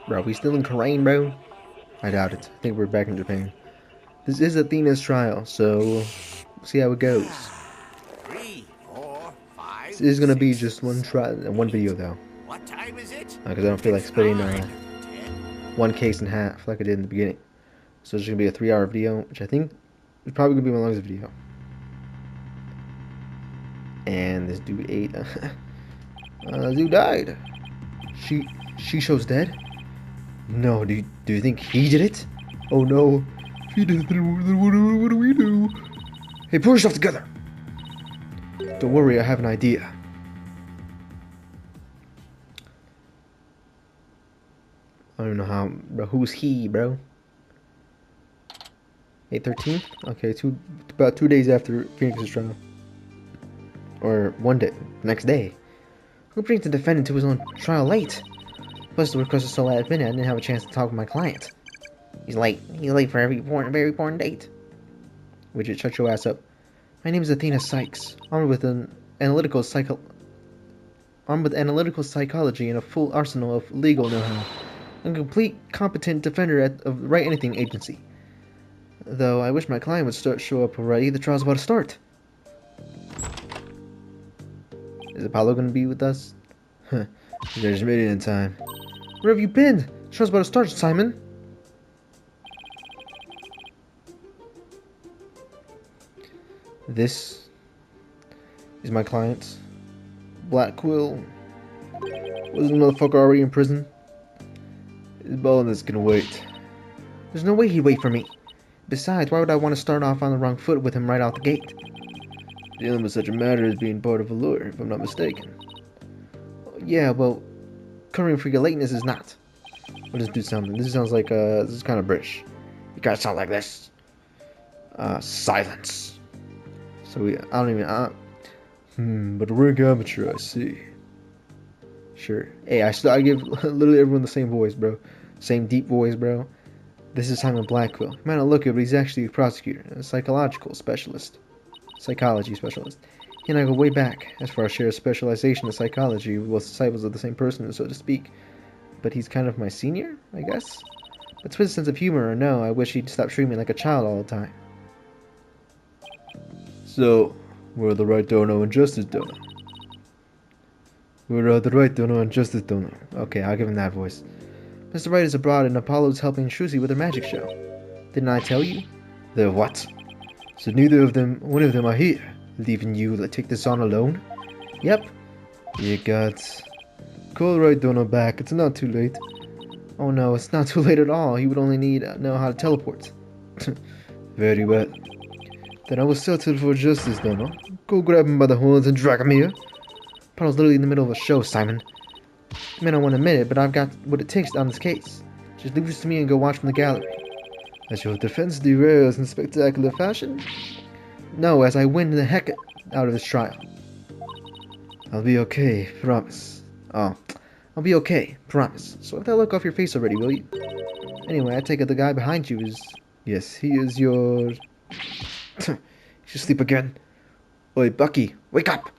Bro, we still in Korean, bro? I doubt it. I think we're back in Japan. This is Athena's trial, so we'll see how it goes. Three, four, This five, is gonna be six, just one seven, try, one video eight. though, What time is it? because I don't feel like It's splitting 9, 10. one case in half like I did in the beginning. So it's gonna be a 3-hour video, which I think is probably gonna be my longest video. And this dude ate. This dude died. She shows dead. No, do you think he did it? Oh no, if he did it, then what do we do? Hey, pull yourself together. Don't worry, I have an idea. I don't know how, bro. Who's he, bro? 8/13? Okay, about 2 days after Phoenix's trial, or one day, next day. Who brings the defendant to his own trial late? Plus, the request was so last minute, I didn't have a chance to talk with my client. He's late. He's late for every very important date. Widget, shut your ass up. My name is Athena Sykes, armed with analytical psychology and a full arsenal of legal know-how. I'm a complete, competent defender of the Wright Anything Agency. Though I wish my client would show up already. The trial's about to start. Is Apollo going to be with us? Huh. You just made it in time. Where have you been? The trial's about to start, Simon. This is my client. Black Quill. Was the motherfucker already in prison? His bonus gonna wait. There's no way he'd wait for me. Besides, why would I want to start off on the wrong foot with him right out the gate? Dealing with such a matter as being part of a lawyer, if I'm not mistaken. Yeah, well, covering for your lateness is not. What does this do sound? This sounds like, this is kind of British. You guys sound like this. Silence. So I don't even, but we're amateur, I see. Sure. Hey, I give literally everyone the same voice, bro. Same deep voice, bro. This is Simon Blackwell. He might not look it, but he's actually a prosecutor, a psychology specialist. He and I go way back. As for our shared specialization in psychology, we're both disciples of the same person, so to speak. But he's kind of my senior, I guess? But to his sense of humor or no, I wish he'd stop treating me like a child all the time. So, we're the right donor and justice donor. We're the right donor and justice donor. Okay, I'll give him that voice. Mr. Wright is abroad and Apollo's helping Shuzi with her magic show. Didn't I tell you? The what? So one of them are here, leaving you to take this on alone? Yep. You got... Call Wright donor back, it's not too late. Oh no, it's not too late at all. He would only know how to teleport. Very well. Then I will settle for justice donor. Go grab him by the horns and drag him here. Apollo's literally in the middle of a show, Simon. You may not want to admit it, but I've got what it takes on this case. Just leave this to me and go watch from the gallery. As your defense derails in spectacular fashion? No, as I win the heck out of this trial. I'll be okay, promise. Oh, I'll be okay, promise. So wipe that look off your face already, will you? Anyway, I take it the guy behind you is... Yes, he is your... You should sleep again. Oi, Bucky, wake up!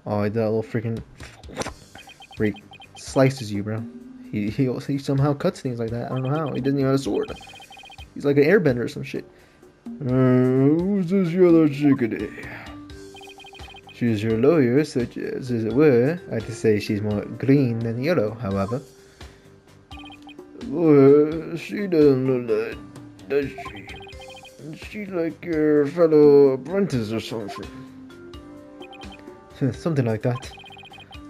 Oh, that little freaking freak slices you, bro. He somehow cuts things like that. I don't know how. He doesn't even have a sword. He's like an airbender or some shit. Who's this yellow chickadee? She's your lawyer, such as it were. I have to say she's more green than yellow, however. Well, she doesn't look like, does she? She's like your fellow apprentice or something. Something like that.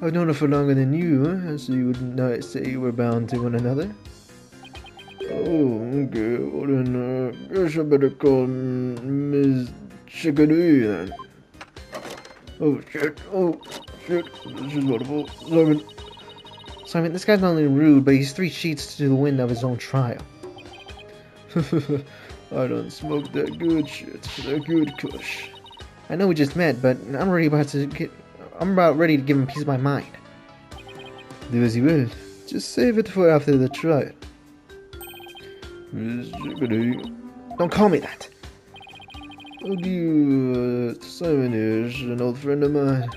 I've known her for longer than you, so you would not say you were bound to one another. Oh, okay. Well then, guess I better call Ms. Chickadee then. Oh shit, this is wonderful. Simon, this guy's not only rude, but he's 3 sheets to the wind of his own trial. I don't smoke that good shit, that good kush. I know we just met, but I'm about ready to give him a piece of my mind. Do as you will. Just save it for after the trial. Miss Chickadee. Don't call me that. Oh, Simon is an old friend of mine.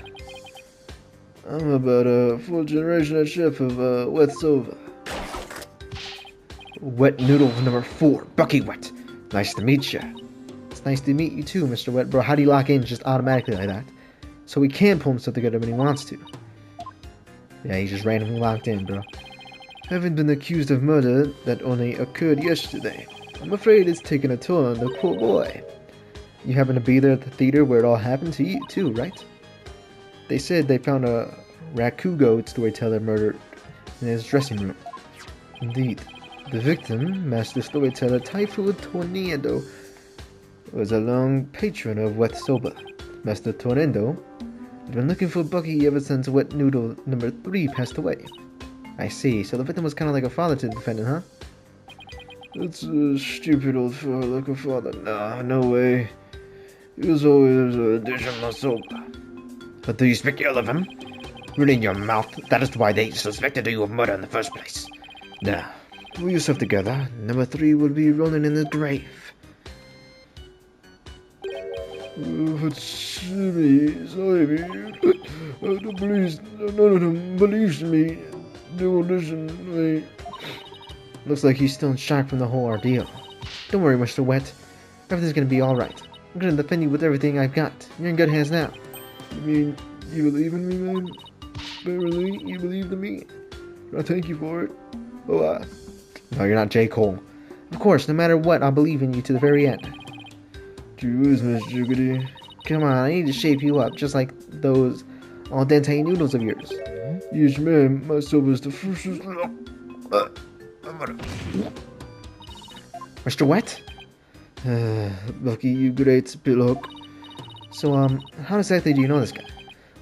I'm about a full generation of chef of wet soba. Wet noodle number 4, Bucky Wet. Nice to meet you. It's nice to meet you too, Mr. Wet. Bro, how do you lock in just automatically like that? So he can pull himself together when he wants to. Yeah, he just randomly locked in, bro. Haven't been accused of murder that only occurred yesterday. I'm afraid it's taken a toll on the poor boy. You happen to be there at the theater where it all happened to you too, right? They said they found a Rakugo storyteller murdered in his dressing room. Indeed. The victim, master storyteller Typhoon Tornado, was a long patron of Wet Soba. Master Tornado had been looking for Bucky ever since Wet Noodle number 3 passed away. I see, so the victim was kind of like a father to the defendant, huh? That's a stupid old fellow like a father. Nah, no way. He was always a dish of my soba. But do you speak ill of him? Run in your mouth. That is why they suspected you of murder in the first place. Now, pull yourself together. Number 3 will be rolling in the grave. Sorry, please, no, believe me. No, listen, wait. Looks like he's still in shock from the whole ordeal. Don't worry, Mr. Wet. Everything's gonna be alright. I'm gonna defend you with everything I've got. You're in good hands now. You mean, you believe in me, man? Barely, you believe in me? I thank you for it. Oh, No, you're not J. Cole. Of course, no matter what, I'll believe in you to the very end. Jeez, Miss Jiggity. Come on, I need to shape you up, just like those al dente noodles of yours. Yes, ma'am. My soba's the first. Mr. Wet? Bucky, you great pillock. So, how exactly do you know this guy?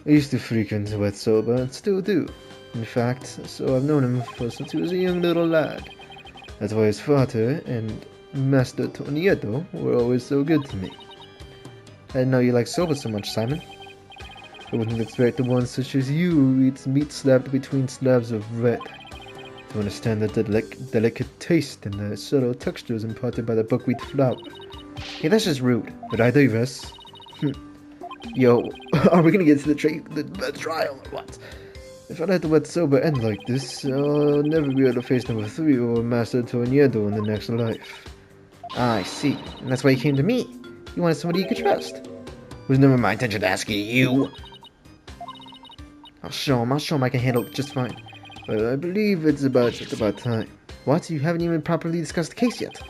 I used to frequent Wet Soba and still do. In fact, so I've known him since he was a young little lad. That's why his father and Master Tornado were always so good to me. I didn't know you liked soba so much, Simon. I wouldn't expect the one such as you who eats meat slapped between slabs of bread to understand the delicate taste and the subtle textures imparted by the buckwheat flour. Hey, that's just rude, but I digress. Yo, are we gonna get to the trial or what? If I let the Wet Soba end like this, I'll never be able to face number 3 or Master Tornado in the next life. Ah, I see. And that's why you came to me. You wanted somebody you could trust. It was never my intention to ask you. I'll show him I can handle it just fine. But I believe it's just about time. What? You haven't even properly discussed the case yet.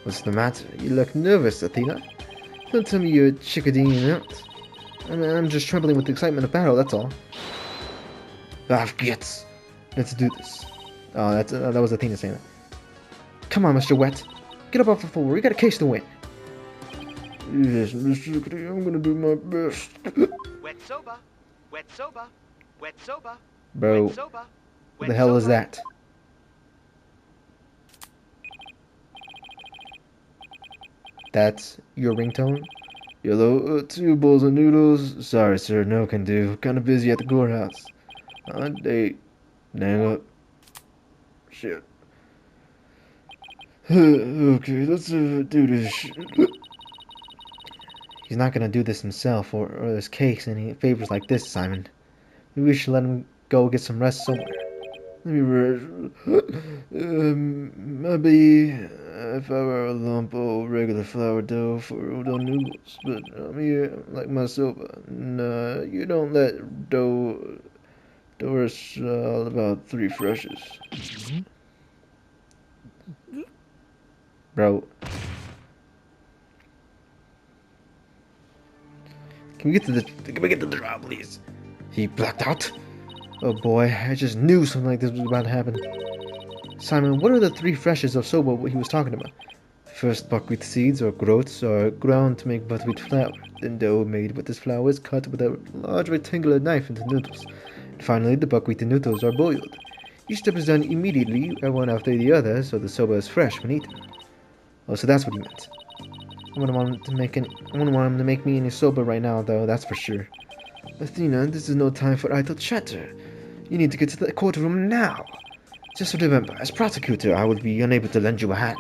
What's the matter? You look nervous, Athena. Don't tell me you're chickadeeing out. I'm just trembling with the excitement of battle, that's all. Ah, gets. Let's do this. Oh, that was Athena saying that. Come on, Mr. Wet. Get up off the floor. We got a case to win. Yes, Mr. Chickadee, I'm gonna do my best. Wet soba. Wet soba. Wet soba. Bro, Wet soba. what the hell is that? That's your ringtone? Yellow, 2 bowls of noodles. Sorry, sir, no can do. Kinda busy at the courthouse. On date. Dang up. Shit. Okay, let's do this shit. He's not gonna do this himself or this case any favors like this, Simon. Maybe we should let him go get some rest somewhere. Let me rest. Maybe if I were a lump of regular flour dough for udon noodles, but I'm here like my soba. Nah, you don't let dough rest all about 3 freshes. Bro. Can we get to the trial, please? He blacked out? Oh boy, I just knew something like this was about to happen. Simon, what are the 3 freshes of soba he was talking about? First, buckwheat seeds or groats are ground to make buckwheat flour. Then dough made with this flour is cut with a large rectangular knife into noodles. And finally, the buckwheat and noodles are boiled. Each step is done immediately, one after the other, so the soba is fresh when eaten. Oh, so that's what he meant. I wouldn't want him to make me any soba right now, though, that's for sure. Athena, this is no time for idle chatter. You need to get to the courtroom now. Just remember, as prosecutor, I will be unable to lend you a hand.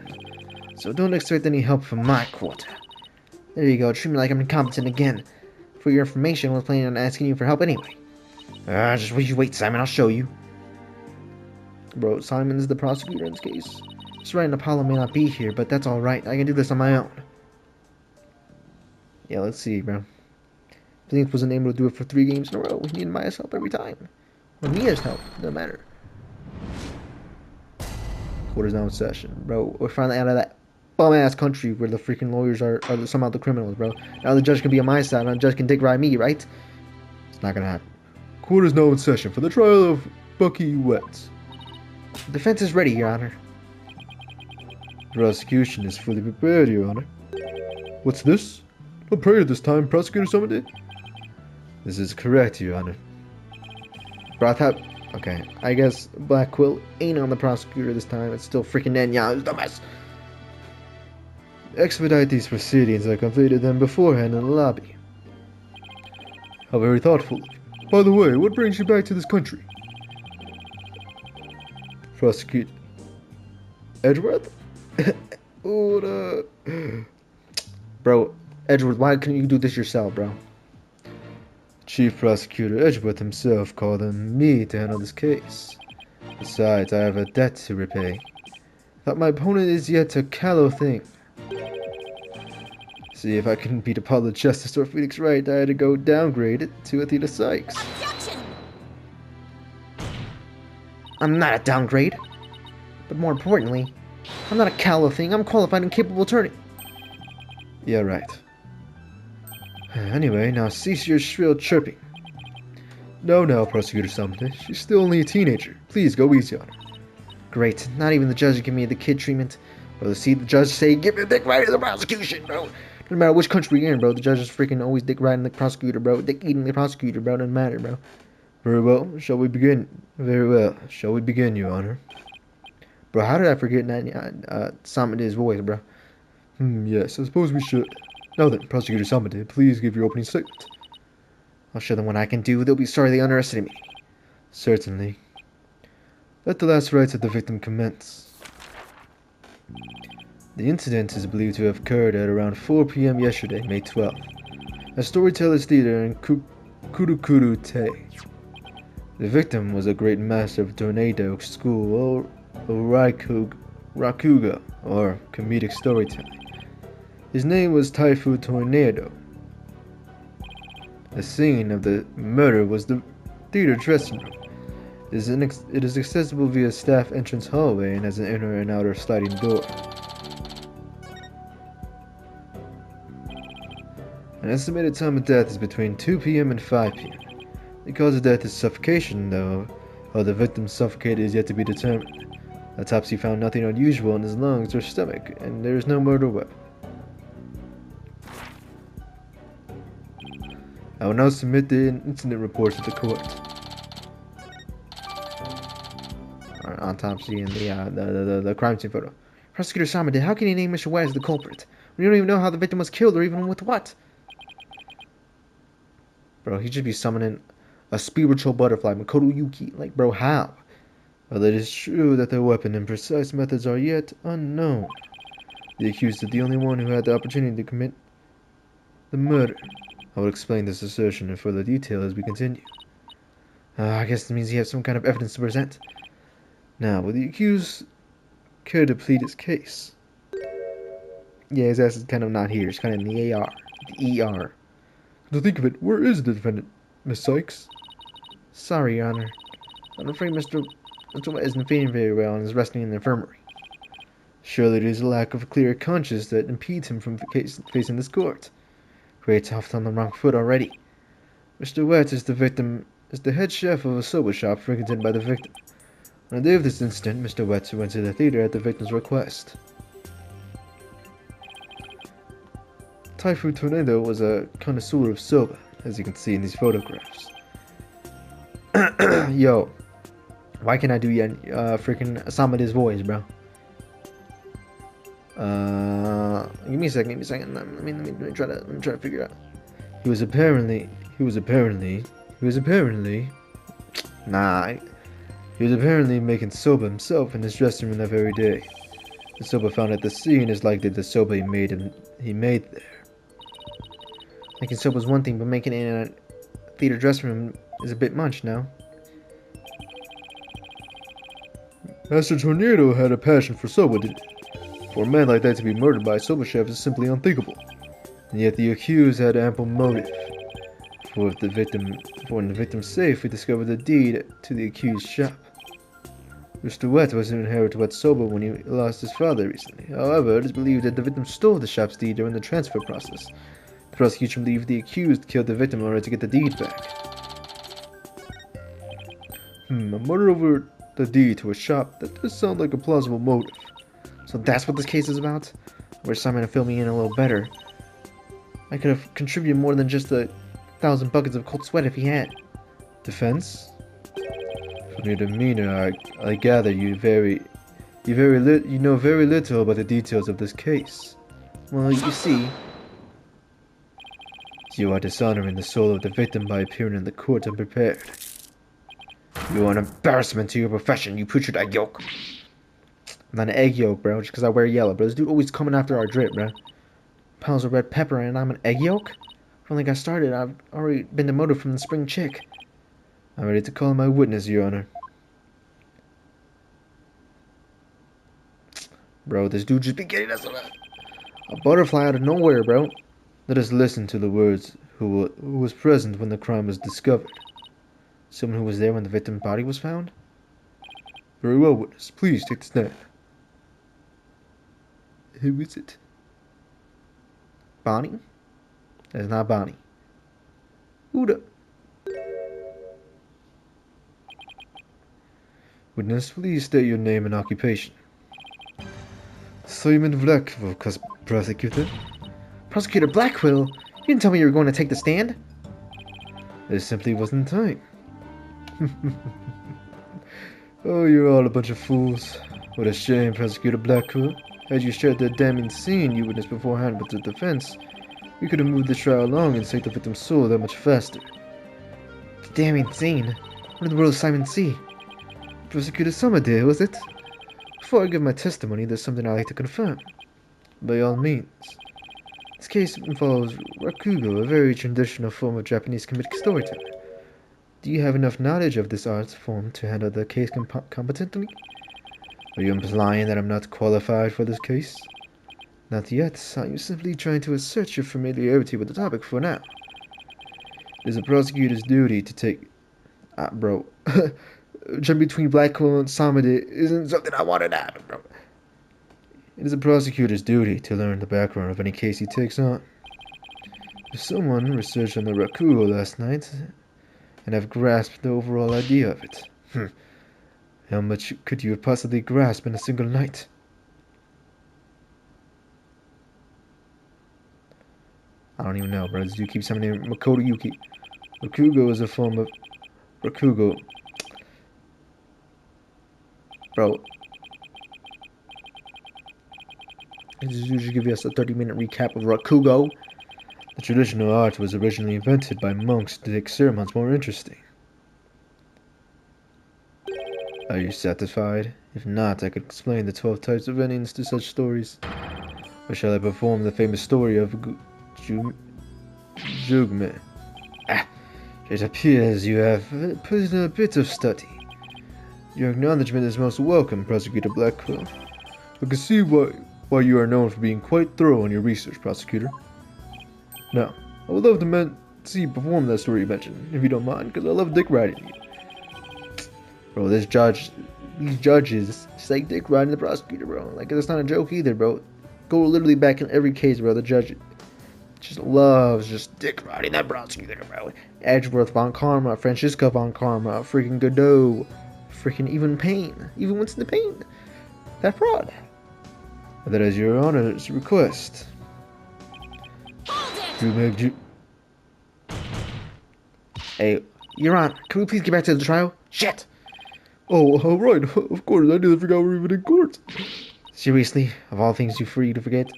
So don't expect any help from my quarter. There you go, treat me like I'm incompetent again. For your information, I was planning on asking you for help anyway. Just wait, Simon, I'll show you. Bro, Simon's the prosecutor in this case. It's right, and Apollo may not be here, but that's alright. I can do this on my own. Yeah, let's see, bro. Phoenix wasn't able to do it for 3 games in a row. We needed Maya's help every time. Or Mia's help, doesn't matter. Court is now in session. Bro, we're finally out of that bum-ass country where the freaking lawyers are somehow the criminals, bro. Now the judge can be on my side, and the judge can dick ride me, right? It's not gonna happen. Court is now in session for the trial of Bucky Wetz. The defense is ready, Your Honor. The prosecution is fully prepared, Your Honor. What's this? No prayer this time, Prosecutor Summerday. This is correct, Your Honor. Bro, I thought... Okay, I guess Black Quill ain't on the prosecutor this time. It's still freaking Nanya, who's the mess. Expedite these proceedings. I completed them beforehand in the lobby. How very thoughtful. By the way, what brings you back to this country? Prosecute... Edgeworth? Bro, Edgeworth, why couldn't you do this yourself, bro? Chief Prosecutor Edgeworth himself called on me to handle this case. Besides, I have a debt to repay. Thought my opponent is yet a callow thing. See, if I couldn't beat Apollo Justice or Phoenix Wright, I had to go downgrade it to Athena Sykes. Objection! I'm not a downgrade. But more importantly, I'm not a callow thing. I'm a qualified and capable attorney. Yeah, right. Anyway, now cease your shrill chirping. No, Prosecutor Sumter. She's still only a teenager. Please, go easy on her. Great. Not even the judge give me the kid treatment. Or to see the judge say, give your dick right to the prosecution, bro. No matter which country you're in, bro. The judge is freaking always dick riding the prosecutor, bro. Dick eating the prosecutor, bro. Doesn't matter, bro. Very well. Shall we begin? Very well. Shall we begin, Your Honor? Bro, how did I forget Sumter's voice, bro? Yes, I suppose we should. Now then, Prosecutor Sumter, please give your opening statement. I'll show them what I can do. They'll be sorry they underestimated me. Certainly. Let the last rites of the victim commence. The incident is believed to have occurred at around 4 p.m. yesterday, May 12th, at Storyteller's Theater in Kurukuru, Te. The victim was a great master of tornado school, or rakuga, or comedic storytelling. His name was Typhoon Tornado. The scene of the murder was the theater dressing room. It is accessible via staff entrance hallway and has an inner and outer sliding door. An estimated time of death is between 2 p.m. and 5 p.m. The cause of death is suffocation, though. How the victim suffocated is yet to be determined. Autopsy found nothing unusual in his lungs or stomach, and there is no murder weapon. I will now submit the incident report to the court. Autopsy and the crime scene photo. Prosecutor Samade, how can you name Mr. White as the culprit? We don't even know how the victim was killed or even with what. Bro, he should be summoning a spiritual butterfly, Makoto Yuki. Like, bro, how? Well, it is true that the weapon and precise methods are yet unknown. The accused is the only one who had the opportunity to commit the murder. I will explain this assertion in further detail as we continue. I guess this means he has some kind of evidence to present. Now, will the accused care to plead his case? Yeah, his ass is kind of not here. It's kind of in the AR. The ER. To think of it, where is the defendant, Miss Sykes? Sorry, Your Honor. I'm afraid Mr. White isn't feeling very well and is resting in the infirmary. Surely it is a lack of clear conscience that impedes him from facing this court. Great, off on the wrong foot already. Mr. Wetz is the head chef of a soba shop frequented by the victim. On the day of this incident, Mr. Wetz went to the theater at the victim's request. Typhoon Tornado was a connoisseur of soba, as you can see in these photographs. Yo, why can't I do freaking Asamade's voice, bro? Give me a second. Let me try to figure it out. He was apparently making soba himself in his dressing room that very day. The soba found at the scene is likely the soba he made there. Making soba is one thing, but making it in a theater dressing room is a bit much now. Master Tornado had a passion for soba, didn't he? For a man like that to be murdered by a soba chef is simply unthinkable. And yet the accused had ample motive. For in the victim's safe, we discovered the deed to the accused's shop. Mr. Wet was to inherit Wet's soba when he lost his father recently. However, it is believed that the victim stole the shop's deed during the transfer process. The prosecution believed the accused killed the victim in order to get the deed back. A murder over the deed to a shop, that does sound like a plausible motive. So that's what this case is about? I wish Simon had filled me in a little better. I could have contributed more than just 1,000 buckets of cold sweat if he had. Defense? From your demeanor, I gather you know very little about the details of this case. Well, you see, you are dishonoring the soul of the victim by appearing in the court unprepared. You are an embarrassment to your profession, you putrid egg yolk. I'm not an egg yolk, bro, just because I wear yellow, bro. This dude always coming after our drip, bro. Piles of red pepper and I'm an egg yolk? I only got started, I've already been demoted from the spring chick. I'm ready to call my witness, Your Honor. Bro, this dude just be getting us a butterfly out of nowhere, bro. Let us listen to the words who was present when the crime was discovered. Someone who was there when the victim's body was found? Very well, witness. Please take the stand. Who is it? Bonnie? That is not Bonnie. Who the... Witness, please state your name and occupation. Simon Blackwell, prosecutor. Prosecutor Blackwell? You didn't tell me you were going to take the stand? There simply wasn't time. Oh, you're all a bunch of fools. What a shame, Prosecutor Blackwell. Had you shared the damning scene you witnessed beforehand with the defense, we could have moved the trial along and saved the victim's soul that much faster. The damning scene? What in the world is Simon C? Prosecutor Summerday, was it? Before I give my testimony, there's something I'd like to confirm. By all means. This case involves rakugo, a very traditional form of Japanese comedic storytelling. Do you have enough knowledge of this art form to handle the case competently? Are you implying that I'm not qualified for this case? Not yet. I'm simply trying to assert your familiarity with the topic for now. It is a prosecutor's duty to take... bro. Jump between Blackwell and Samade isn't something I wanted to happen, bro. It is a prosecutor's duty to learn the background of any case he takes on. If someone researched on the rakugo last night and have grasped the overall idea of it, how much could you have possibly grasped in a single night? I don't even know, bro. This dude keeps saying Makoto Yuki. Rakugo is a form of... Rakugo. Bro. This dude should give us a 30-minute recap of Rakugo. The traditional art was originally invented by monks to make ceremonies more interesting. Are you satisfied? If not, I could explain the 12 types of endings to such stories. Or shall I perform the famous story of Jugme? It appears you have put in a bit of study. Your acknowledgement is most welcome, Prosecutor Blackwell. I can see why you are known for being quite thorough in your research, Prosecutor. Now, I would love to see you perform that story you mentioned, if you don't mind, because I love dick riding you. Bro, these judges, it's like dick riding the prosecutor, bro. Like, it's not a joke either, bro. Go literally back in every case, bro. The judge just loves just dick riding that prosecutor, bro. Edgeworth von Karma, Francisca von Karma, freaking Godot, freaking even Payne, even Winston Payne. That fraud. That is your Honor's request. Hey, Your Honor, can we please get back to the trial? Shit! Oh, right, of course, I nearly forgot we're even in court. Seriously, of all things you're free to forget?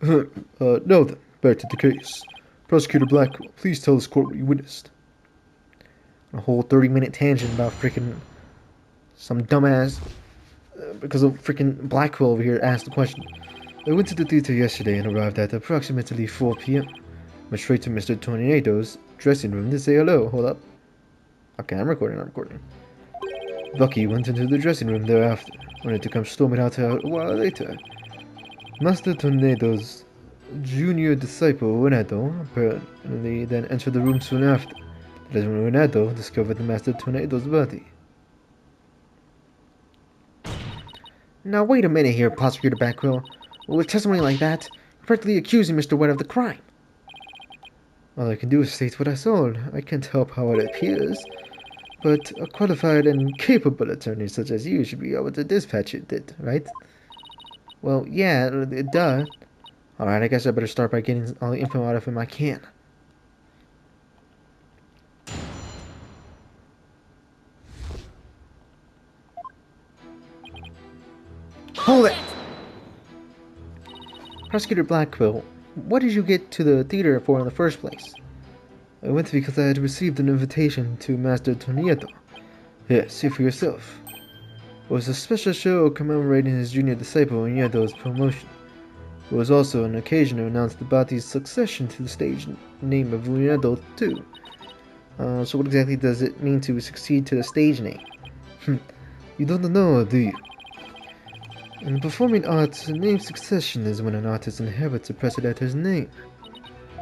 No then, back to the case. Prosecutor Blackwell, please tell this court what you witnessed. A whole 30-minute tangent about freaking some dumbass, because of freaking Blackwell over here asked the question. I went to the theater yesterday and arrived at approximately 4 p.m. Went straight to Mr. Tornado's dressing room to say hello. Hold up. Okay, I'm recording. Bucky went into the dressing room thereafter, only to come storming out a while later. Master Tornado's junior disciple, Renato, apparently then entered the room soon after. That is when Renato discovered the Master Tornado's body. Now wait a minute here, Prosecutor Backwell. With testimony like that, you're practically accusing Mr. Wright of the crime. All I can do is state what I saw. I can't help how it appears. But a qualified and capable attorney such as you should be able to dispatch it, right? Well, yeah, it does. Alright, I guess I better start by getting all the info out of him I can. Hold it! Prosecutor Blackwell, what did you get to the theater for in the first place? I went because I had received an invitation to Master Tornado. Yes, see for yourself. It was a special show commemorating his junior disciple Niedo's promotion. It was also an occasion to announce the body's succession to the stage name of Niedo too. So what exactly does it mean to succeed to the stage name? You don't know, do you? In performing arts, name succession is when an artist inherits a precedent's name.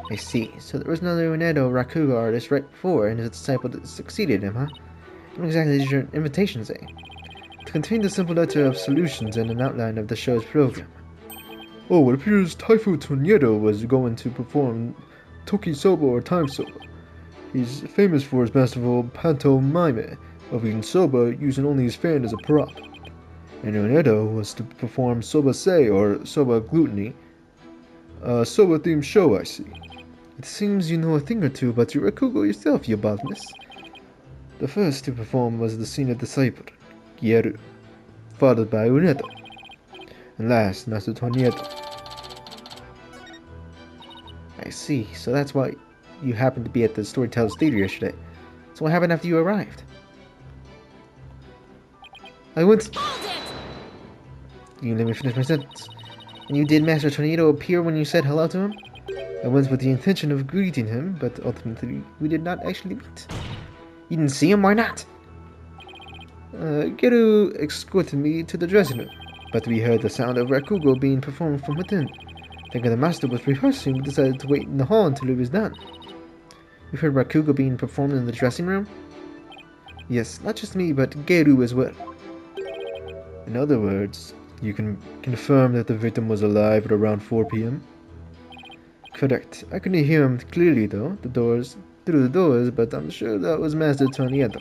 I see. So there was another Renato Rakugo artist right before, and his disciple that succeeded him, huh? What exactly did your invitation say? It contained a simple letter of solutions and an outline of the show's program. Oh, it appears Taifu Tornado was going to perform Toki Soba or Time Soba. He's famous for his masterful pantomime of eating soba using only his fan as a prop. And Renato was to perform Soba Se or Soba Gluttony, a soba-themed show, I see. It seems you know a thing or two about your Rakugo yourself, your boldness. The first to perform was the senior disciple, Gyeru, followed by Renato, and last, Master Tornado. I see, so that's why you happened to be at the Storytellers Theater yesterday. So what happened after you arrived? I went... You let me finish my sentence. And you did Master Tornado appear when you said hello to him? I went with the intention of greeting him, but ultimately we did not actually meet. You didn't see him? Why not? Geru escorted me to the dressing room, but we heard the sound of Rakugo being performed from within. Thinking the master was rehearsing, we decided to wait in the hall until it was done. You heard Rakugo being performed in the dressing room? Yes, not just me, but Geru as well. In other words, you can confirm that the victim was alive at around 4 p.m.? Correct. I couldn't hear him clearly though, through the doors, but I'm sure that was Master Tornado.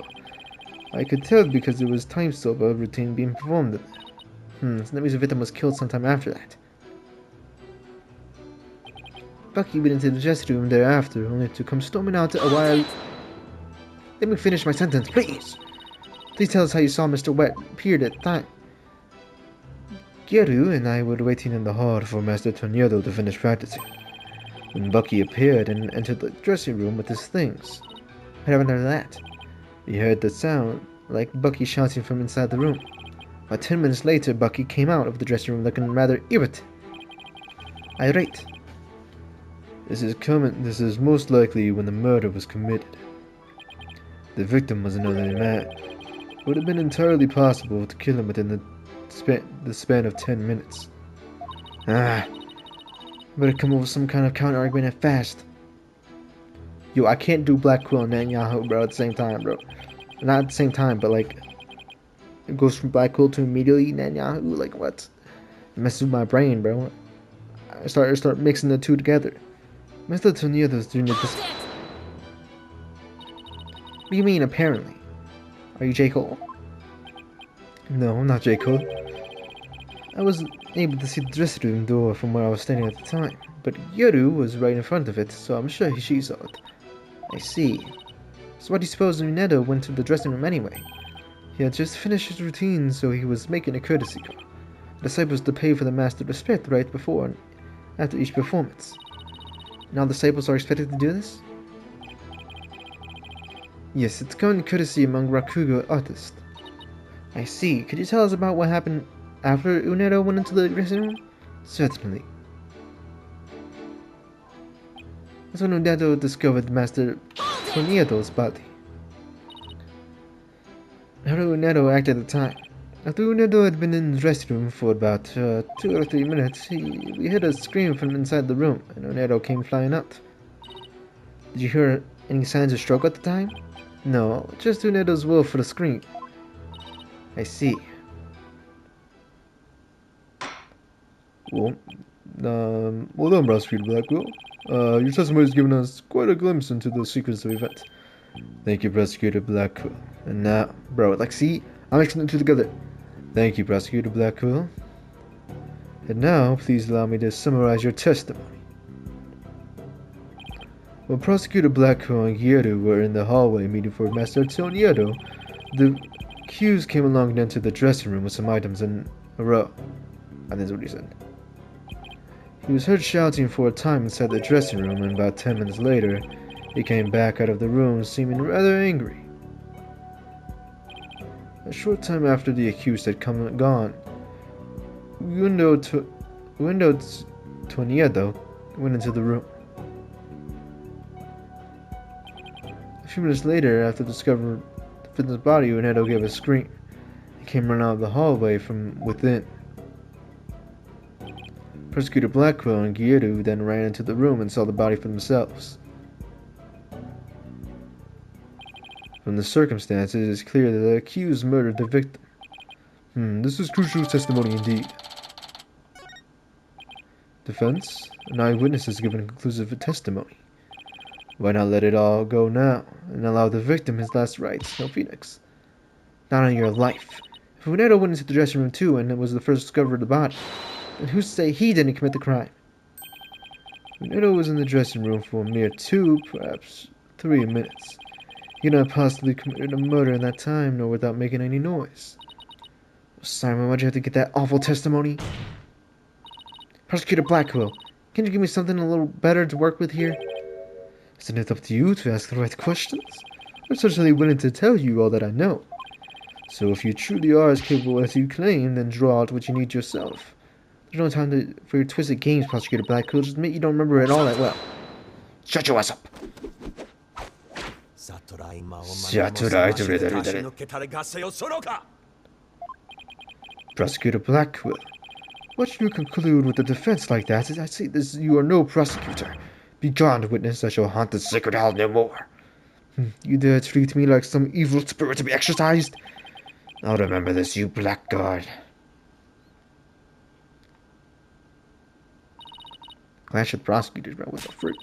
I could tell because it was time soba routine being performed in there. So that means the victim was killed sometime after that. Bucky went into the dressing room thereafter, only to come storming out a while... Let me finish my sentence, please! Please tell us how you saw Mr. Wet appeared at the time. Geru and I were waiting in the hall for Master Tornado to finish practicing, when Bucky appeared and entered the dressing room with his things. What happened after that? We heard the sound, like Bucky shouting from inside the room. About 10 minutes later, Bucky came out of the dressing room looking rather irate. Irate. This is most likely when the murder was committed. The victim was an elderly man. It would have been entirely possible to kill him within the span of 10 minutes. Better come up with some kind of counter-argument and fast. Yo, I can't do Black Quill and Netanyahu, bro, at the same time, bro. Not at the same time, but like... It goes from Black Quill to immediately Netanyahu, like what? It messes with my brain, bro. I start mixing the two together. Mr. Tornado's doing it this... What do you mean, apparently? Are you J. Cole? No, I'm not J. Cole. I wasn't able to see the dressing room door from where I was standing at the time, but Yoru was right in front of it, so I'm sure she saw it. I see. So why do you suppose Neto went to the dressing room anyway? He had just finished his routine, so he was making a courtesy call. The disciples to pay for the master respect right before and after each performance. Now the disciples are expected to do this? Yes, it's common courtesy among Rakugo artists. I see. Could you tell us about what happened after Unedo went into the dressing room? Certainly. That's when Unedo discovered Master Tornado's body. Haru Neto acted at the time. After Neto had been in the dressing room for about 2 or 3 minutes, we heard a scream from inside the room, and Neto came flying out. Did you hear any signs of stroke at the time? No, just Neto's will for the scream. I see. Well, well done, Prosecutor Blackwell. Your testimony has given us quite a glimpse into the secrets of the event. Thank you, Prosecutor Blackwell. And now, bro, like, see, I'm mixing the two together. Thank you, Prosecutor Blackwell. And now, please allow me to summarize your testimony. While Prosecutor Blackwell and Guerrero were in the hallway meeting for Master Toniero, the accused came along and entered the dressing room with some items in a row. And that's what he said. He was heard shouting for a time inside the dressing room, and about 10 minutes later, he came back out of the room seeming rather angry. A short time after the accused had come and gone, Toniero went into the room. A few minutes later, after discovering the victim's body, Unedo gave a scream. He came running out of the hallway from within. Prosecutor Blackwell and Guerrero then ran into the room and saw the body for themselves. From the circumstances, it is clear that the accused murdered the victim. This is crucial testimony indeed. Defense? An eyewitness has given conclusive testimony. Why not let it all go now, and allow the victim his last rites, no Phoenix? Not on your life. If Unedo went into the dressing room too and was the first to discover the body, then who's to say he didn't commit the crime? Unedo was in the dressing room for a mere 2, perhaps 3 minutes. He could not possibly committed a murder in that time, nor without making any noise. Simon, why'd you have to get that awful testimony? Prosecutor Blackwell, can you give me something a little better to work with here? Isn't it up to you to ask the right questions? I'm certainly willing to tell you all that I know. So if you truly are as capable as you claim, then draw out what you need yourself. There's no time for your twisted games, Prosecutor Blackwell. Just admit you don't remember it all that well. Shut your ass up! Prosecutor Blackwell, what should you conclude with a defense like that? I see this. You are no prosecutor. Begone, witness. I shall haunt the sacred hall no more. You dare treat me like some evil spirit to be exorcised? I'll remember this, you blackguard. Clash of prosecutors, bro. What the freak?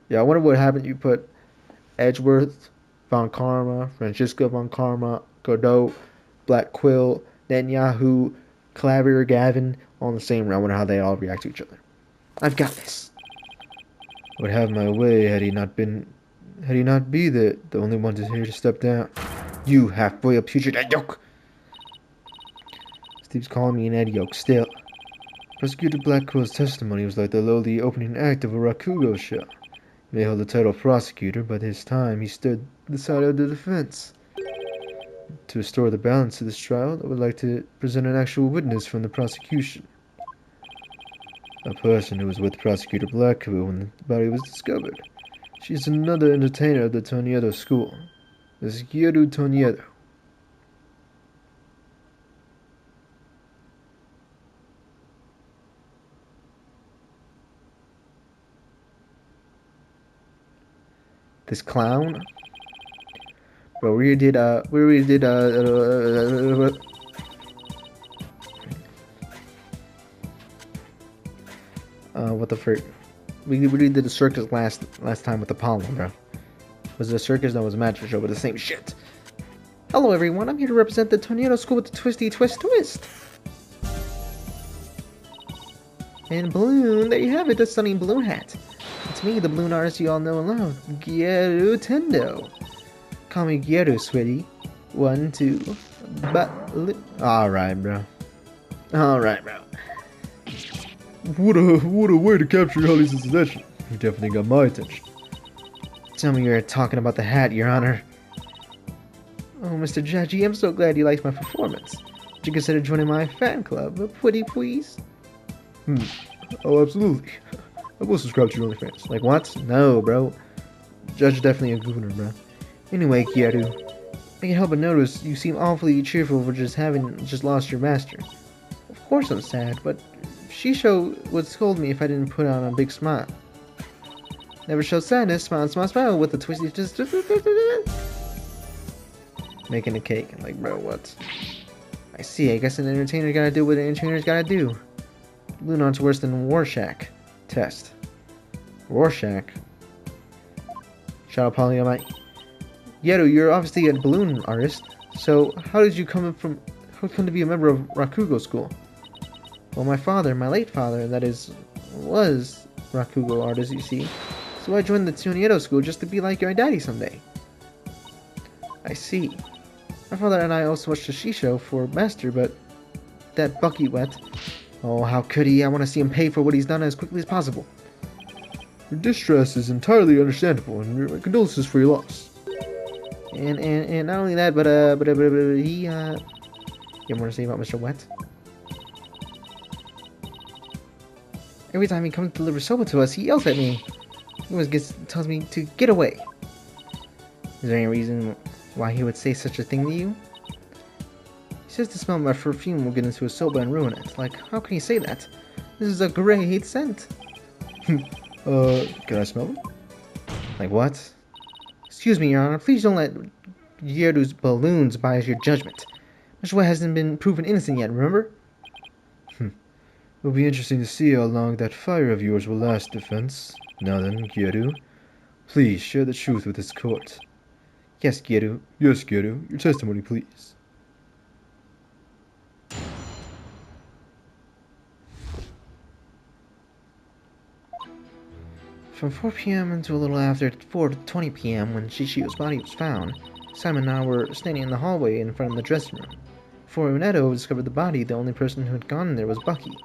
Yeah, I wonder what happened. You put Edgeworth, Von Karma, Francisco Von Karma, Godot, Black Quill, Netanyahu, Clavier, Gavin, all in the same round. I wonder how they all react to each other. I've got this. I would have my way had he not be the only one here to step down. You half-boy putrid Edyoke! Steve's calling me an Edyoke still. Prosecutor Blackwell's testimony was like the lowly opening act of a Rakugo show. He may hold the title of prosecutor, but this time he stood the side of the defense. To restore the balance to this trial, I would like to present an actual witness from the prosecution. A person who was with Prosecutor Blackwell when the body was discovered. She is another entertainer of the Toniero school. This is Guerrero Toniero. This clown? Bro, we already did what the frick? We did the circus last time with Apollo, bro. Was it a circus? No, it was a magic show, but the same shit. Hello everyone, I'm here to represent the Toniero School with the Twisty Twist Twist. And Balloon, there you have it, the stunning balloon hat. It's me, the balloon artist you all know and love, Guerrero Tendo. Call me Guerrero, sweetie. 1, 2, Alright, bro. Alright, bro. What a way to capture Holly's attention. You definitely got my attention. Tell me you're talking about the hat, Your Honor. Oh, Mr. Judgy, I'm so glad you liked my performance. Would you consider joining my fan club? Pretty please? Oh, absolutely. I will subscribe to your OnlyFans. Like what? No, bro. Judge is definitely a gooner, bro. Anyway, Guerrero, I can't help but notice you seem awfully cheerful for just lost your master. Of course I'm sad, but Shisho would scold me if I didn't put on a big smile. Never show sadness, smile, smile, smile with a twisty just making a cake. I'm like, bro, what? I see, I guess an entertainer gotta do what an entertainer's gotta do. Lunar's worse than Rorschach. Test. Rorschach? Shout out Polly on my... Yeru, you're obviously a balloon artist, so how did you come to be a member of Rakugo school? Well, my late father, that is, was Rakugo artist, you see. So I joined the Tsuniedo school just to be like your daddy someday. I see. My father and I also watched the Shisho for master, but that Bucky wet. Oh, how could he? I want to see him pay for what he's done as quickly as possible. Your distress is entirely understandable, and my condolences for your loss. And not only that, but he you have more to say about Mr. Wet? Every time he comes to deliver soba to us, he yells at me. He always tells me to get away. Is there any reason why he would say such a thing to you? He says the smell of my perfume will get into his soba and ruin it. Like, how can he say that? This is a great scent. Can I smell it? Like what? Excuse me, Your Honor. Please don't let Yeru's balloons bias your judgment. Mr. Wet hasn't been proven innocent yet, remember? It'll be interesting to see how long that fire of yours will last, defense. Now then, Yeru, please share the truth with this court. Yes, Yeru. Yes, Yeru. Your testimony, please. From 4 p.m. until a little after 4:20 p.m. when Shishio's body was found, Simon and I were standing in the hallway in front of the dressing room. Before Unedo discovered the body, the only person who had gone in there was Bucky.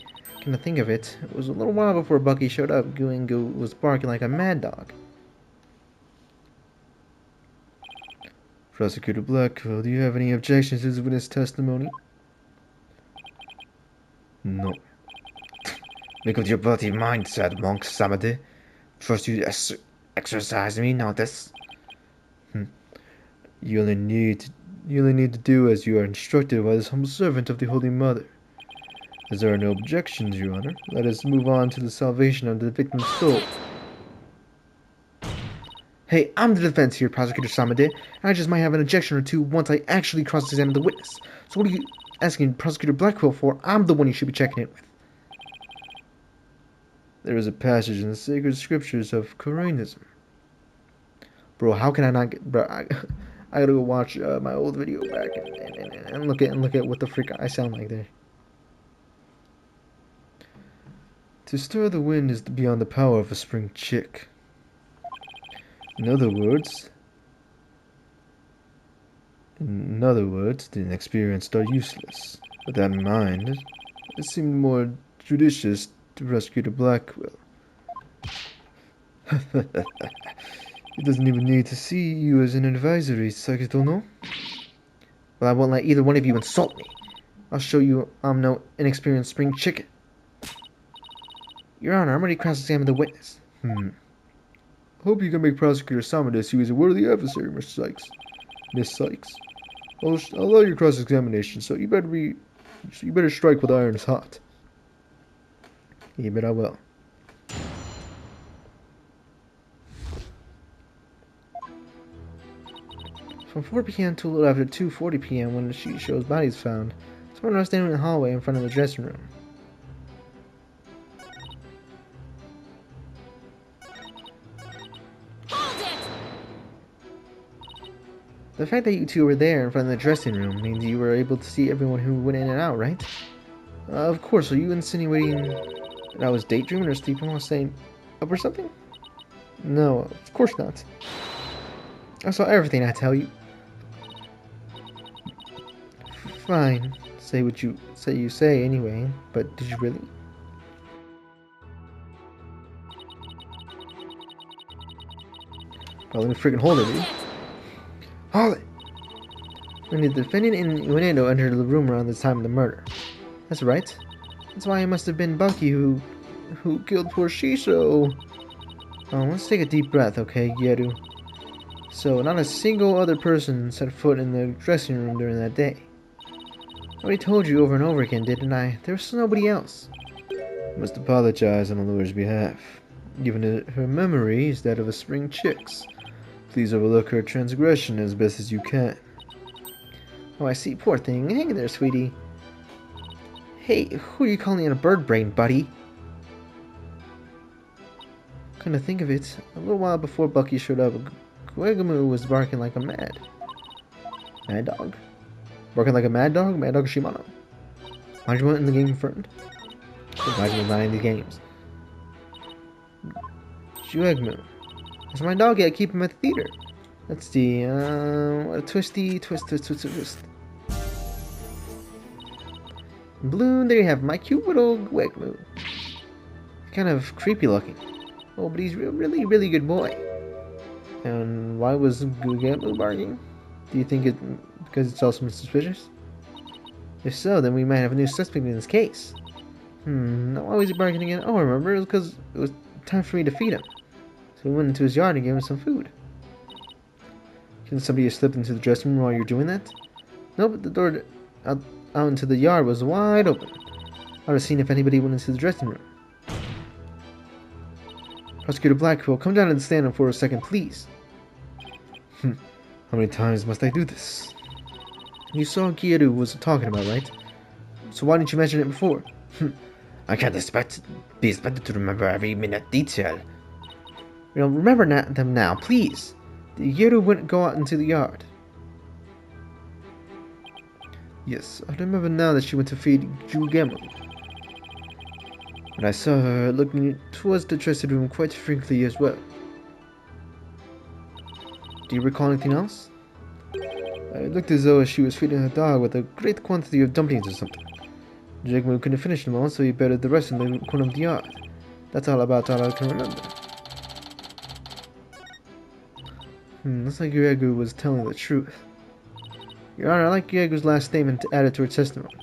Come to think of it, it was a little while before Bucky showed up. Guingu was barking like a mad dog. Prosecutor Blackwell, do you have any objections to this witness testimony? No. Make up your bloody mind, said monk Samade. First you exercise me, now this. You only need to do as you are instructed by this humble servant of the Holy Mother. As there are no objections, Your Honor, let us move on to the salvation of the victim's soul. Hey, I'm the defense here, Prosecutor Samade. I just might have an objection or two once I actually cross-examine the witness. So what are you asking Prosecutor Blackwell for? I'm the one you should be checking it with. There is a passage in the sacred scriptures of Koreanism. Bro, how can I not get... Bro, I gotta go watch my old video back and look at what the frick I sound like there. To stir the wind is beyond the power of a spring chick. In other words, the inexperienced are useless. With that in mind, it seemed more judicious to Prosecutor Blackwell. He doesn't even need to see you as an advisory, Sakitono. Well, I won't let either one of you insult me. I'll show you I'm no inexperienced spring chicken. Your Honor, I'm ready to cross-examine the witness. Hope you can make Prosecutor Samade see you as a worthy adversary, Miss Sykes. Miss Sykes. I'll allow your cross-examination, so you better strike while the iron is hot. You bet I will. From 4 p.m. to a little after 2:40 p.m. when the Shisho's body is found, someone was standing in the hallway in front of the dressing room. The fact that you two were there in front of the dressing room means you were able to see everyone who went in and out, right? Of course, are you insinuating that I was daydreaming or sleeping while staying up or something? No, of course not. I saw everything, I tell you. Fine, say what you say anyway, but did you really? Well, let me freaking hold it, dude. Hold it! When the defendant and Uenedo entered the room around the time of the murder. That's right. That's why it must have been Bucky who killed poor Shisho. Oh, let's take a deep breath, okay, Yeru? So, not a single other person set foot in the dressing room during that day. I already told you over and over again, didn't I? There was nobody else. I must apologize on Allure's behalf. Given her memory is that of a spring chick's, please overlook her transgression as best as you can. Oh, I see. Poor thing. Hang there, sweetie. Hey, who are you calling a bird brain, buddy? Come to think of it, a little while before Bucky showed up, Guegamu was barking like a mad dog. Barking like a mad dog? Mad dog Shimano. Why'd you want in the game confirmed? Why'd you not in the games? Guegamu. That's my dog yet. Keep him at the theater. Let's see. What a twist. Blue, there you have my cute little Guegamu. Kind of creepy looking. Oh, but he's a really good boy. And why was Guegamu barking? Do you think it because it's also suspicious? If so, then we might have a new suspect in this case. Now why was he barking again? Oh, I remember. It was because it was time for me to feed him. So we went into his yard and gave him some food. Can somebody have slipped into the dressing room while you're doing that? Nope, the door out into the yard was wide open. I would have seen if anybody went into the dressing room. Prosecutor Blackwell, come down and stand up for a second, please. How many times must I do this? You saw Gyaru was talking about, right? So why didn't you mention it before? I can't be expected to remember every minute detail. You know, remember them now, please. The Gyaru wouldn't go out into the yard. Yes, I remember now that she went to feed Guegamu. And I saw her looking towards the dressing room quite frequently as well. Do you recall anything else? It looked as though she was feeding her dog with a great quantity of dumplings or something. Guegamu couldn't finish them all, so he buried the rest in the corner of the yard. That's all I can remember. Looks like Guegamu was telling the truth. Your Honor, I like Guegamu's last statement added to her testimony.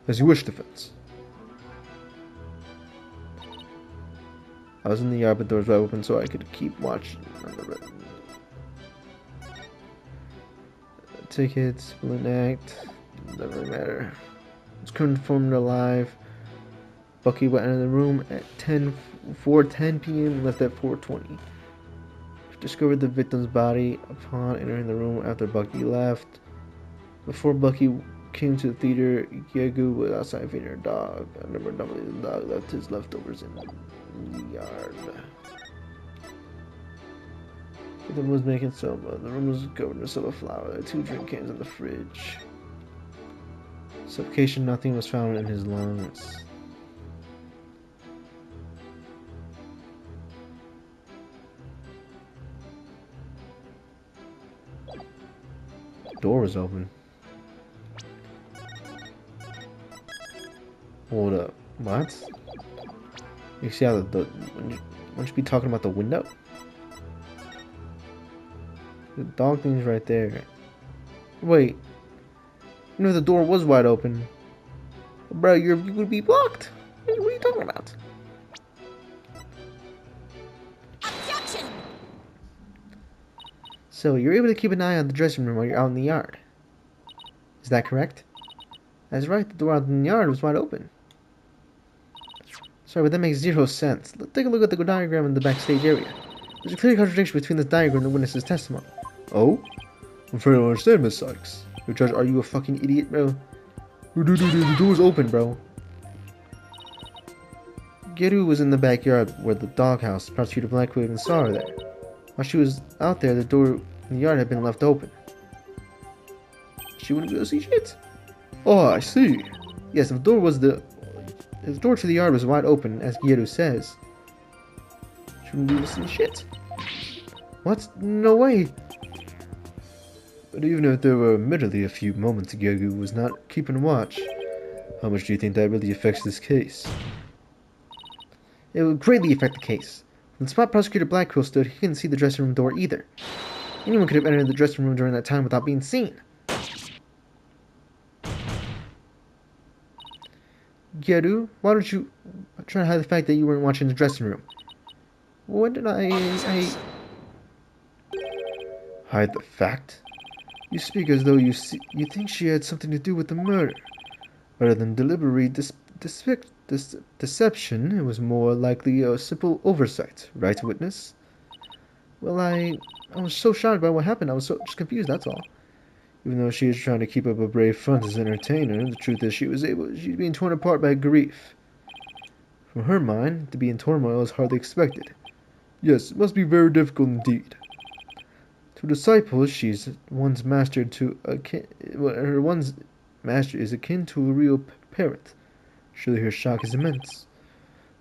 As you wish, defense. I was in the yard, but doors were open, so I could keep watching on the red. Tickets, balloon act, doesn't really matter. It's confirmed alive. Bucky went into the room at 4:10 p.m. left at 4:20. Discovered the victim's body upon entering the room after Bucky left. Before Bucky came to the theater, Guegamu was outside feeding her dog. I remember normally the dog left his leftovers in the yard. The victim was making soba. The room was covered in soba flour. There were 2 drink cans in the fridge. Suffocation, nothing was found in his lungs. The door was open. Hold up. What? You see how wouldn't you be talking about the window? The dog thing's right there. Wait. You know the door was wide open. Bro, you would be blocked. What are you talking about? Objection! So, you're able to keep an eye on the dressing room while you're out in the yard. Is that correct? That's right, the door out in the yard was wide open. Sorry, but that makes 0 sense. Let's take a look at the diagram in the backstage area. There's a clear contradiction between this diagram and the witness's testimony. Oh? I'm afraid I don't understand, Miss Sykes. Yo, Judge, are you a fucking idiot, bro? The door's open, bro. Gyaru was in the backyard where the doghouse. Prosecutor Blackwood even saw her there. While she was out there, the door in the yard had been left open. She wouldn't go see shit. Oh, I see. Yes, the door to the yard was wide open, as Gyaru says. She wouldn't be able to see shit. What? No way. But even if there were admittedly a few moments Guegamu was not keeping watch, how much do you think that really affects this case? It would greatly affect the case. From the spot Prosecutor Blackwell stood, he couldn't see the dressing room door either. Anyone could have entered the dressing room during that time without being seen. Gyaru, why don't you try to hide the fact that you weren't watching the dressing room? What did I... Hide the fact? You speak as though you think she had something to do with the murder. Rather than deliberate deception, it was more likely a simple oversight, right, witness? Well, I was so shocked by what happened, I was so just confused, that's all. Even though she is trying to keep up a brave front as an entertainer, the truth is she's being torn apart by grief. From her mind, to be in turmoil is hardly expected. Yes, it must be very difficult indeed. To disciples, she's one's master to her one's master is akin to a real parent. Surely her shock is immense.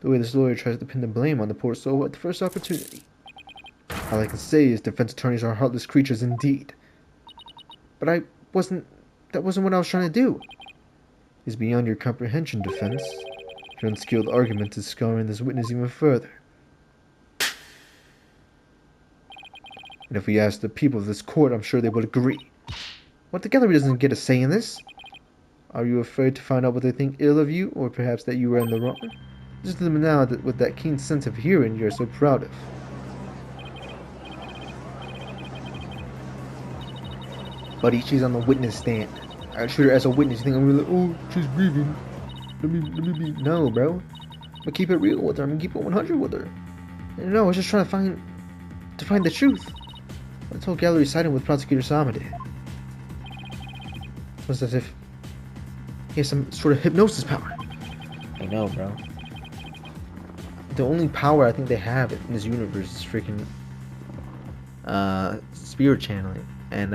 The way this lawyer tries to pin the blame on the poor soul at the first opportunity. All I can say is defense attorneys are heartless creatures indeed. But that wasn't what I was trying to do. It's beyond your comprehension, defense. Your unskilled argument is scarring this witness even further. And if we ask the people of this court, I'm sure they would agree. What, the gallery doesn't get a say in this? Are you afraid to find out what they think ill of you, or perhaps that you were in the wrong? Just them now with that keen sense of hearing you're so proud of. Buddy, she's on the witness stand. I treat her as a witness. You think I'm really like, oh, she's grieving. Let me be. No, bro. I'm gonna keep it real with her. I'm gonna keep it 100 with her. And no, I was just trying to find the truth. I told gallery siding with Prosecutor Samade. It was as if he has some sort of hypnosis power. I know, bro. The only power I think they have in this universe is freaking spirit channeling and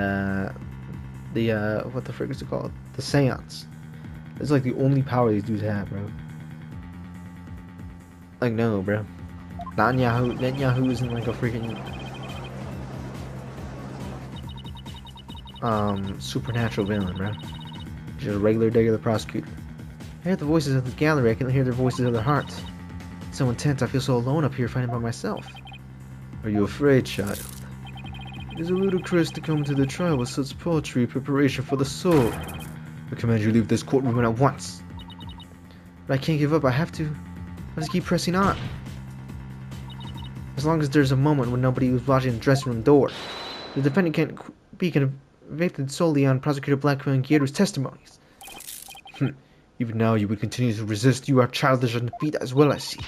what the frick is it called? The seance. It's like the only power these dudes have, bro. Like, no, bro. Netanyahu isn't like a freaking supernatural villain, bro. Just a regular prosecutor. I hear the voices of the gallery. I can hear their voices of their hearts. It's so intense. I feel so alone up here fighting by myself. Are you afraid, child? It is ludicrous to come to the trial with such paltry preparation for the soul. I command you leave this courtroom at once. But I can't give up. I have to keep pressing on. As long as there's a moment when nobody was watching the dressing room door, the defendant can't be convicted solely on Prosecutor Blackwell and Gator's testimonies. Even now, you would continue to resist. You are childish and defeat as well, I see.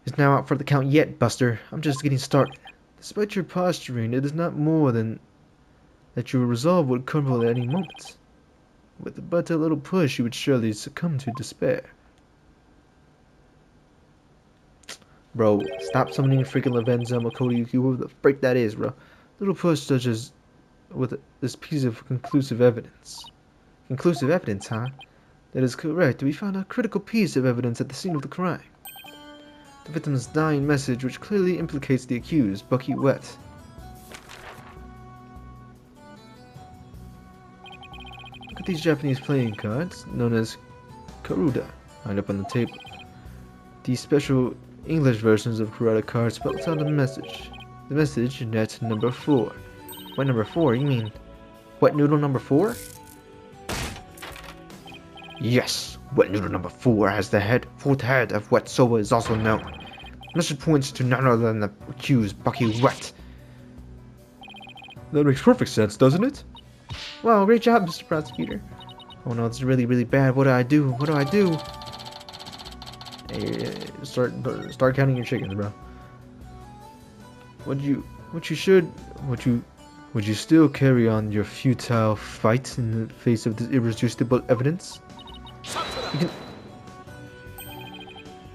It's now out for the count yet, Buster. I'm just getting started. Despite your posturing, it is not more than that your resolve would crumble at any moment. With but a little push, you would surely succumb to despair. Bro, stop summoning freaking Lavenza, Makoto, whoever the frick that is, bro. Little push such as with this piece of conclusive evidence. Conclusive evidence, huh? That is correct. We found a critical piece of evidence at the scene of the crime. The victim's dying message, which clearly implicates the accused, Bucky Wet. Look at these Japanese playing cards, known as Karuda, lined up on the table. These special English versions of Karada cards spells out a message. The message, net number 4. What number 4? You mean wet noodle number 4? Yes, wet noodle number 4 has the fourth head of what Soba is also known. Message points to none other than the accused Bucky Wet. That makes perfect sense, doesn't it? Wow, great job, Mr. Prosecutor. Oh no, it's really, really bad. What do I do? What do I do? Hey, start counting your chickens, bro. Would you still carry on your futile fight in the face of this irresistible evidence?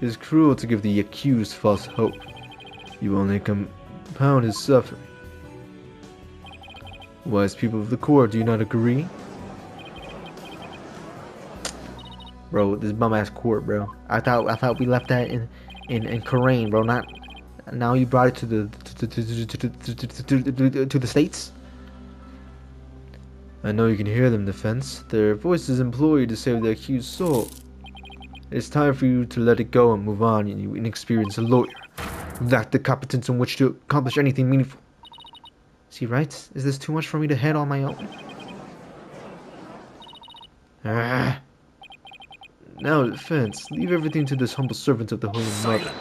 It is cruel to give the accused false hope. You only compound his suffering. Wise people of the court, do you not agree? Bro, this bum-ass court, bro. I thought we left that in Korean, bro. Not now. You brought it to the States. I know you can hear them, defense. Their voices implore you to save the accused soul. It's time for you to let it go and move on, you inexperienced lawyer. You lack the competence in which to accomplish anything meaningful. Is he right? Is this too much for me to head on my own? Now, defense, leave everything to this humble servant of the Holy Mother.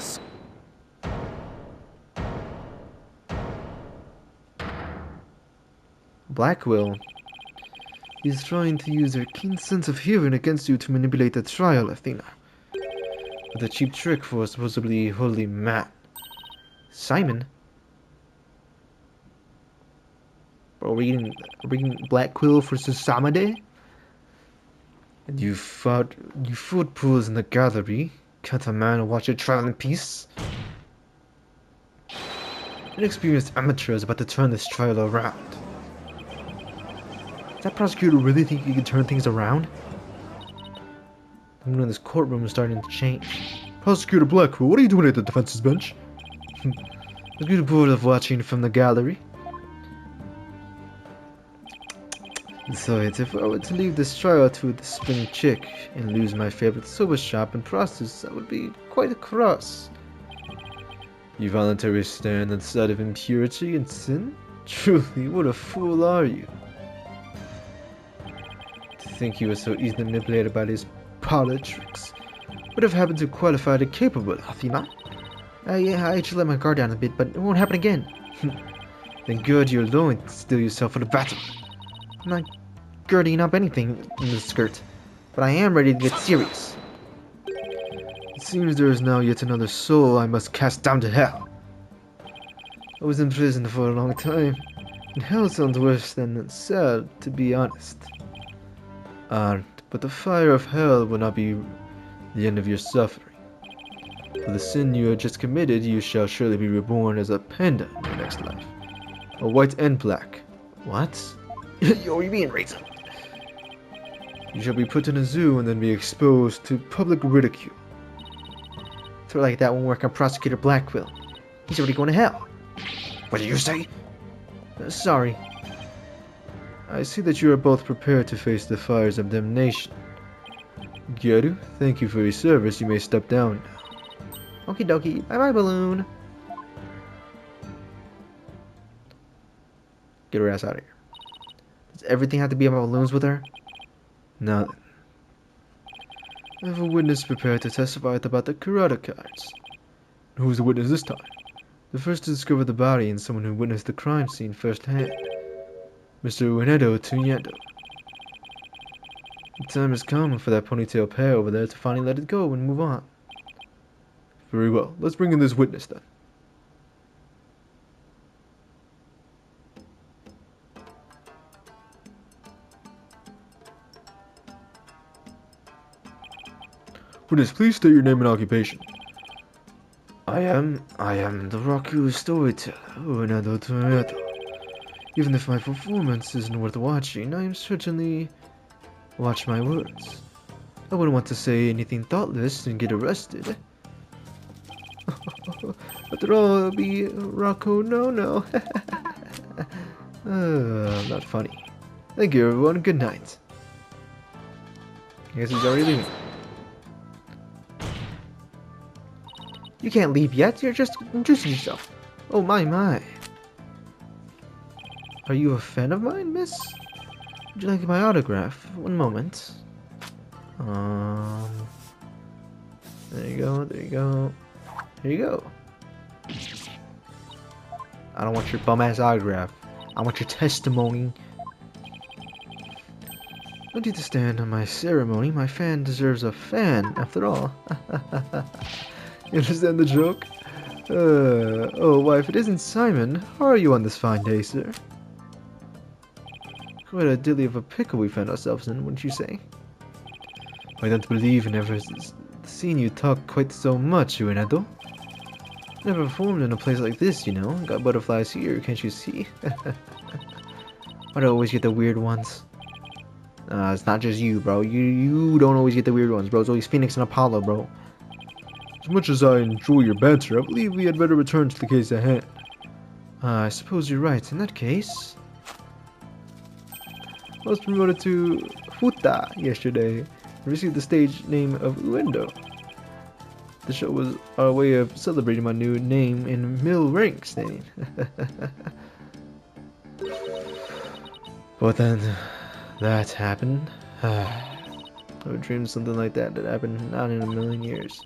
Blackwell. He's trying to use their keen sense of hearing against you to manipulate the trial, Athena. With a cheap trick for a supposedly holy man. Simon? Are we reading Blackwell versus Samade? And you fought pools in the gallery. Can't a man watch a trial in peace? An experienced amateur is about to turn this trial around. Does that prosecutor really think he can turn things around? The mood in this courtroom is starting to change. Prosecutor Blackwell, what are you doing at the defense's bench? I get bored of watching from the gallery. Besides, if I were to leave this trial to the spring chick and lose my favorite soba shop in process, that would be quite a cross. You voluntarily stand on the side of impurity and sin? Truly, what a fool are you? To think you were so easily manipulated by these parlor tricks. What have happened to qualified and capable, Athena? Yeah, I should let my guard down a bit, but it won't happen again. Then gird your loins and steel yourself for the battle. I'm not girding up anything in the skirt, but I am ready to get serious. It seems there is now yet another soul I must cast down to hell. I was in prison for a long time, and hell sounds worse than sad, to be honest. But the fire of hell will not be the end of your suffering. For the sin you have just committed, you shall surely be reborn as a panda in your next life. A white and black. What? Yo, you being racist? You shall be put in a zoo and then be exposed to public ridicule. Throw like that won't work on Prosecutor Blackwell. He's already going to hell. What did you say? Sorry. I see that you are both prepared to face the fires of damnation. Gyaru, thank you for your service. You may step down now. Okie dokie. Bye bye, balloon. Get her ass out of here. Does everything have to be about balloons with her? Now then. I have a witness prepared to testify about the karate cards. Who's the witness this time? The first to discover the body and someone who witnessed the crime scene firsthand. Mr. Uenedo Tuñedo. The time has come for that ponytail pair over there to finally let it go and move on. Very well. Let's bring in this witness then. Witness, please state your name and occupation. I am the Raku storyteller, Uenedo Tuñedo. Even if my performance isn't worth watching, I am certainly watch my words. I wouldn't want to say anything thoughtless and get arrested. After all, it'll be Rocco no. Not funny. Thank you, everyone. Good night. I guess he's already leaving. You can't leave yet. You're just introducing yourself. Oh my. Are you a fan of mine, miss? Would you like my autograph? One moment. There you go. Here you go. I don't want your bum-ass autograph. I want your testimony. No need to stand on my ceremony. My fan deserves a fan, after all. You understand the joke? Oh, why, if it isn't Simon, how are you on this fine day, sir? Quite a dilly of a pickle we found ourselves in, wouldn't you say? I don't believe I never seen you talk quite so much, Uenedo. Never performed in a place like this, you know. Got butterflies here, can't you see? Why do I always get the weird ones? It's not just you, bro. You don't always get the weird ones, bro. It's always Phoenix and Apollo, bro. As much as I enjoy your banter, I believe we had better return to the case at hand. I suppose you're right. In that case... I was promoted to Futa yesterday. I received the stage name of Uendo. The show was our way of celebrating my new name in mill ranks, name. But then, that happened. I would dream something like that happened not in a million years.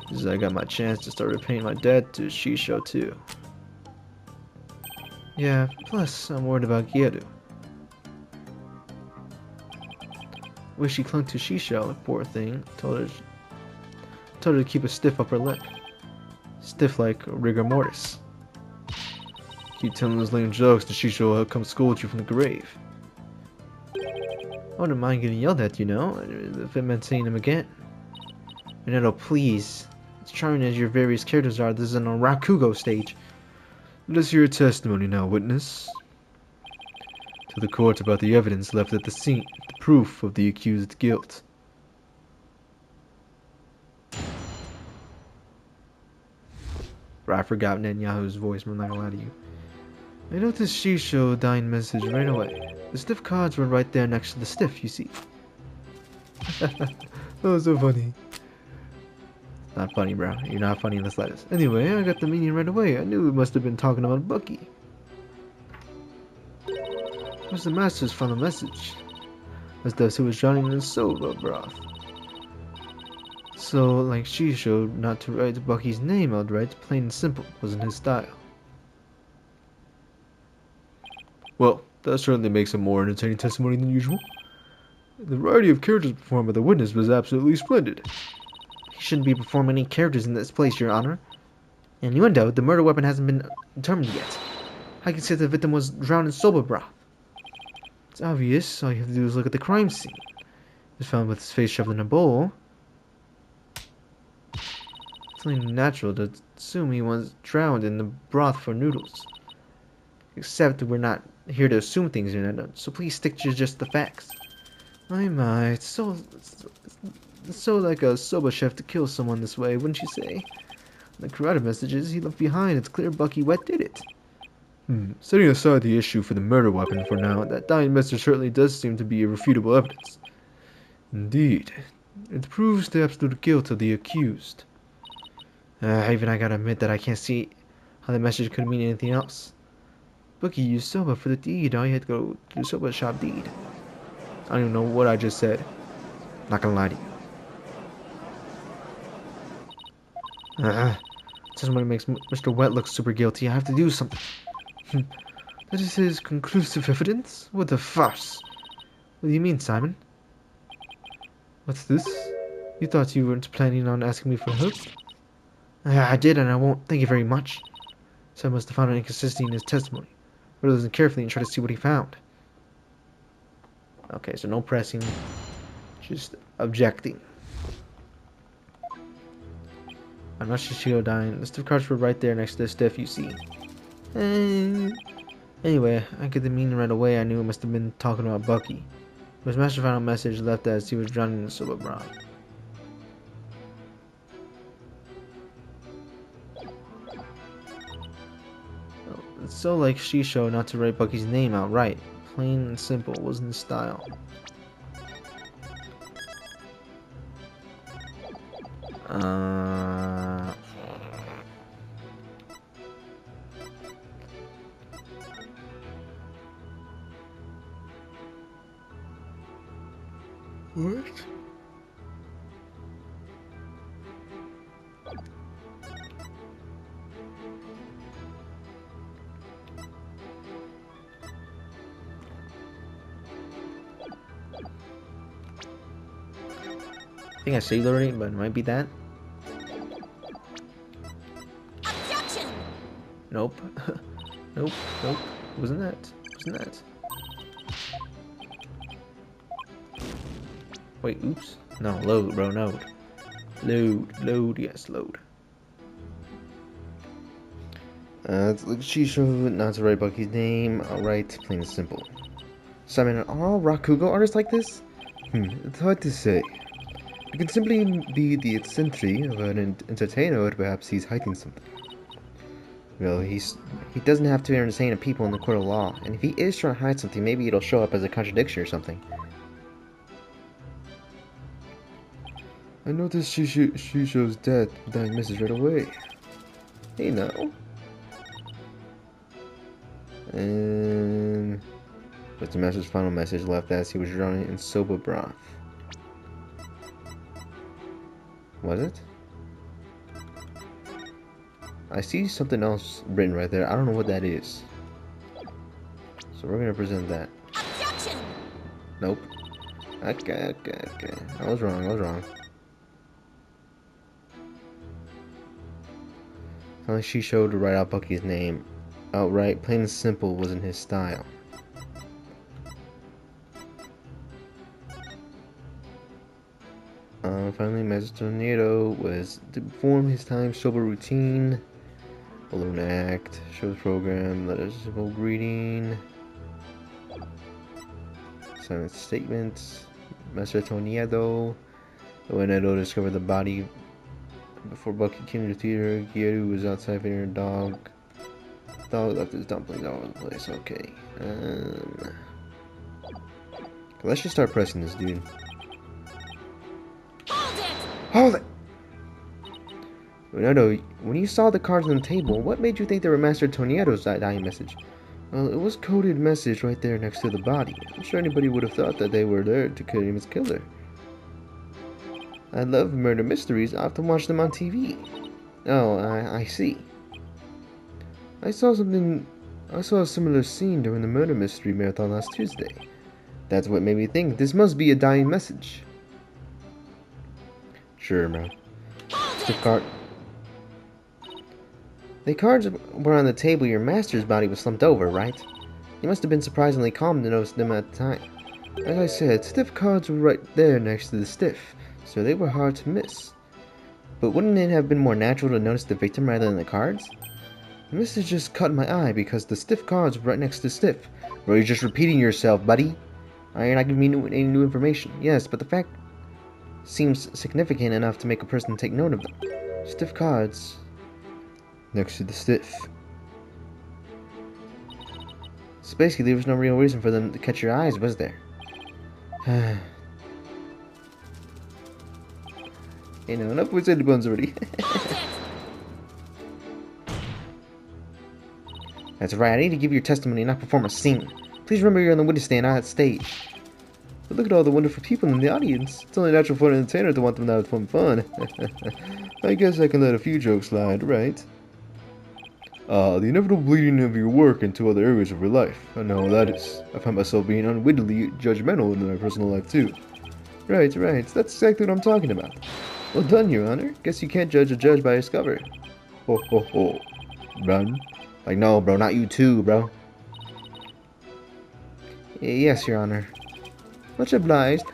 Because I got my chance to start repaying my debt to Shisho too. Yeah, plus I'm worried about Gyaru. Wish she clung to Shisho, poor thing. Told her to keep a stiff upper lip. Stiff like rigor mortis. Keep telling those lame jokes and Shisho will come scold you from the grave. I wouldn't mind getting yelled at, you know, if it meant seeing him again. Minetto, please. As charming as your various characters are, this is an Rakugo stage. Let us hear your testimony now, witness. To the court about the evidence left at the scene, the proof of the accused's guilt. I forgot Netanyahu's voice, I'm not gonna lie to you. I noticed Shisho dying message right away. The stiff cards were right there next to the stiff, you see. That was so funny. Not funny, bro. You're not funny in the slightest. Anyway, I got the meaning right away. I knew we must have been talking about Bucky. Where's the master's final message? As thus it was drowning in soba broth. So, like Shisho, not to write Bucky's name outright, plain and simple, wasn't his style. Well, that certainly makes a more entertaining testimony than usual. The variety of characters performed by the witness was absolutely splendid. He shouldn't be performing any characters in this place, Your Honor. Innuendo, the murder weapon hasn't been determined yet. I can say the victim was drowned in soba broth. It's obvious. All you have to do is look at the crime scene. He was found with his face shoved in a bowl. It's only natural to assume he was drowned in the broth for noodles. Except we're not here to assume things, so please stick to just the facts. My, it's so like a soba chef to kill someone this way, wouldn't you say? The karate messages he left behind, it's clear Bucky Wet did it. Setting aside the issue for the murder weapon for now, that dying message certainly does seem to be irrefutable evidence. Indeed, it proves the absolute guilt of the accused. Even I gotta admit that I can't see how the message could mean anything else. Bucky used soba for the deed. All you had to go to the soba shop deed. I don't even know what I just said. Not gonna lie to you. Testimony makes Mr. Wet look super guilty. I have to do something. That is his conclusive evidence? What a farce. What do you mean, Simon? What's this? You thought you weren't planning on asking me for help? I did, and I won't. Thank you very much. So I must have found an inconsistency in his testimony. Read listen carefully and try to see what he found. Okay, so no pressing. Just objecting. I'm not Shishio dying. The stiff cards were right there next to the stiff, you see. Anyway, I get the meaning right away. I knew it must have been talking about Bucky. It was Master's final message left as he was drowning in the soba broth. It's so like Shisho not to write Bucky's name outright. Plain and simple, wasn't his style. What? I think I saved already, but it might be that. Objection! Nope. Nope. Nope. Wasn't that. Wasn't that. Wait, oops. No, load, bro, load. Load, yes, load. Shisho, not to write Bucky's name, alright, plain and simple. Simon, are all Rakugo artists like this? It's hard to say. It can simply be the eccentricity of an entertainer, or perhaps he's hiding something. Well, he doesn't have to entertain the people in the court of law, and if he is trying to hide something, maybe it'll show up as a contradiction or something. I noticed Shisho's death, dying message right away. Hey, no. And what's the master's final message left as he was drowning in soba broth? Was it? I see something else written right there. I don't know what that is. So we're gonna present that. Objection! Nope. Okay. I was wrong. She showed to write out Bucky's name outright, plain and simple, wasn't his style. Finally, Master Tornado was to perform his time sober routine. Balloon act, shows program, letters, simple greeting, silent statements. Master Tornado. When Edo discovered the body before Bucky came to the theater, Gyaru was outside feeding her dog. Dog left his dumplings all over the place. Okay. Let's just start pressing this dude. Hold it! Leonardo, when you saw the cards on the table, what made you think they were Master Tornado's dying message? Well, it was coded message right there next to the body. I'm sure anybody would have thought that they were there to kill him as killer. I love murder mysteries. I often watch them on TV. Oh, I see. I saw a similar scene during the murder mystery marathon last Tuesday. That's what made me think this must be a dying message. Sure, bro. The cards were on the table your master's body was slumped over, right? You must have been surprisingly calm to notice them at the time. As I said, stiff cards were right there next to the stiff, so they were hard to miss. But wouldn't it have been more natural to notice the victim rather than the cards? The message just caught my eye because the stiff cards were right next to stiff. Bro, you're just repeating yourself, buddy. You're not giving me any new information. Yes, but the fact seems significant enough to make a person take note of them. Stiff cards next to the stiff. So basically, there was no real reason for them to catch your eyes, was there? You know, enough with the bones already. That's right, I need to give your testimony and not perform a scene. Please remember you're on the witness stand, not at stage. But look at all the wonderful people in the audience. It's only natural for an entertainer to want them to have fun. I guess I can let a few jokes slide, right? The inevitable bleeding of your work into other areas of your life. I know that is. I find myself being unwittingly judgmental in my personal life too. Right. That's exactly what I'm talking about. Well done, Your Honor. Guess you can't judge a judge by his cover. Ho ho ho. Run. Like, no, bro, not you too, bro. Yes, Your Honor. Much obliged.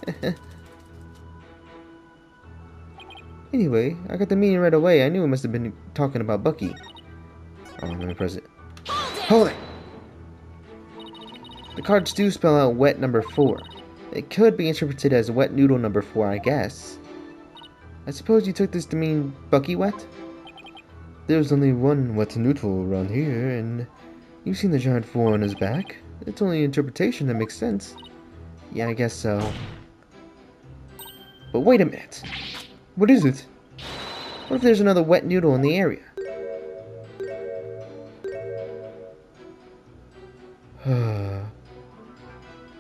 Anyway, I got the meaning right away. I knew it must have been talking about Bucky. Oh, let me press it. Hold it! The cards do spell out wet number 4. It could be interpreted as wet noodle number 4, I guess. I suppose you took this to mean Bucky wet? There's only one wet noodle around here, and you've seen the giant 4 on his back. It's only an interpretation that makes sense. Yeah, I guess so. But wait a minute. What is it? What if there's another wet noodle in the area?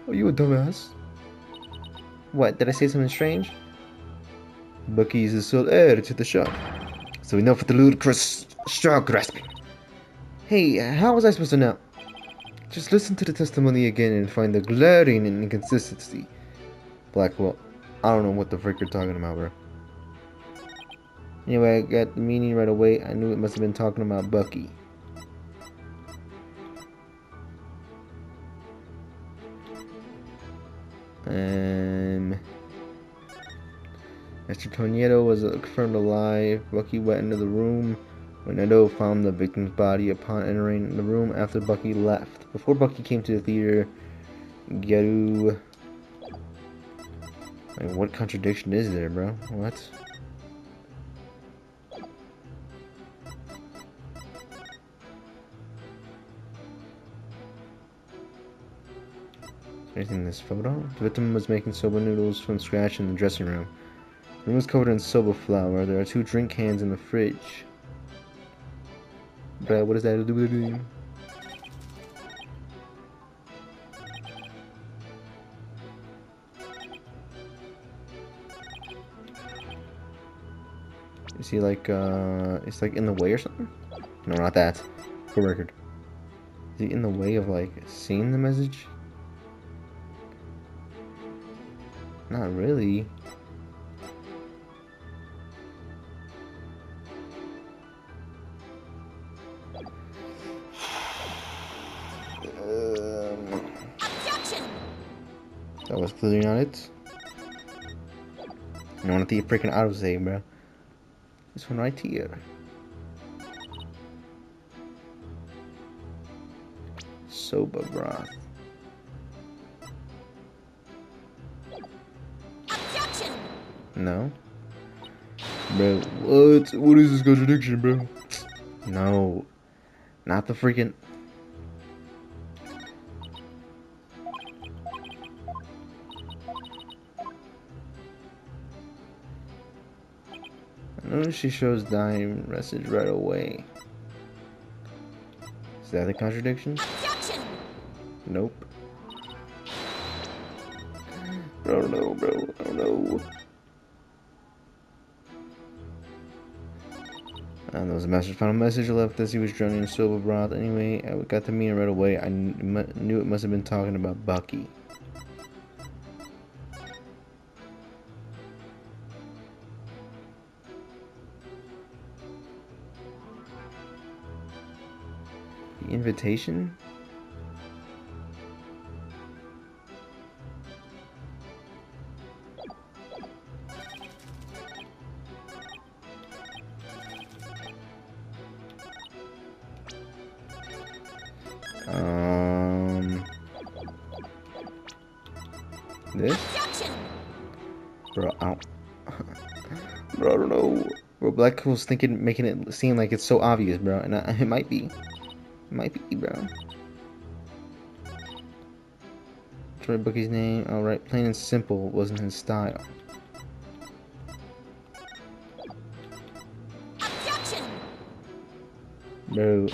Are you a dumbass? What, did I say something strange? Bucky's the sole heir to the shop, so enough with the ludicrous straw grasping. Hey, how was I supposed to know? Just listen to the testimony again and find the glaring inconsistency. Blackwell, I don't know what the frick you're talking about, bro. Anyway, I got the meaning right away. I knew it must have been talking about Bucky. Mr. Tornado was confirmed alive. Bucky went into the room when Edo found the victim's body upon entering the room after Bucky left. Before Bucky came to the theater, Gyaru... I mean, what contradiction is there, bro? What? Anything in this photo? The victim was making soba noodles from scratch in the dressing room. The room was covered in soba flour. There are 2 drink cans in the fridge. But what does that have to do with it? Is he like, it's like in the way or something? No, not that. For record. Is he in the way of like seeing the message? Not really. Objection! That was clearly not it. You want to see a freaking autosave, bro. This one right here. Soba broth. Objection! No. Bro, what? What is this contradiction, bro? No. Not the freaking... I notice she shows dying message right away. Is that the contradiction? Objection! Nope. I don't know, bro. I don't know. And there was a message. Final message left as he was drowning in soba broth. Anyway, I got the meaning right away. I knew it must have been talking about Bucky. The invitation? This? Objection! Bro, I don't... Bro, I don't know. Bro, Black Hole's thinking, making it seem like it's so obvious, bro. And it might be. It might be, bro. Troy Bucky's name. Alright, plain and simple wasn't his style. Objection! Bro.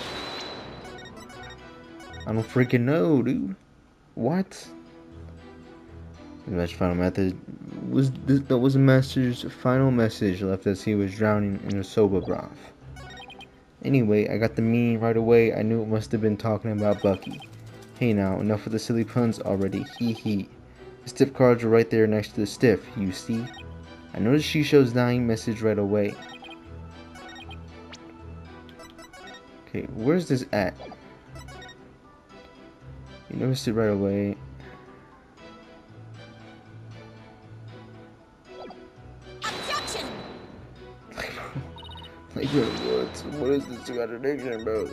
I don't freaking know, dude. What? The match final method was that was the master's final message left as he was drowning in a soba broth. Anyway, I got the meaning right away. I knew it must have been talking about Bucky. Hey now, enough of the silly puns already. Hee hee. The stiff cards are right there next to the stiff, you see. I noticed she shows dying message right away. Okay, where's this at? You noticed it right away. Objection! Like, bro, what is this contradiction, bro?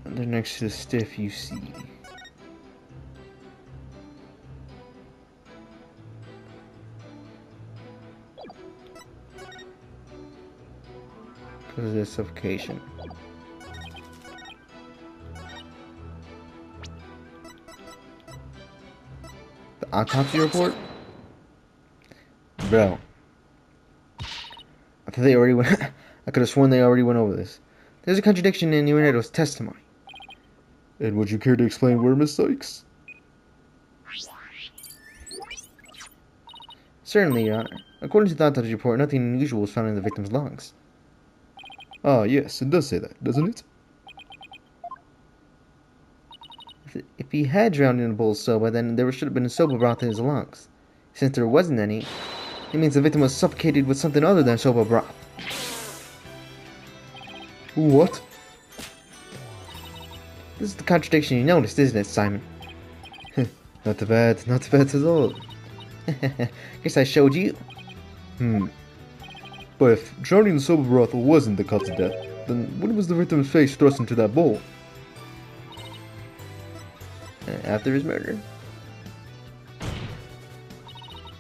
They're next to the stiff, you see. Because of the suffocation. The autopsy report? Bro. I thought they already went... I could have sworn they already went over this. There's a contradiction in Leonardo's testimony. And would you care to explain where, Miss Sykes? Certainly, Your Honor. According to the autopsy report, nothing unusual was found in the victim's lungs. Ah, yes, it does say that, doesn't it? If he had drowned in a bowl of soba, then there should have been a soba broth in his lungs. Since there wasn't any, it means the victim was suffocated with something other than soba broth. What? This is the contradiction you noticed, isn't it, Simon? Not too bad at all. Guess I showed you. But if drowning in soba broth wasn't the cause of death, then when was the victim's face thrust into that bowl? After his murder.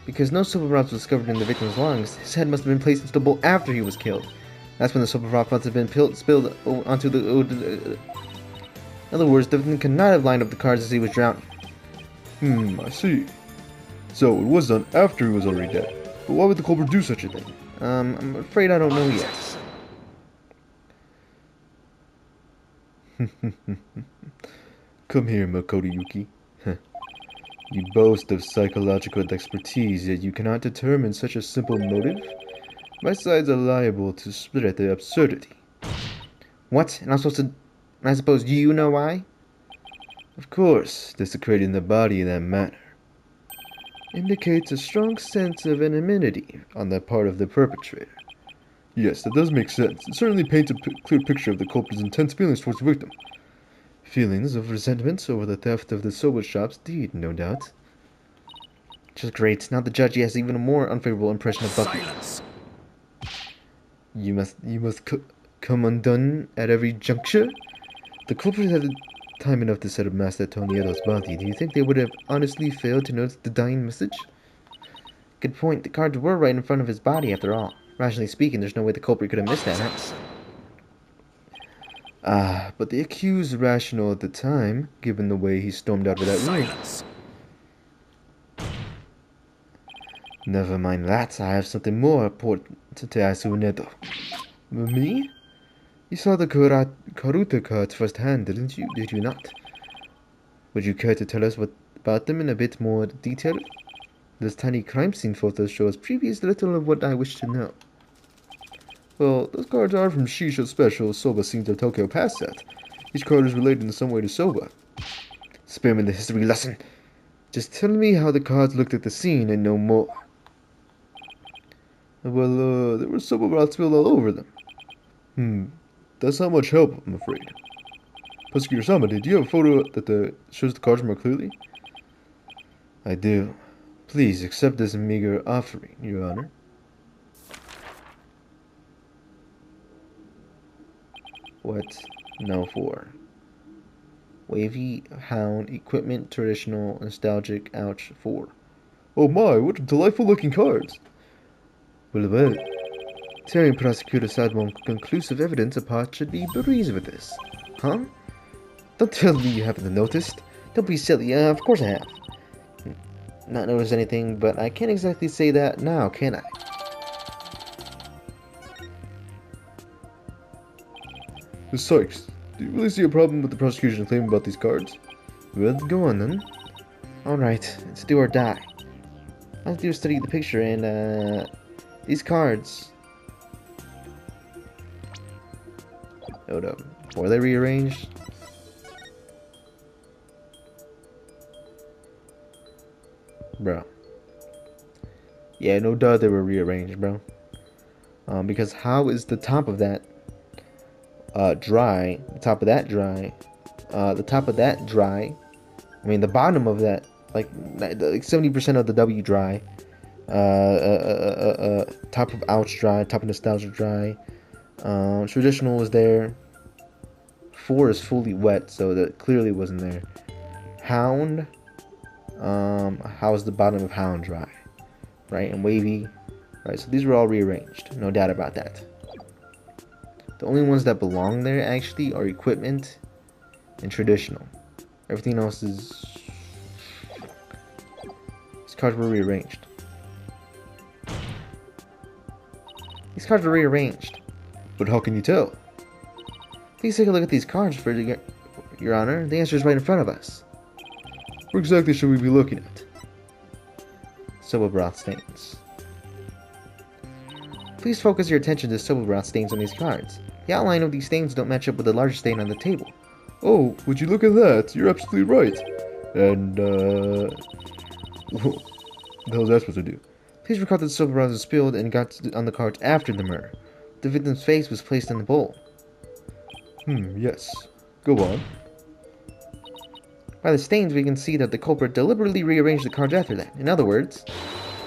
Because no soba broth was discovered in the victim's lungs, his head must have been placed into the bowl after he was killed. That's when the soba broth must have been spilled onto the... In other words, the victim could not have lined up the cards as he was drowning. I see. So it was done after he was already dead. But why would the culprit do such a thing? I'm afraid I don't know yet. Come here, Makoto Yuki. You boast of psychological expertise, yet you cannot determine such a simple motive? My sides are liable to split at the absurdity. What? And I suppose you know why? Of course, desecrating the body in that manner indicates a strong sense of anonymity on the part of the perpetrator. Yes, that does make sense. It certainly paints a clear picture of the culprit's intense feelings towards the victim. Feelings of resentment over the theft of the SoJ shop's deed, no doubt. Just great. Now the judge has even a more unfavorable impression of Buffy. Silence. You must come undone at every juncture? The culprit had time enough to set up Master Toniero's body. Do you think they would have honestly failed to notice the dying message? Good point. The cards were right in front of his body, after all. Rationally speaking, there's no way the culprit could have missed that, huh? Ah, but the accused rational at the time, given the way he stormed out of that room. Silence. Never mind that, I have something more important to ask Unedo. Me? You saw the Karuta cards firsthand, didn't you? Did you not? Would you care to tell us about them in a bit more detail? Those tiny crime scene photos show us previous little of what I wish to know. Well, those cards are from Shisha Special Soba Scenes of Tokyo Past Set. Each card is related in some way to Soba. Spare me the history lesson. Just tell me how the cards looked at the scene and no more. Well, there was Soba broth spilled all over them. That's not much help, I'm afraid. Prosecutor Samade, do you have a photo that shows the cards more clearly? I do. Please accept this meager offering, Your Honor. What? No for. Wavy, hound, equipment, traditional, nostalgic, ouch, 4. Oh my, what delightful looking cards! Well, tearing Prosecutor Sadmon conclusive evidence apart should be breezed with this. Huh? Don't tell me you haven't noticed. Don't be silly. Of course I have. Not noticed anything, but I can't exactly say that now, can I? Ms. Sykes, do you really see a problem with the prosecution claim about these cards? Well, go on then. Alright, it's do or die. I have to do a study of the picture and, these cards. Hold up. Were they rearranged? Bro. Yeah, no doubt they were rearranged, bro. Because how is the top of that dry? The top of that dry. The top of that dry. I mean, the bottom of that, like 70% of the W dry. Top of ouch dry. Top of nostalgia dry. Traditional was there. 4 is fully wet, so that clearly wasn't there. Hound. How's the bottom of hound dry? Right, and wavy. Right, so these were all rearranged. No doubt about that. The only ones that belong there actually are equipment and traditional. Everything else is... These cards were rearranged. These cards were rearranged. But how can you tell? Please take a look at these cards, for Your Honor. The answer is right in front of us. What exactly should we be looking at? Soba broth stains. Please focus your attention to soba broth stains on these cards. The outline of these stains don't match up with the larger stain on the table. Oh, would you look at that? You're absolutely right. And, what the hell is that supposed to do? Please recall that the soba broth was spilled and got on the cards after the murder. The victim's face was placed in the bowl. Yes. Go on. By the stains, we can see that the culprit deliberately rearranged the cards after that. In other words,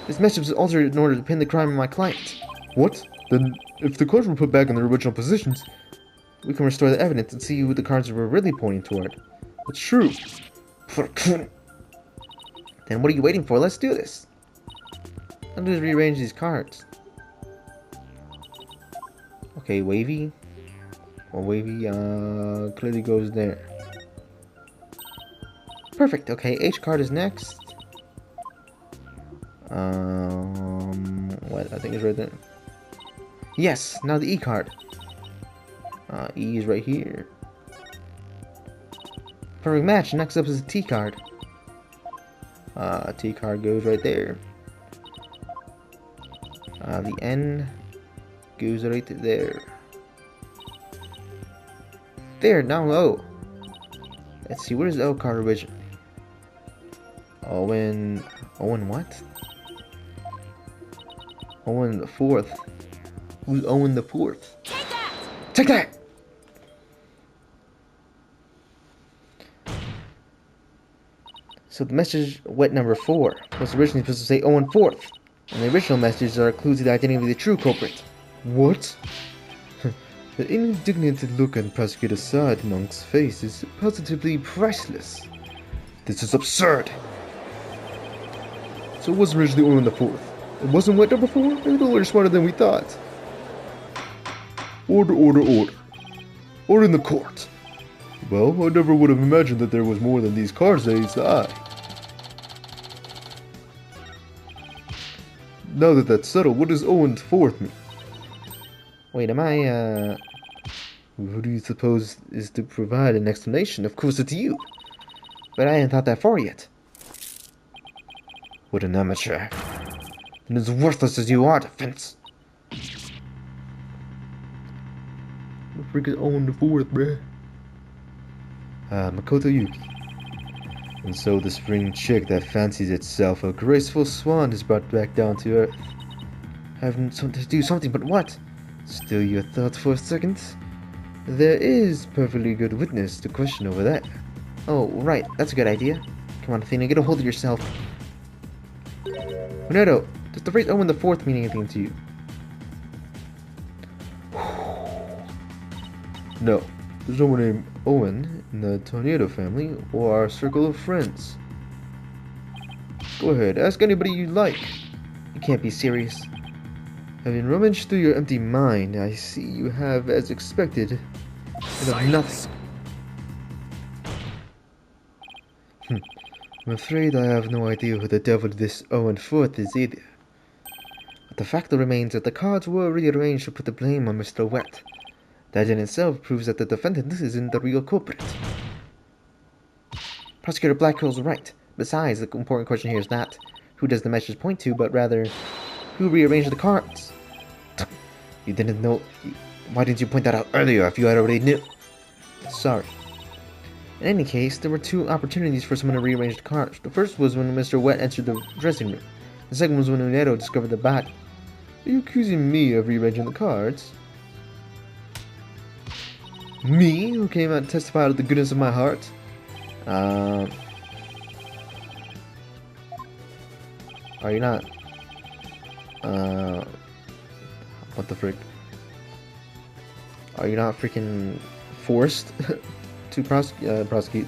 this message was altered in order to pin the crime on my client. What? Then, if the cards were put back in their original positions... We can restore the evidence and see who the cards were really pointing toward. That's true. Then what are you waiting for? Let's do this. I'll just rearrange these cards. Okay, wavy. Well, wavy, clearly goes there. Perfect. Okay, H card is next. What? I think it's right there. Yes, now the E card. E is right here. Perfect match. Next up is the T card. T card goes right there. The N goes right there. There, now O. Let's see, where is the O card originally? Owen what? Owen the 4th. Who's Owen the 4th? Take that! Take that! So the message, wet number 4, was originally supposed to say Owen 4th. And the original messages are clues to the identity of the true culprit. What? The indignant look on Prosecutor Monk's face is positively priceless. This is absurd. So it was originally Owen the 4th. It wasn't wet number 4? Maybe they're smarter than we thought. Order, order, order. Order in the court. Well, I never would have imagined that there was more than these cards that each eye. Now that that's settled, what does Owen 4th mean? Wait, am I, Who do you suppose is to provide an explanation? Of course it's you. But I hadn't thought that far yet. What an amateur. And as worthless as you are, defense. The freak is Owen the 4th, bruh. Makoto Yuki. And so the spring chick that fancies itself a graceful swan is brought back down to earth. Having something to do something, but what? Still your thoughts for a second? There is perfectly good witness to question over that. Oh, right, that's a good idea. Come on, Athena, get a hold of yourself. Ronaldo, does the phrase Owen the 4th mean anything to you? No, there's no one named Owen in the Tornado family or our circle of friends. Go ahead, ask anybody you like. You can't be serious. Having rummaged through your empty mind, I see you have, as expected, bit of nothing. I'm afraid I have no idea who the devil this Owen 4th is either. But the fact remains that the cards were rearranged to put the blame on Mr. Wet. That in itself proves that the defendant isn't the real culprit. Prosecutor Blackwell's right. Besides, the important question here is not who does the message point to, but rather who rearranged the cards. You didn't know. Why didn't you point that out earlier if you had already knew? Sorry. In any case, there were two opportunities for someone to rearrange the cards. The first was when Mr. Wet entered the dressing room. The second was when Unedo discovered the body. Are you accusing me of rearranging the cards? Me, who came out and testified of the goodness of my heart? Are you not? What the frick? Are you not freaking forced to prosecute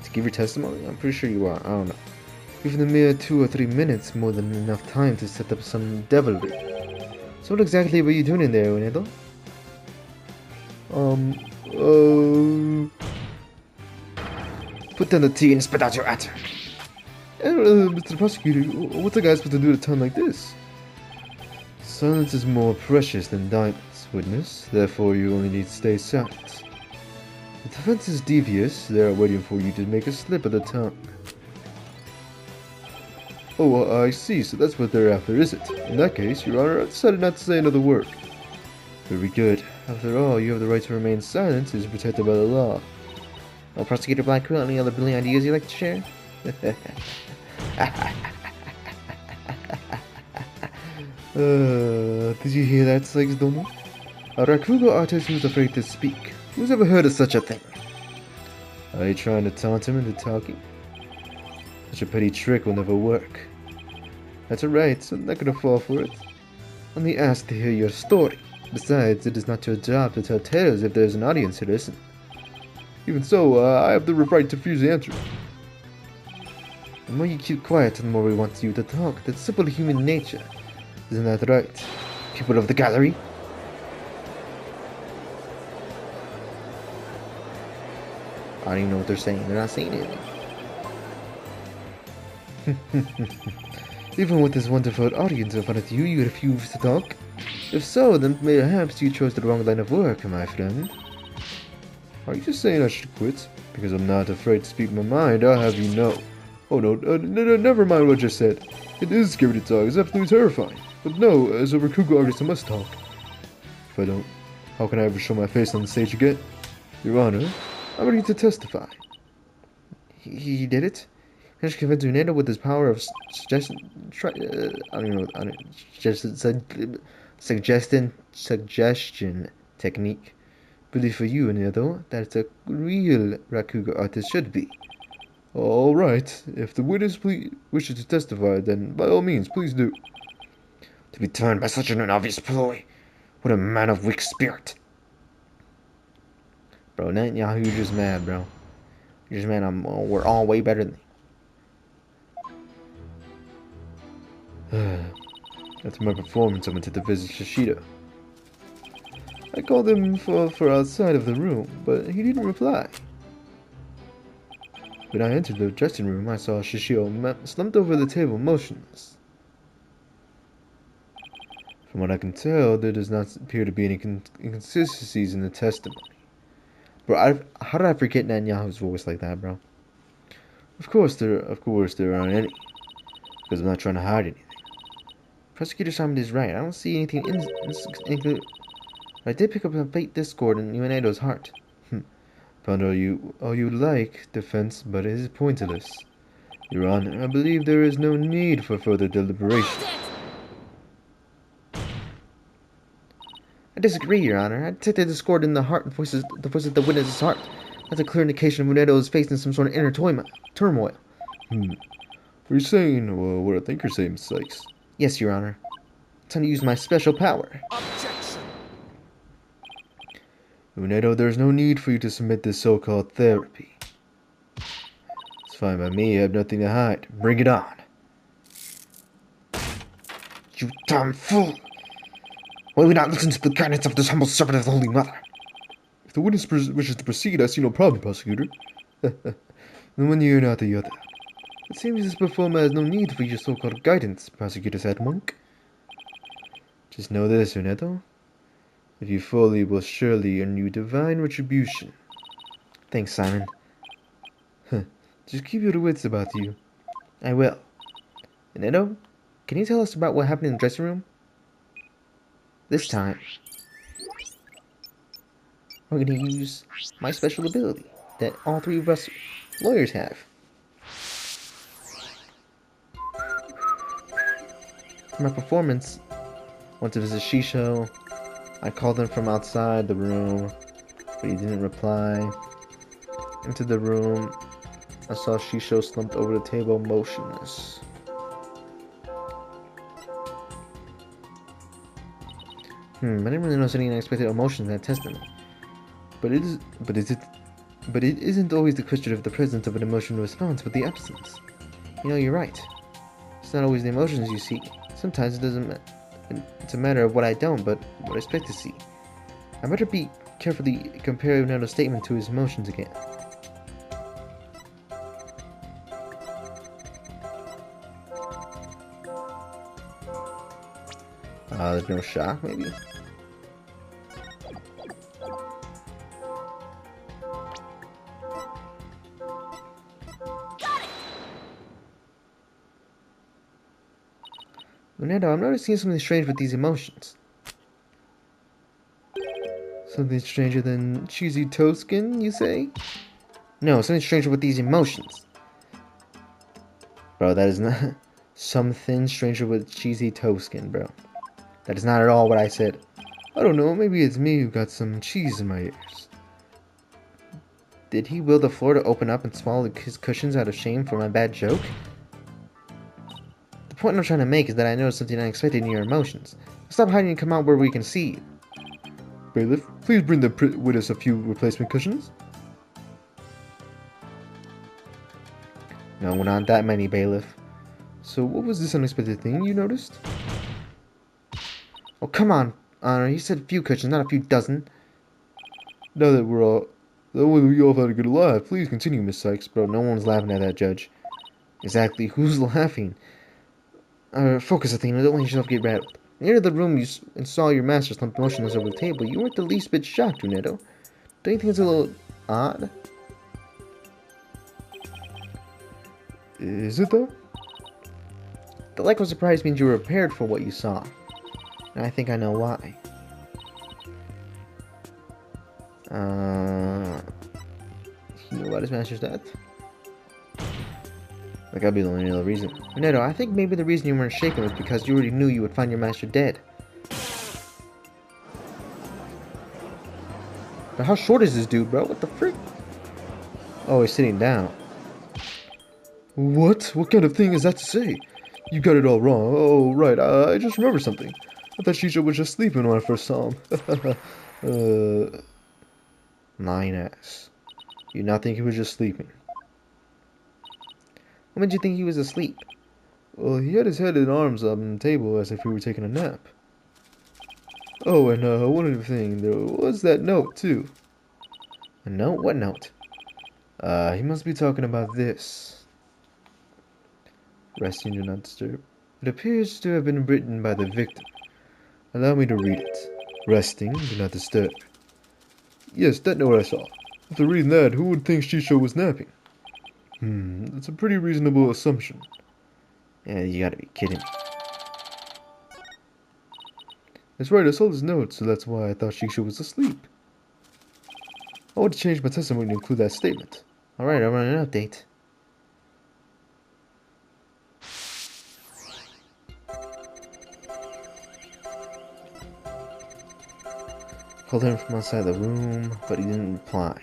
to give your testimony? I'm pretty sure you are. I don't know. Even a mere 2 or 3 minutes more than enough time to set up some devilry. So what exactly were you doing in there, Unedo? Put down the tea and spit out your answer. Mr. Prosecutor, what's a guy supposed to do at a time like this? Silence is more precious than diamonds, witness. Therefore, you only need to stay silent. The defense is devious. They are waiting for you to make a slip of the tongue. Oh, I see. So that's what they're after, is it? In that case, Your Honor, I decided not to say another word. Very good. After all, you have the right to remain silent. It is protected by the law. Well, Prosecutor Blackwell, any other brilliant ideas you'd like to share? Did you hear that, Sykes Dono? A Rakugo artist who's afraid to speak. Who's ever heard of such a thing? Are you trying to taunt him into talking? Such a petty trick will never work. That's alright, so I'm not gonna fall for it. Only asked to hear your story. Besides, it is not your job to tell tales if there's an audience to listen. Even so, I have the right to refuse the answer. The more you keep quiet, the more we want you to talk. That's simple human nature. Isn't that right, people of the gallery? I don't even know what they're saying. They're not saying anything. Even with this wonderful audience in front of you, you refuse to talk? If so, then perhaps you chose the wrong line of work, my friend. Are you just saying I should quit? Because I'm not afraid to speak my mind, I'll have you know. Oh no, never mind what I just said. It is scary to talk, it's absolutely terrifying. But no, as a Rakugo artist I must talk. If I don't, how can I ever show my face on the stage again? Your Honor, I'm ready to testify. He did it? He managed to convince Unedo with his power of suggestion. Suggestion technique. Believe for you, Unedo, that's a real Rakugo artist should be. All right. If the witness wishes to testify, then by all means, please do. To be turned by such an obvious ploy. What a man of weak spirit. Bro, Netanyahu, you're just mad, bro. You're just mad. We're all way better than you. After my performance, I went to visit Shishida. I called him for outside of the room, but he didn't reply. When I entered the dressing room, I saw Shishio slumped over the table, motionless. From what I can tell, there does not appear to be any inconsistencies in the testimony. Bro, how did I forget Netanyahu's voice like that, bro? Of course there aren't any, because I'm not trying to hide anything. Prosecutor Simon is right. I don't see anything I did pick up a faint discord in Uenedo's heart. Found all you like, defense, but it is pointless. Your Honor, I believe there is no need for further deliberation. I disagree, Your Honor. I detected discord in the voices of the witness's heart. That's a clear indication Unedo is facing some sort of inner turmoil. Are you saying what I think you're saying, Miss Sykes? Yes, Your Honor. Time to use my special power. Objection! Unedo, there's no need for you to submit this so-called therapy. It's fine by me, I have nothing to hide. Bring it on. You damn fool! Why would we not listen to the guidance of this humble servant of the Holy Mother? If the witness wishes to proceed, I see no problem, prosecutor. Then one ear and out the other. It seems this performer has no need for your so-called guidance, prosecutor said, monk. Just know this, Unedo. If you fully will surely earn you divine retribution. Thanks, Simon. Just keep your wits about you. I will. Unedo, can you tell us about what happened in the dressing room? This time, we're going to use my special ability that all three of us lawyers have. For my performance, went to visit Shisho. I called him from outside the room, but he didn't reply. Into the room, I saw Shisho slumped over the table, motionless. I didn't really notice any unexpected emotions in that testimony. But it isn't always the question of the presence of an emotional response, but the absence. You know, you're right. It's not always the emotions you see. Sometimes it's a matter of what I don't, but what I expect to see. I better be carefully compare Unedo's statement to his emotions again. There's no shock, maybe? Unedo, I'm noticing something strange with these emotions. Something stranger than cheesy toastskin, you say? No, something stranger with these emotions. Bro, that is not... something stranger with cheesy toastskin, bro. That is not at all what I said. I don't know, maybe it's me who got some cheese in my ears. Did he will the floor to open up and swallow his cushions out of shame for my bad joke? The point I'm trying to make is that I noticed something unexpected in your emotions. Stop hiding and come out where we can see you. Bailiff, please bring the witness a few replacement cushions. No, not that many, bailiff. So what was this unexpected thing you noticed? Oh, come on, Honor. He said a few cushions, not a few dozen. Now that we all had a good laugh, please continue, Miss Sykes. Bro, no one's laughing at that, Judge. Exactly, who's laughing? Focus, Athena. Don't let yourself get rattled. When you entered the room and saw your master slumped motionless over the table, you weren't the least bit shocked, Unedo. Don't you think it's a little odd? Is it, though? The lack of surprise means you were prepared for what you saw. And I think I know why. He knew about his master's death? That gotta be the only real reason. Neto, I think maybe the reason you weren't shaken was because you already knew you would find your master dead. But how short is this dude, bro? What the frick? Oh, he's sitting down. What? What kind of thing is that to say? You got it all wrong. Oh, right. I just remembered something. I thought Shisha was just sleeping when I first saw him. Lying ass. You not think he was just sleeping? What made you think he was asleep? Well, he had his head and arms on the table as if he were taking a nap. Oh, and one other thing, there was that note, too. A note? What note? He must be talking about this. Resting, do not disturb. It appears to have been written by the victim. Allow me to read it. Resting, do not disturb. Yes, that note I saw. After reading that, who would think Shisha was napping? That's a pretty reasonable assumption. Yeah, you gotta be kidding me. That's right, I saw this note, so that's why I thought Shisha was asleep. I want to change my testimony to include that statement. Alright, I'll run an update. Called him from outside the room, but he didn't reply.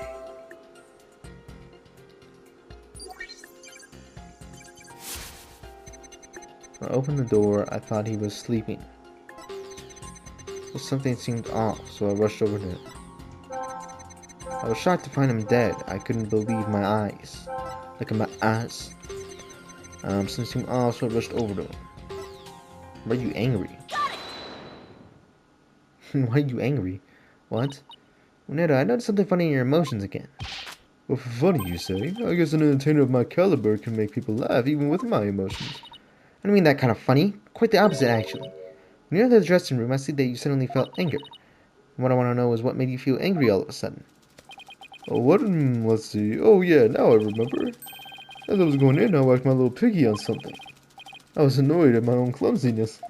When I opened the door, I thought he was sleeping. But something seemed off, so I rushed over to him. I was shocked to find him dead. I couldn't believe my eyes. Look at my eyes. Something seemed off, so I rushed over to him. Why are you angry? Why are you angry? What? Neto, I noticed something funny in your emotions again. Well, funny, you say? I guess an entertainer of my caliber can make people laugh even with my emotions. I don't mean that kind of funny. Quite the opposite, actually. When you entered the dressing room, I see that you suddenly felt anger. What I want to know is what made you feel angry all of a sudden. Oh, what? Let's see. Oh, yeah, now I remember. As I was going in, I whacked my little piggy on something. I was annoyed at my own clumsiness.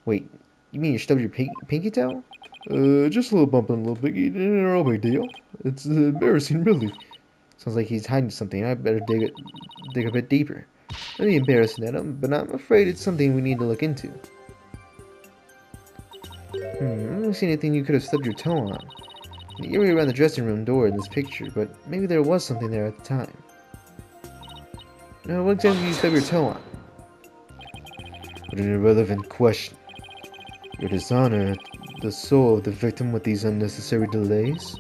Wait, you mean you stubbed your pinky toe? Just a little bump on a little piggy. No big deal. It's embarrassing, really. Sounds like he's hiding something. I better dig a bit deeper. Maybe embarrassing at him, but I'm afraid it's something we need to look into. I don't see anything you could have stubbed your toe on. The area around the dressing room door in this picture, but maybe there was something there at the time. Now, what exactly did you stub your toe on? What an irrelevant question. Your dishonor the soul of the victim with these unnecessary delays?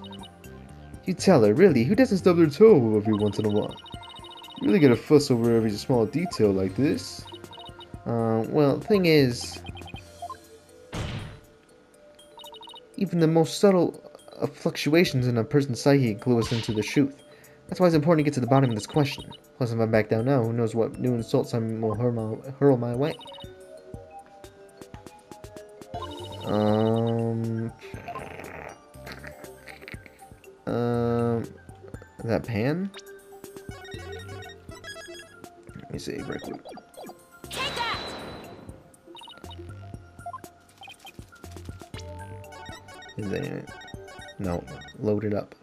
You tell her, really? Who doesn't stub their toe every once in a while? You really get a fuss over every small detail like this? Well, the thing is, even the most subtle of fluctuations in a person's psyche clue us into the truth. That's why it's important to get to the bottom of this question. Plus, if I back down now, who knows what new insults I will hurl my way. That pan? Let me see, right quick. Take that! Is that it? No, load it up.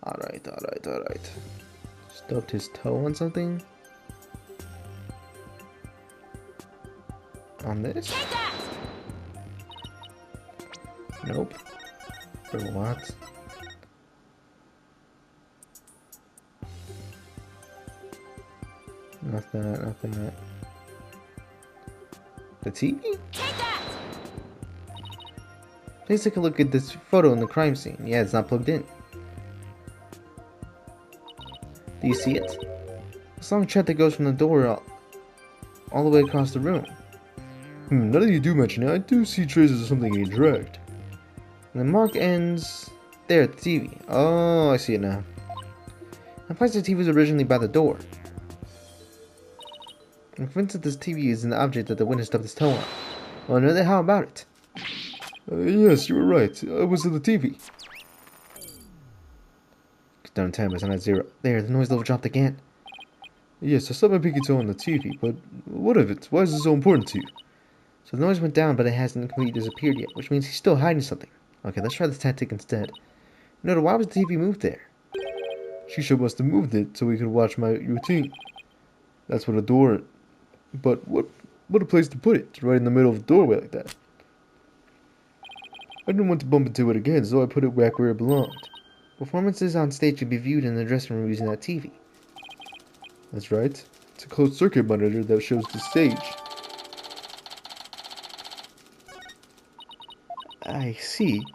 Alright. Stubbed his toe on something? On this? Take that! Nope. For what? Not that. The TV? Take that! Please take a look at this photo in the crime scene. Yeah, it's not plugged in. Do you see it? This long thread that goes from the door all the way across the room. Now that you do mention it, I do see traces of something getting dragged. And the mark ends there at the TV. Oh, I see it now. The place the TV was originally by the door. And for instance, this TV is an object that the witness stubbed his toe on. Well, no, then how about it? Yes, you were right. I was at the TV. Down 10, but at 0. There, the noise level dropped again. Yes, I stubbed my pinky toe on the TV, but what of it? Why is it so important to you? So the noise went down, but it hasn't completely disappeared yet, which means he's still hiding something. Okay, let's try this tactic instead. No, why was the TV moved there? Shisha must have moved it so we could watch my routine. That's what a door. But what a place to put it, right in the middle of the doorway like that. I didn't want to bump into it again, so I put it back where it belonged. Performances on stage can be viewed in the dressing room using that TV. That's right. It's a closed circuit monitor that shows the stage. I see.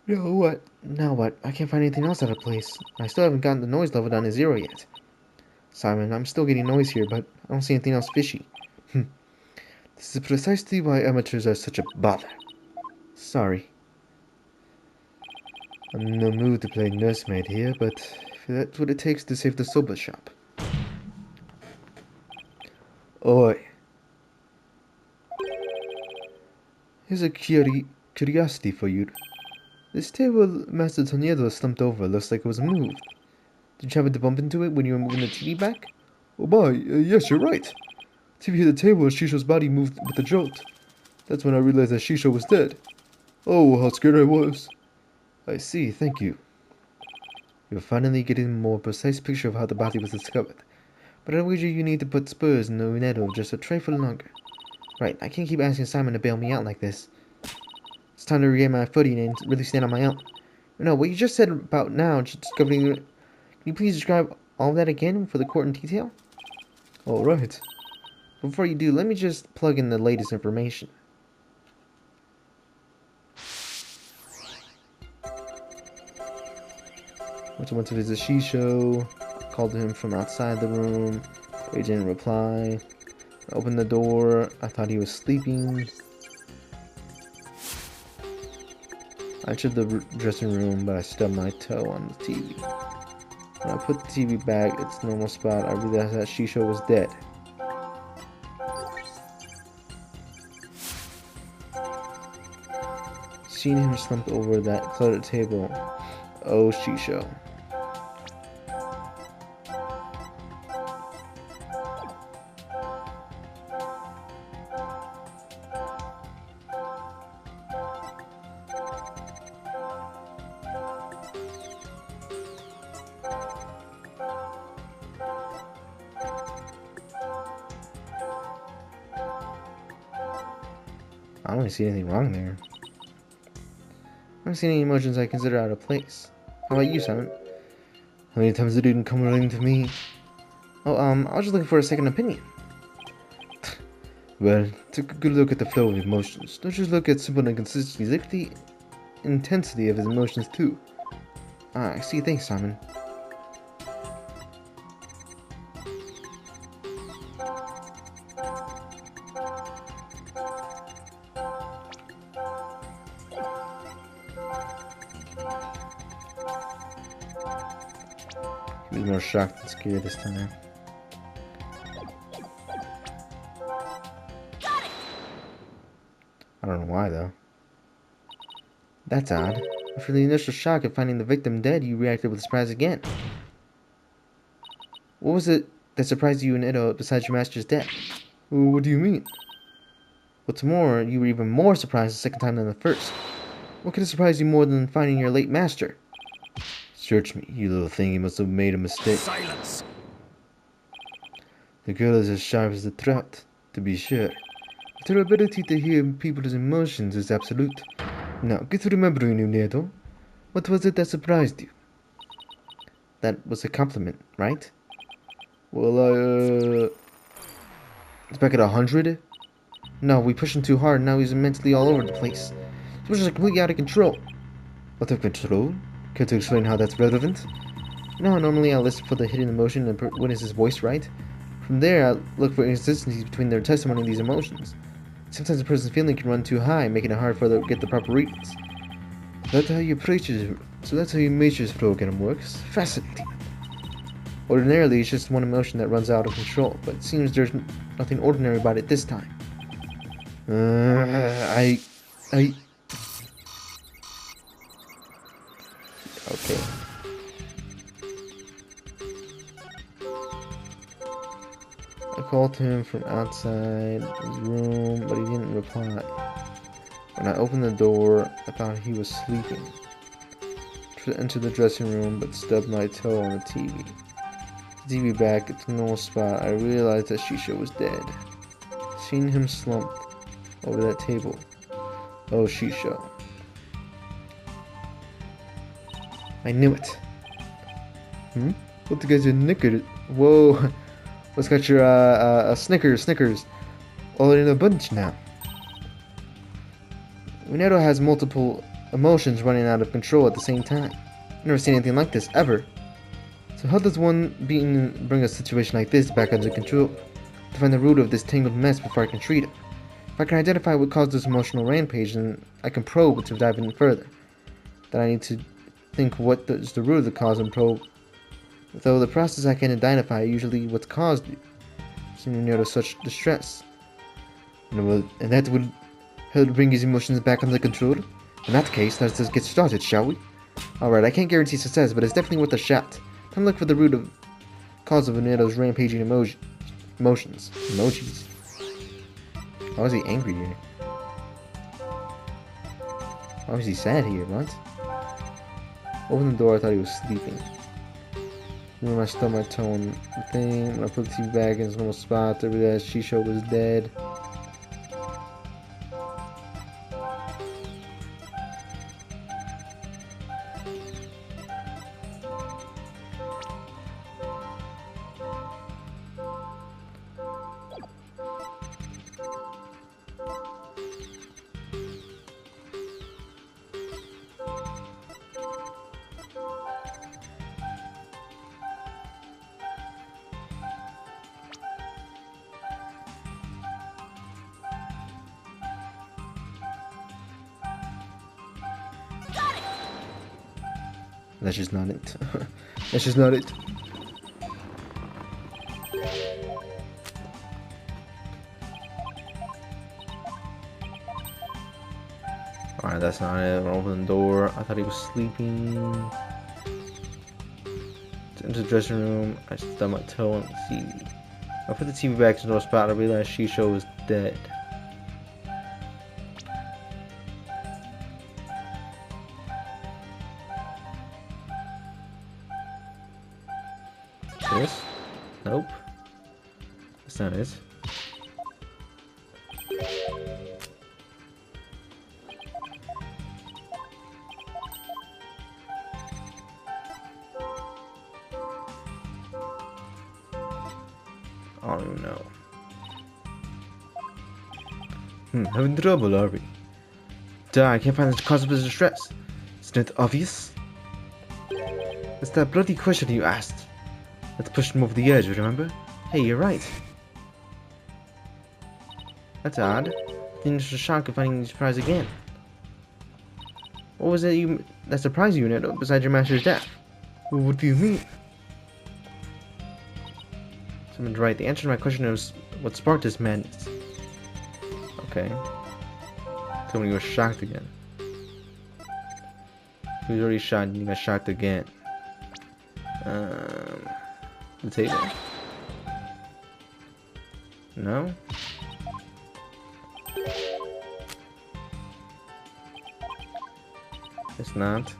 Now what? Now what? I can't find anything else out of place. I still haven't gotten the noise level down to 0 yet. Simon, I'm still getting noise here, but I don't see anything else fishy. This is precisely why amateurs are such a bother. Sorry. I'm in no mood to play nursemaid here, but if that's what it takes to save the soba shop. Oi. Here's a curiosity for you. This table Master Tornado slumped over looks like it was moved. Did you happen to bump into it when you were moving the TV back? Oh my, yes, you're right. TV hit the table and Shisho's body moved with a jolt. That's when I realized that Shisho was dead. Oh, how scared I was. I see, thank you. You're finally getting a more precise picture of how the body was discovered. But I wager you need to put spurs in the Unedo just a trifle longer. Right, I can't keep asking Simon to bail me out like this. It's time to regain my footing and really stand on my own. No, what you just said about now, just discovering... Can you please describe all of that again for the court in detail? Alright. Before you do, let me just plug in the latest information. Went to visit Shisho. Called him from outside the room. But he didn't reply. I opened the door. I thought he was sleeping. I entered the dressing room, but I stubbed my toe on the TV. When I put the TV back its normal spot, I realized that Shisho was dead. Seeing him slumped over that cluttered table, oh Shisho. I don't really see anything wrong there. I don't see any emotions I consider out of place. How about you, Simon? How many times it didn't come running to me? Oh, I was just looking for a second opinion. Well, take a good look at the flow of emotions. Don't just look at simple inconsistencies, look at the intensity of his emotions too. Ah, I see, thanks, Simon. He was more shocked than scared this time. I don't know why, though. That's odd. After the initial shock of finding the victim dead, you reacted with surprise again. What was it that surprised you in Edo besides your master's death? What do you mean? What's more, you were even more surprised the second time than the first. What could have surprised you more than finding your late master? Search me, you little thing. You must have made a mistake. Silence! The girl is as sharp as the throat, to be sure. But her ability to hear people's emotions is absolute. Now, get to remembering, Unedo. What was it that surprised you? That was a compliment, right? Well, It's back at 100? No, we pushed him too hard, and now he's mentally all over the place. He's just completely out of control. out of control? Care to explain how that's relevant? No, normally I listen for the hidden emotion and witness his voice, right? From there, I look for inconsistencies between their testimony and these emotions. Sometimes a person's feeling can run too high, making it hard for them to get the proper readings. That's how your matrix program works. Fascinating. Ordinarily, it's just one emotion that runs out of control, but it seems there's nothing ordinary about it this time. Okay. I called him from outside his room, but he didn't reply. When I opened the door, I found he was sleeping. I tried to enter the dressing room, but stubbed my toe on the TV. The TV back at the normal spot, I realized that Shisha was dead. Seeing him slumped over that table. Oh, Shisha. I knew it. What the guy's a knicker? Whoa. What's got your, Snickers? All in a bunch now. Unedo has multiple emotions running out of control at the same time. I've never seen anything like this, ever. So how does one bring a situation like this back under control? To find the root of this tangled mess before I can treat it. If I can identify what caused this emotional rampage, then I can probe to dive in further. Then I need to think what is the root of the cause and probe. Though the process I can identify usually what's caused it. Seeing Unedo such distress. And that would help bring his emotions back under control. In that case, let's just get started, shall we? Alright, I can't guarantee success, but it's definitely worth a shot. Time to look for the root of cause of Unedo's rampaging emotions. Emojis. Why was he angry here? Why was he sad here? What? Opened the door, I thought he was sleeping. When I stubbed my toe on the thing, when I put the TV back in its normal spot, I realized Shisha was dead. That's just not it. That's just not it. Alright, that's not it. I opened the door. I thought he was sleeping. Into the dressing room. I stubbed my toe on the TV. I put the TV back into the spot. I realized Shisha was dead. This? Nope. That's not it. I don't even know. Having trouble, are we? Duh, I can't find the cause of his distress. Isn't it obvious? It's that bloody question you asked. Let's push him over the edge, remember? Hey, you're right. That's odd. Then there's a shock of finding the surprise again. What was it that surprised you, Unedo, besides your master's death? Well, what do you mean? Someone's right. The answer to my question is what sparked this madness. Okay. Somebody was shocked again. He was already shocked and he got shocked again. The table. No? It's not.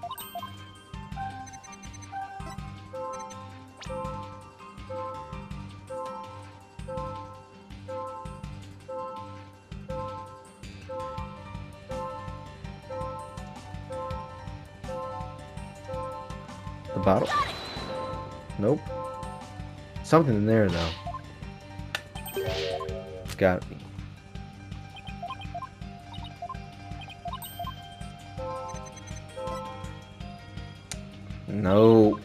The bottle? Nope. Something in there though. It's gotta be. No.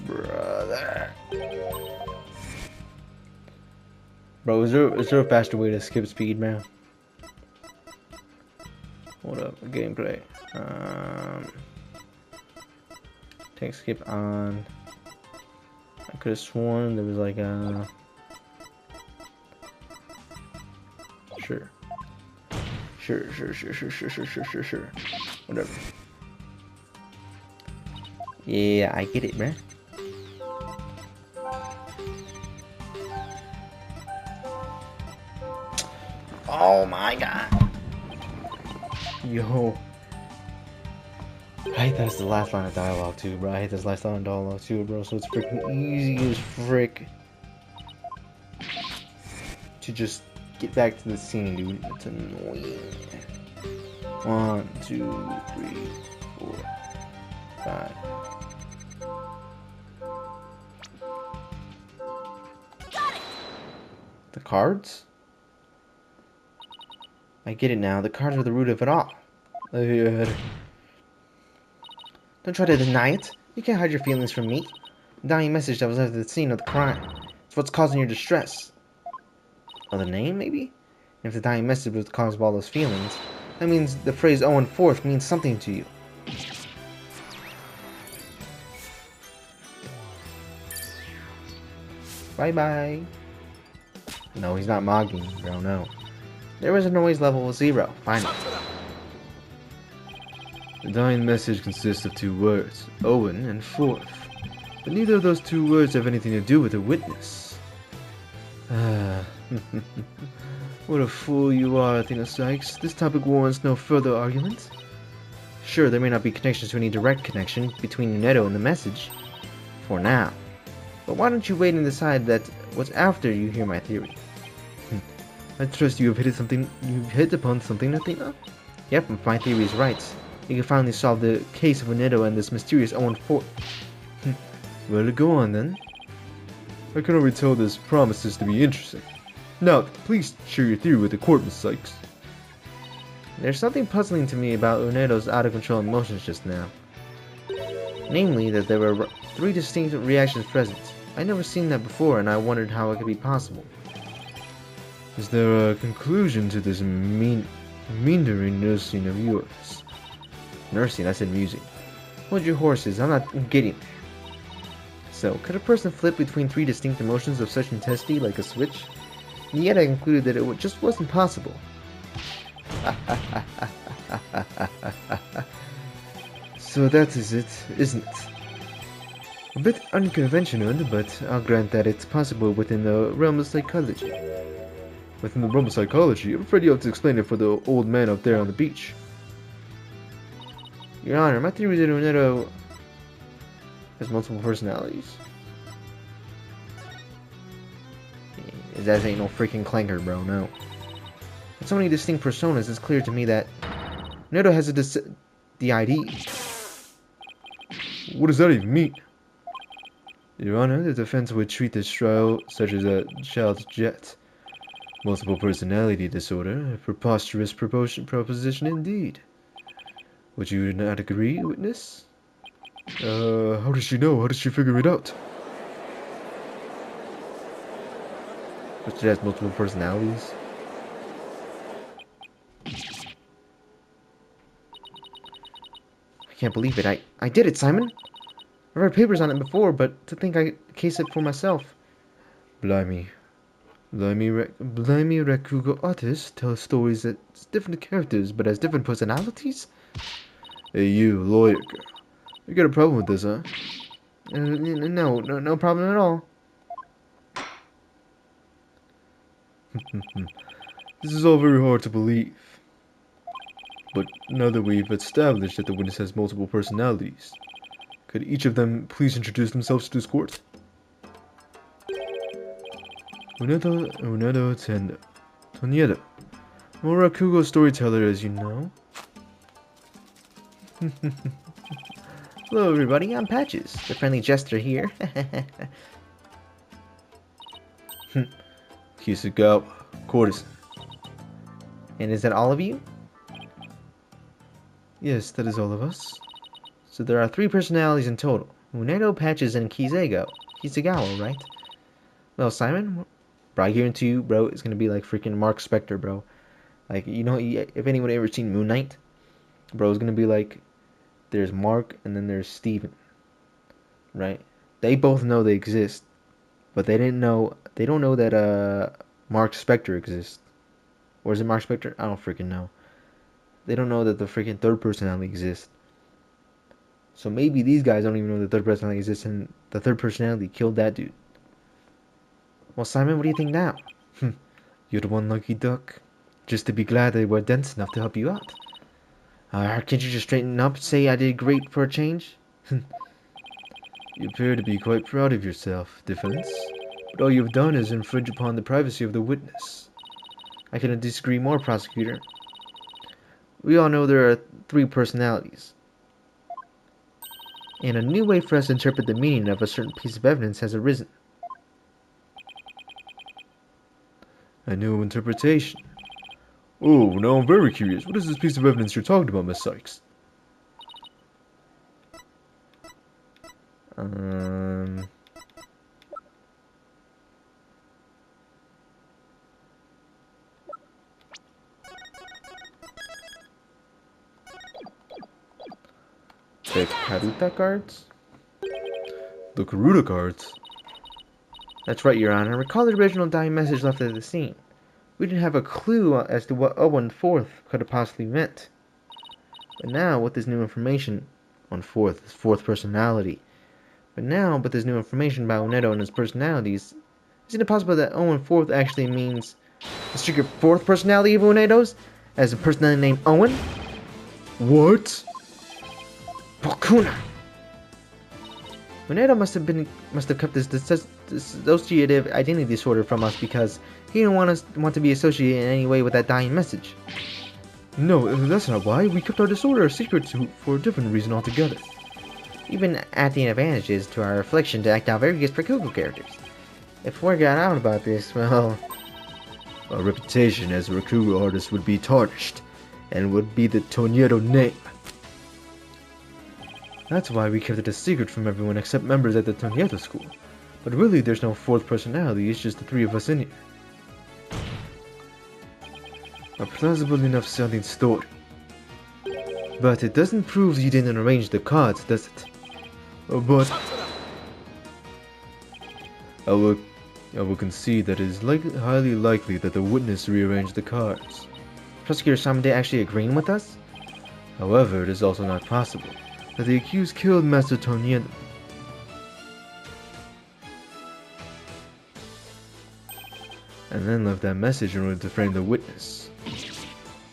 Brother. Bro, is there a faster way to skip speed, man? Hold up, gameplay. Take skip on. I could have sworn there was like a. Sure. Whatever. Yeah, I get it, man. Oh my god. Yo. I hate that's the last line of dialogue too, bro. I hate this last line of dialogue too, bro. So it's freaking easy as frick to just get back to the scene, dude. It's annoying. 1, 2, 3, 4, 5. The cards? I get it now. The cards are the root of it all. Don't try to deny it. You can't hide your feelings from me. The dying message that was left at the scene of the crime. It's what's causing your distress. Oh, the name, maybe? And if the dying message was the cause of all those feelings, that means the phrase Owen Forth means something to you. Bye-bye. No, he's not mogging, bro, no. There was a noise level of 0. Finally. The dying message consists of 2 words, Owen and Forth. But neither of those 2 words have anything to do with a witness. Ah, what a fool you are, Athena Sykes. This topic warrants no further argument. Sure, there may not be connections to any direct connection between Unedo and the message. For now. But why don't you wait and decide that what's after you hear my theory? I trust you have hit upon something, Athena? Yep, if my theory is right. You can finally solve the case of Unedo and this mysterious Owen Forth. Well, go on then. I can already tell this promises to be interesting. Now, please share your theory with the court, Miss Sykes. There's something puzzling to me about Unedo's out-of-control emotions just now. Namely, that there were 3 distinct reactions present. I'd never seen that before, and I wondered how it could be possible. Is there a conclusion to this meandering nursing of yours? Nursing, I said musing. Hold your horses, I'm not getting there. So, could a person flip between 3 distinct emotions of such intensity like a switch? And yet I concluded that it just wasn't possible. So that is it, isn't it? A bit unconventional, but I'll grant that it's possible within the realm of psychology. Within the realm of psychology, I'm afraid you have to explain it for the old man up there on the beach. Your Honor, my theory is that Unedo has multiple personalities. That ain't no freaking clanker, bro, no. With so many distinct personas, it's clear to me that Unedo has the ID. What does that even mean? Your Honor, the defense would treat this trial such as a child's jet. Multiple personality disorder, a preposterous proposition indeed. Would you not agree, witness? How does she know? How did she figure it out? But she has multiple personalities. I can't believe it. I did it, Simon! I read papers on it before, but to think I case it for myself. Blimey. Blimey Rakugo artists tell stories that's different characters, but has different personalities? Hey you, lawyer girl. You got a problem with this, huh? No problem at all. This is all very hard to believe. But now that we've established that the witness has multiple personalities, could each of them please introduce themselves to this court? Unedo Tendo. Toniedo. I'm a Rakugo storyteller, as you know. Hello everybody, I'm Patches, the friendly jester here. Kisagawa, courtesan. And is that all of you? Yes, that is all of us. So there are 3 personalities in total. Unedo, Patches, and Kisagawa, right? Well, Simon, bro, I guarantee you, bro, it's gonna be like freaking Mark Spector, bro. Like, you know, if anyone ever seen Moon Knight, bro, it's gonna be like, there's Mark, and then there's Steven. Right? They both know they exist. But they don't know that, Mark Spector exists. Or is it Mark Spector? I don't freaking know. They don't know that the freaking 3rd personality exists. So maybe these guys don't even know the 3rd personality exists, and the 3rd personality killed that dude. Well, Simon, what do you think now? You're the one lucky duck. just to be glad they were dense enough to help you out. Can't you just straighten up, say I did great for a change? You appear to be quite proud of yourself, defense, but all you've done is infringe upon the privacy of the witness. I cannot disagree more, prosecutor. We all know there are 3 personalities, and a new way for us to interpret the meaning of a certain piece of evidence has arisen. A new interpretation. Oh, now I'm very curious. What is this piece of evidence you're talking about, Miss Sykes? The Karuta cards? The Karuta cards? That's right, Your Honor. Recall the original dying message left at the scene. We didn't have a clue as to what 014 could have possibly meant. But now, with this new information on his fourth personality. But now, with this new information about Unedo and his personalities, isn't it possible that 014 actually means the secret 4th personality of Unedo's? As a personality named Owen? What? Bakuna! Unedo must have kept this dissociative identity disorder from us because he didn't want to be associated in any way with that dying message. No, that's not why. We kept our disorder a secret for a different reason altogether. We've been acting advantages to our affliction to act out various Rakugo characters. If word got out about this, well... Our reputation as a Rakugo artist would be tarnished, and would be the Tornado name. That's why we kept it a secret from everyone except members at the Tornado school. But really, there's no 4th personality, it's just the 3 of us in here. A plausible enough sounding story. But it doesn't prove you didn't arrange the cards, does it? But I will concede that it is highly likely that the witness rearranged the cards. Prosecutor Samade actually agreeing with us? However, it is also not possible that the accused killed Master Tornado. And then left that message in order to frame the witness.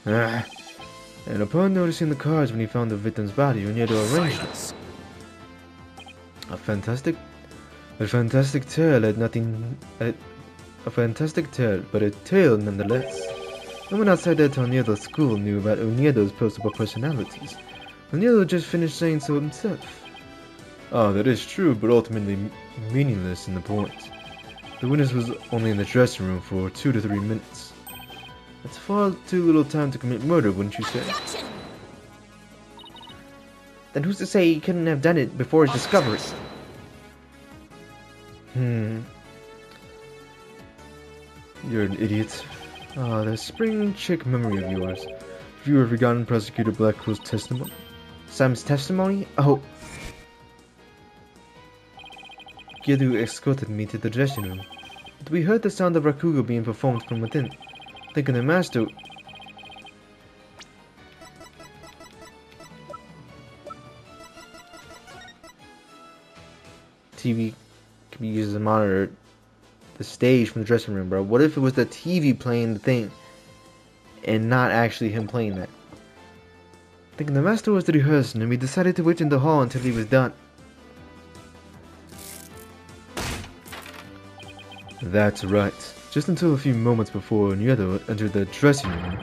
And upon noticing the cards when he found the victim's body, Unedo arranged it. A fantastic tale but a tale nonetheless. No one outside the Tornado school knew about Unedo's possible personalities. Unedo just finished saying so himself. Ah, that is true, but ultimately meaningless in the point. The witness was only in the dressing room for 2 to 3 minutes. That's far too little time to commit murder, wouldn't you say? Then who's to say he couldn't have done it before his discovery? You're an idiot. Ah, that spring chick memory of yours. Have you ever forgotten Prosecutor Blackwell's testimony? Sam's testimony? Oh. Gedu escorted me to the dressing room. But we heard the sound of Rakugo being performed from within. Thinking the master... TV can be used as a monitor. The stage from the dressing room, bro. What if it was the TV playing the thing and not actually him playing that? Thinking the master was rehearsing, and we decided to wait in the hall until he was done. That's right. Just until a few moments before Unedo entered the dressing room,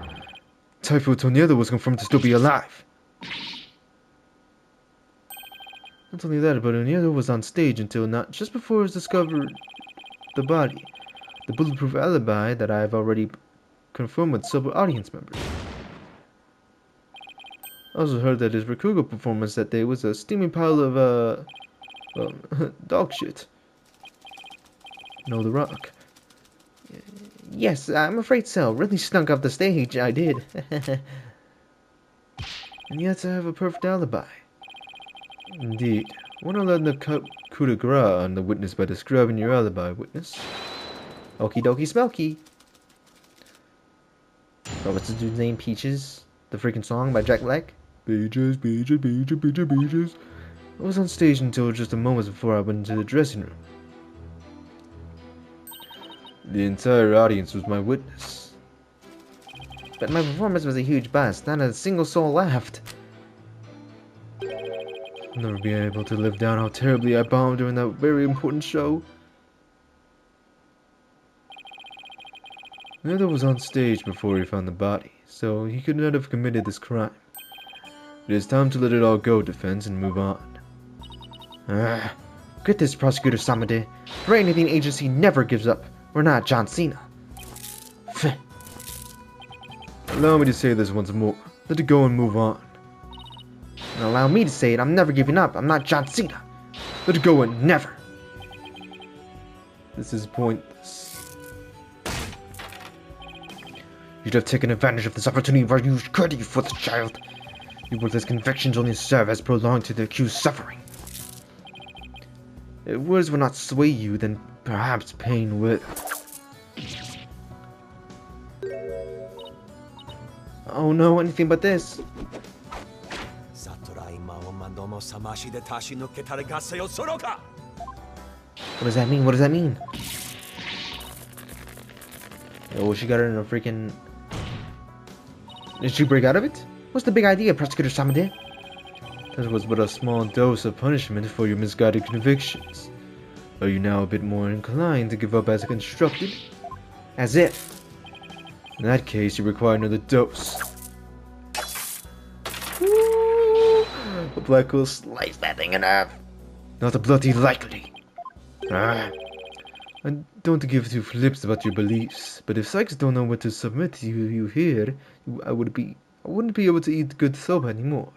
Typhoon Tornado was confirmed to still be alive. Not only that, but Unedo was on stage until not just before it was discovered the body. The bulletproof alibi that I have already confirmed with several audience members. I also heard that his Rakugo performance that day was a steaming pile of, dog shit. No, The Rock. Yes, I'm afraid so. Really stunk up the stage, I did. And yet I have a perfect alibi. Indeed. Wanna learn the coup de grace on the witness by describing your alibi, witness? Okie dokie smoky. Oh, what's the dude's name? Peaches? The freaking song by Jack Black? Peaches, peaches, peaches, peaches, peaches. I was on stage until just a moment before I went into the dressing room. The entire audience was my witness. But my performance was a huge bust. Not a single soul laughed. I'll never be able to live down how terribly I bombed during that very important show. Neither was on stage before he found the body, so he could not have committed this crime. It is time to let it all go, defense, and move on. Get this, Prosecutor Samade. For anything, agency never gives up. We're not John Cena. Allow me to say this once more. Let it go and move on. And allow me to say it, I'm never giving up. I'm not John Cena. Let it go and never. This is pointless. You'd have taken advantage of this opportunity while you could, you foolish child. Your worthless convictions only serve as prolonged to the accused suffering. If words will not sway you, then perhaps pain will. Oh no, anything but this. What does that mean? What does that mean? Oh, she got her in a freaking... Did she break out of it? What's the big idea, Prosecutor Samade? That was but a small dose of punishment for your misguided convictions. Are you now a bit more inclined to give up as constructed? As if. In that case, you require another dose. The black will slice that thing in half. Not a bloody likely. I don't give two flips about your beliefs, but if psychs don't know what to submit to you here, I wouldn't be able to eat good soap anymore.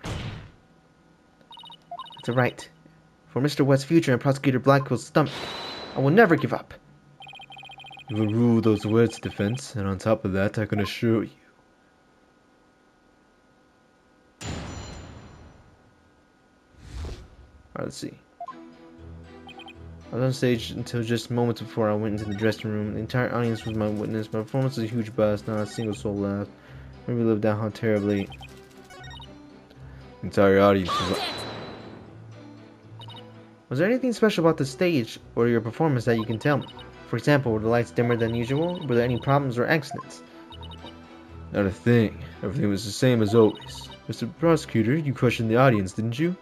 That's right. For Mr. West's future and Prosecutor Blackwell's stomach, I will never give up. You will rule those words, defense, and on top of that, I can assure you. Alright, let's see. I was on stage until just moments before I went into the dressing room. The entire audience was my witness. My performance was a huge bust. Not a single soul laughed. Maybe lived down how terribly. The entire audience was... Was there anything special about the stage or your performance that you can tell me? For example, were the lights dimmer than usual? Were there any problems or accidents? Not a thing. Everything was the same as always. Mr. Prosecutor, you questioned the audience, didn't you?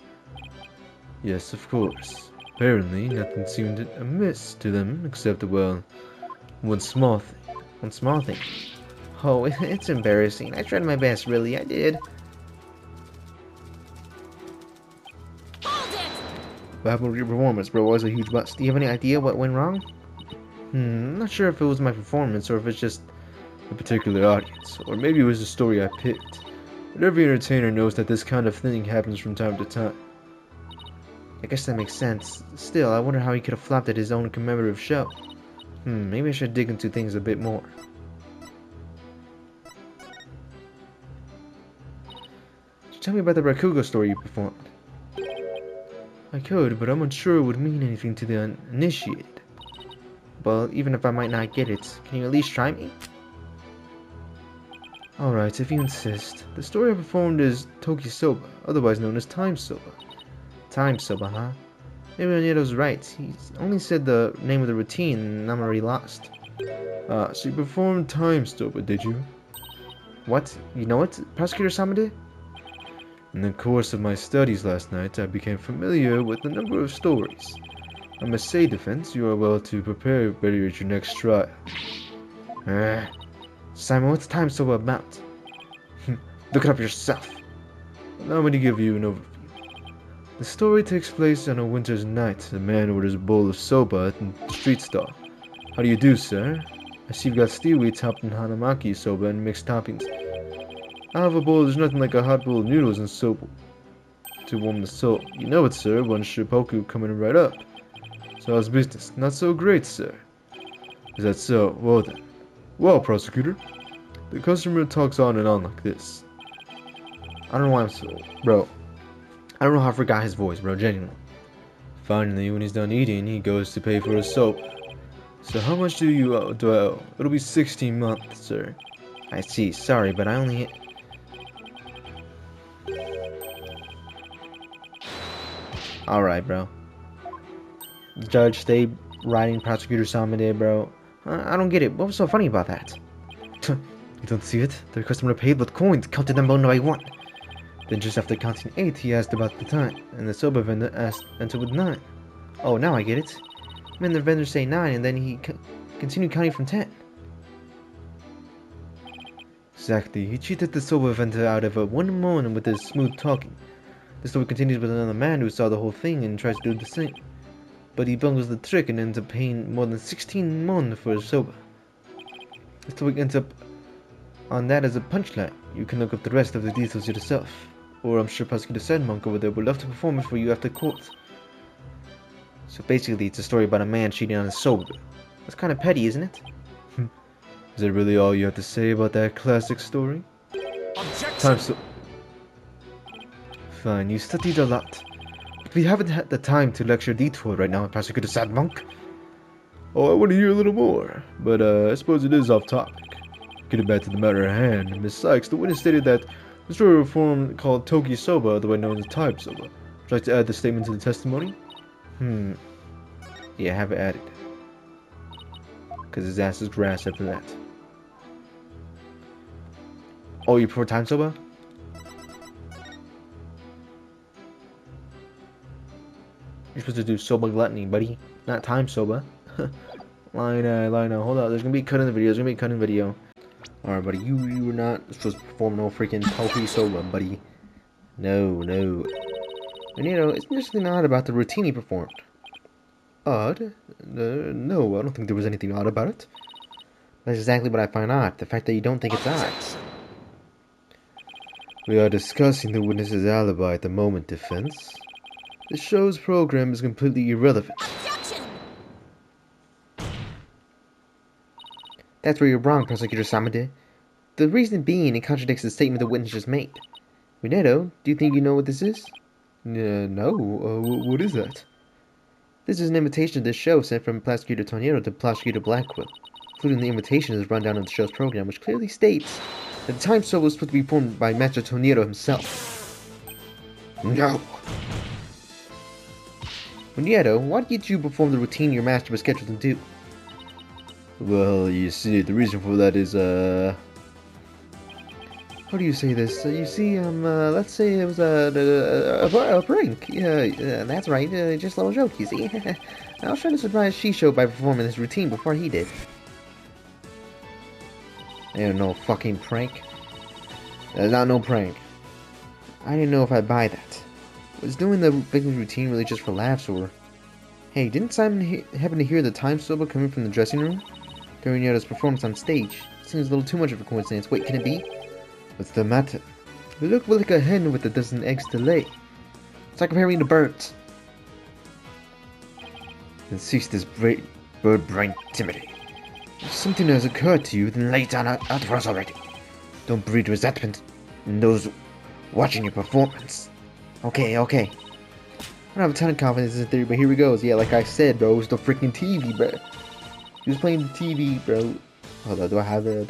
Yes, of course. Apparently, nothing seemed amiss to them except, well, one small thing. One small thing? Oh, it's embarrassing. I tried my best, really. I did. What happened with your performance, bro? It was a huge bust. Do you have any idea what went wrong? I'm not sure if it was my performance or if it's just a particular audience, or maybe it was the story I picked. But every entertainer knows that this kind of thing happens from time to time. I guess that makes sense. Still, I wonder how he could have flopped at his own commemorative show. Maybe I should dig into things a bit more. Tell me about the Rakugo story you performed. I could, but I'm unsure it would mean anything to the uninitiated. Well, even if I might not get it, can you at least try me? Alright, if you insist. The story I performed is Toki Soba, otherwise known as Time Soba. Time Soba, huh? Maybe Oneto's right. He only said the name of the routine and I'm already lost. So you performed Time Soba, did you? What? You know it, Prosecutor Samade? In the course of my studies last night, I became familiar with a number of stories. I must say, defense, you are well to prepare better at your next trial. Simon, what's Time Soba about? Look it up yourself. Allow me to give you an overview. The story takes place on a winter's night. A man orders a bowl of soba at the street stall. How do you do, sir? I see you've got seaweed topped in hanamaki soba and mixed toppings. I'll have a bowl. There's nothing like a hot bowl of noodles and soba to warm the soul. You know it, sir. One shippoku coming right up. So how's business? Not so great, sir. Is that so? Well then. Well, prosecutor. The customer talks on and on like this. I don't know why I'm so... Bro. I don't know how I forgot his voice, bro. Genuinely. Finally, when he's done eating, he goes to pay for his soap. So how much do you owe? It'll be 16 months, sir. I see. Sorry, but I only... Alright, bro. Judge, stay writing Prosecutor Samade, bro. I don't get it. What was so funny about that? You You don't see it? The customer paid with coins, counted them one by one. Then just after counting 8, he asked about the time, and the soba vendor answered with 9. Oh, now I get it. When the vendor say 9, and then he continued counting from 10. Exactly. He cheated the soba vendor out of one moment with his smooth talking. The story continues with another man who saw the whole thing and tries to do the same. But he bungles the trick and ends up paying more than 16 mon for his soba. The story ends up on that as a punchline. You can look up the rest of the details yourself. Or I'm sure Prosecutor Sandmonk over there would love to perform it for you after court. So basically it's a story about a man cheating on his soba. That's kind of petty, isn't it? Is that really all you have to say about that classic story? Time so... Fine, you studied a lot. But we haven't had the time to lecture detour right now, Prosecutor Sadmonk. Oh, I want to hear a little more. But I suppose it is off topic. Getting back to the matter at hand, Miss Sykes, the witness stated that the story of a form called Toki Soba, otherwise known as Type Soba. Would you like to add the statement to the testimony? Yeah, have it added. Because his ass is grass after that. Oh, you prefer Time Soba? You're supposed to do Soba Gluttony, buddy. Not Time Soba. Lina, hold up. There's gonna be a cut in the video. Alright, buddy. You were not supposed to perform no freaking Toki Soba, buddy. No. And you know, it's interesting odd about the routine he performed. Odd? No, I don't think there was anything odd about it. That's exactly what I find odd. The fact that you don't think it's odd. We are discussing the witness's alibi at the moment, defense. The show's program is completely irrelevant. Objection! That's where you're wrong, Prosecutor Samade. The reason being, it contradicts the statement the witness just made. Mineto, do you think you know what this is? No. What is that? This is an invitation to this show sent from Prosecutor Tornero to Prosecutor Blackwell. Including the invitation is a rundown of the show's program, which clearly states that the time show was supposed to be performed by Master Tornero himself. No! Mineto, why did you perform the routine your master was scheduled to do? Well, you see, the reason for that is, how do you say this? You see, let's say it was a prank. Yeah, that's right, just a little joke, you see. I was trying to surprise Shisho by performing this routine before he did. Ain't no fucking prank. That's not no prank. I didn't know if I'd buy that. Was doing the victim's routine really just for laughs, or... Hey, didn't Simon happen to hear the time soba coming from the dressing room? During Yoda's performance on stage. Seems a little too much of a coincidence. Wait, can it be? What's the matter? You look like a hen with a dozen eggs to lay. It's like comparing to birds. Then cease this bird brain timidity. If something has occurred to you, then lay it down out for us already. Don't breed resentment in those watching your performance. Okay. I don't have a ton of confidence in this theory, but here we go. Yeah, like I said, bro, it was the freaking TV, bro. He was playing the TV, bro. Hold on, do I have the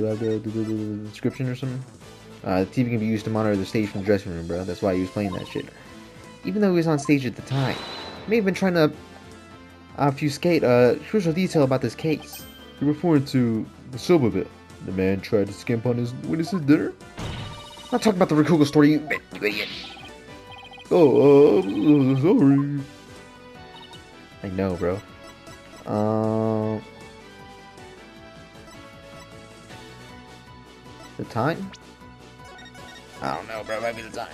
description or something? The TV can be used to monitor the stage from the dressing room, bro. That's why he was playing that shit. Even though he was on stage at the time, he may have been trying to obfuscate a crucial detail about this case. You're referring to the Soba bill. The man tried to skimp on his witness's dinner? I'm not talking about the Rakugo story, you idiot. Oh, sorry. I know, bro. The time? I don't know, bro. Might be the time.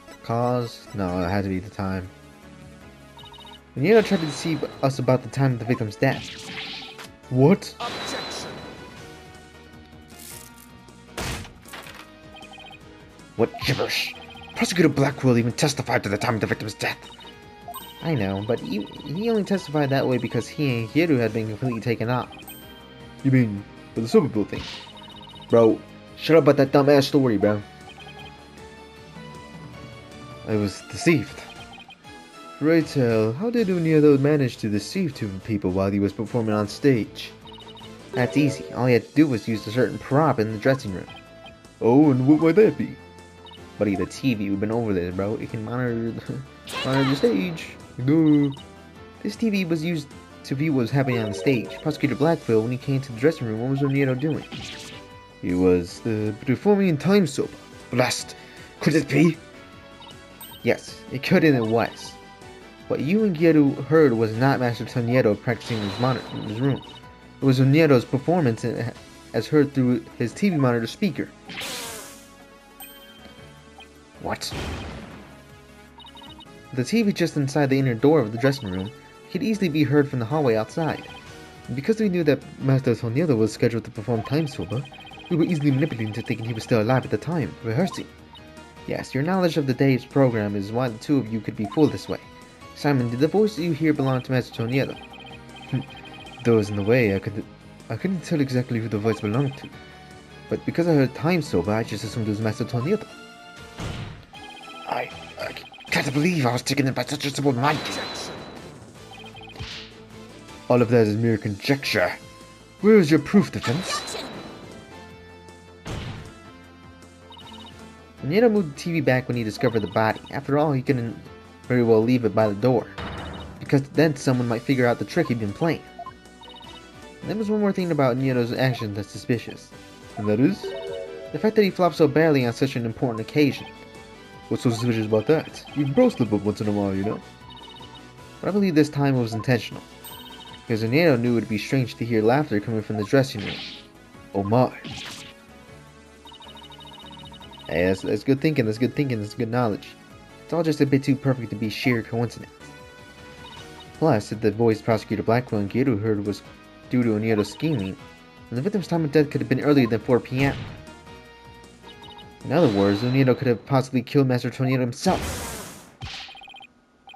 The cause? No, it had to be the time. When Yoda tried to deceive us about the time of the victim's death. What? Objection. What gibberish! Prosecutor Blackwell even testified to the time of the victim's death. I know, but he only testified that way because he and Hieru had been completely taken out. You mean for the Super Bowl thing? Bro, shut up about that dumbass story, bro. I was deceived. Raytel, how did Unyedo manage to deceive two people while he was performing on stage? That's easy. All he had to do was use a certain prop in the dressing room. Oh, and what might that be? Buddy, the TV, we've been over this, bro. It can monitor the stage. No. This TV was used to view what was happening on the stage. Prosecutor Blackville, when he came to the dressing room, what was Onieto doing? He was performing in time soap. Blast! Could it be? Yes, it could and it was. What you and Gyeru heard was not Master Onieto practicing in his room. It was Onieto's performance as heard through his TV monitor speaker. What? The TV just inside the inner door of the dressing room could easily be heard from the hallway outside. And because we knew that Master Onieto was scheduled to perform time soba, we were easily manipulated into thinking he was still alive at the time, rehearsing. Yes, your knowledge of the day's program is why the two of you could be fooled this way. Simon, did the voice you hear belong to Master Onieto? Though I was in the way, I couldn't tell exactly who the voice belonged to. But because I heard time soba, I just assumed it was Master Onieto. I can't believe I was taken in by such a simple mind game. All of that is mere conjecture. Where is your proof, defense? Action! Onieto moved the TV back when he discovered the body. After all, he couldn't very well leave it by the door, because then someone might figure out the trick he'd been playing. And there was one more thing about Onieto's actions that's suspicious. And that is? The fact that he flopped so badly on such an important occasion. What's so suspicious about that? Even bros slip up once in a while, you know? But I believe this time it was intentional, because Onieto knew it would be strange to hear laughter coming from the dressing room. Oh my. Hey, that's good thinking, that's good knowledge. It's all just a bit too perfect to be sheer coincidence. Plus, if the voice Prosecutor Blackwell and Gyeru heard was due to Onieto's scheming, then the victim's time of death could have been earlier than 4 p.m. In other words, Onieto could have possibly killed Master Onieto himself.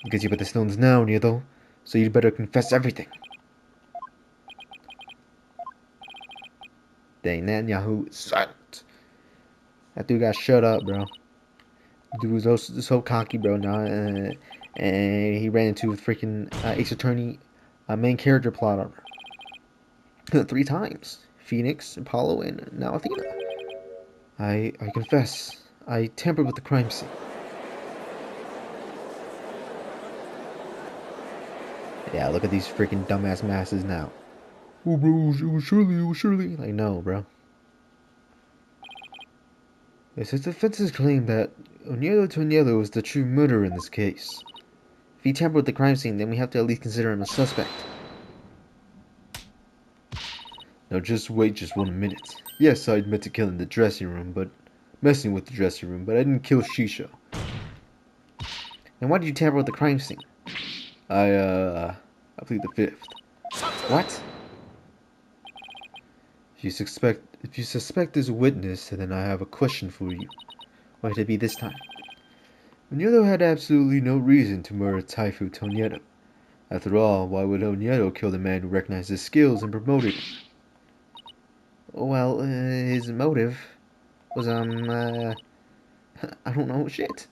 Because you're at the stones now, Onieto, so you'd better confess everything. Dang, that Yahoo. Silent. That dude got shut up, bro. Dude was so cocky, bro, now, and he ran into a freaking Ace Attorney main character plot armor. 3 times. Phoenix, Apollo, and now Athena. I confess, I tampered with the crime scene. Yeah, look at these freaking dumbass masses now. Oh, bro, it was Shirley. Like, no, bro. Yes, his defense's claim that Onieto was the true murderer in this case. If he tampered with the crime scene, then we have to at least consider him a suspect. Now just wait just 1 minute. Yes, I admit to killing the dressing room, but messing with the dressing room, but I didn't kill Shisha. And why did you tamper with the crime scene? I plead the fifth. What? If you suspect this witness, then I have a question for you. Why did it be this time? Onieto had absolutely no reason to murder Taifu Onieto. After all, why would Onieto kill the man who recognized his skills and promoted him? Well, his motive was, I don't know, shit.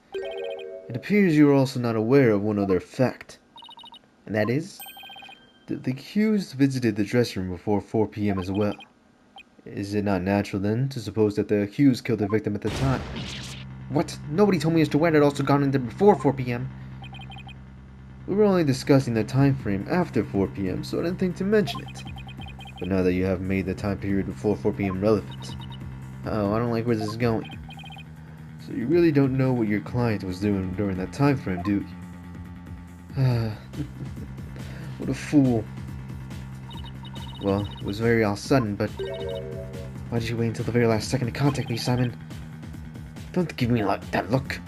It appears you are also not aware of one other fact. And that is? The accused visited the dressing room before 4 p.m. as well. Is it not natural, then, to suppose that the accused killed the victim at the time? What? Nobody told me Mr. Wright had also gone in there before 4 p.m. We were only discussing the time frame after 4 p.m., so I didn't think to mention it. But now that you have made the time period before 4 p.m. relevant. Oh, I don't like where this is going. So you really don't know what your client was doing during that time frame, do you? What a fool. Well, it was very all sudden, but why did you wait until the very last second to contact me, Simon? Don't give me that look.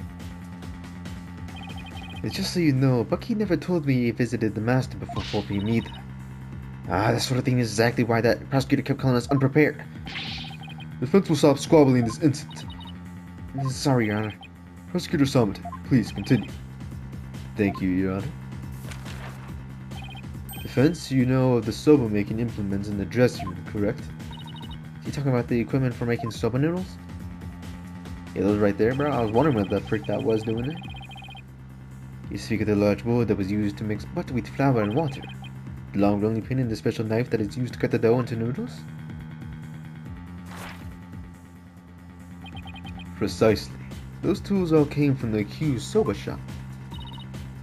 It's just so you know, Bucky never told me he visited the master before 4 p.m. either. Ah, that sort of thing is exactly why that prosecutor kept calling us unprepared. The defense will stop squabbling this instant. Sorry, Your Honor. Prosecutor Samad, please continue. Thank you, Your Honor. Defense, you know of the soba making implements in the dressing room, correct? You talking about the equipment for making soba noodles? Yeah, those right there, bro. I was wondering what the freak that was doing there. You speak of the large bowl that was used to mix buckwheat flour and water. The long rolling pin and the special knife that is used to cut the dough into noodles? Precisely. Those tools all came from the accused soba shop.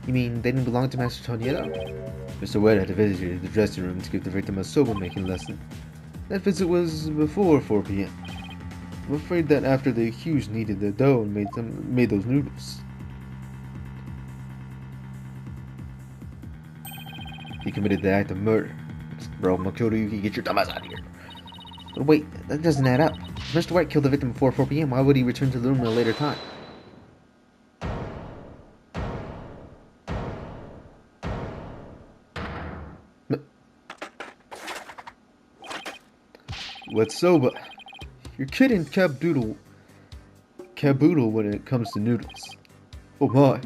You mean they didn't belong to Master Onieto? Mr. Wright had visited the dressing room to give the victim a soba making lesson. That visit was before 4 p.m. I'm afraid that after the accused kneaded the dough and made those noodles, he committed the act of murder. Bro, Makoto, get your dumbass out of here. But wait, that doesn't add up. If Mr. White killed the victim before 4 p.m., why would he return to the room at a later time? What's soba? You're kidding caboodle when it comes to noodles. Oh my.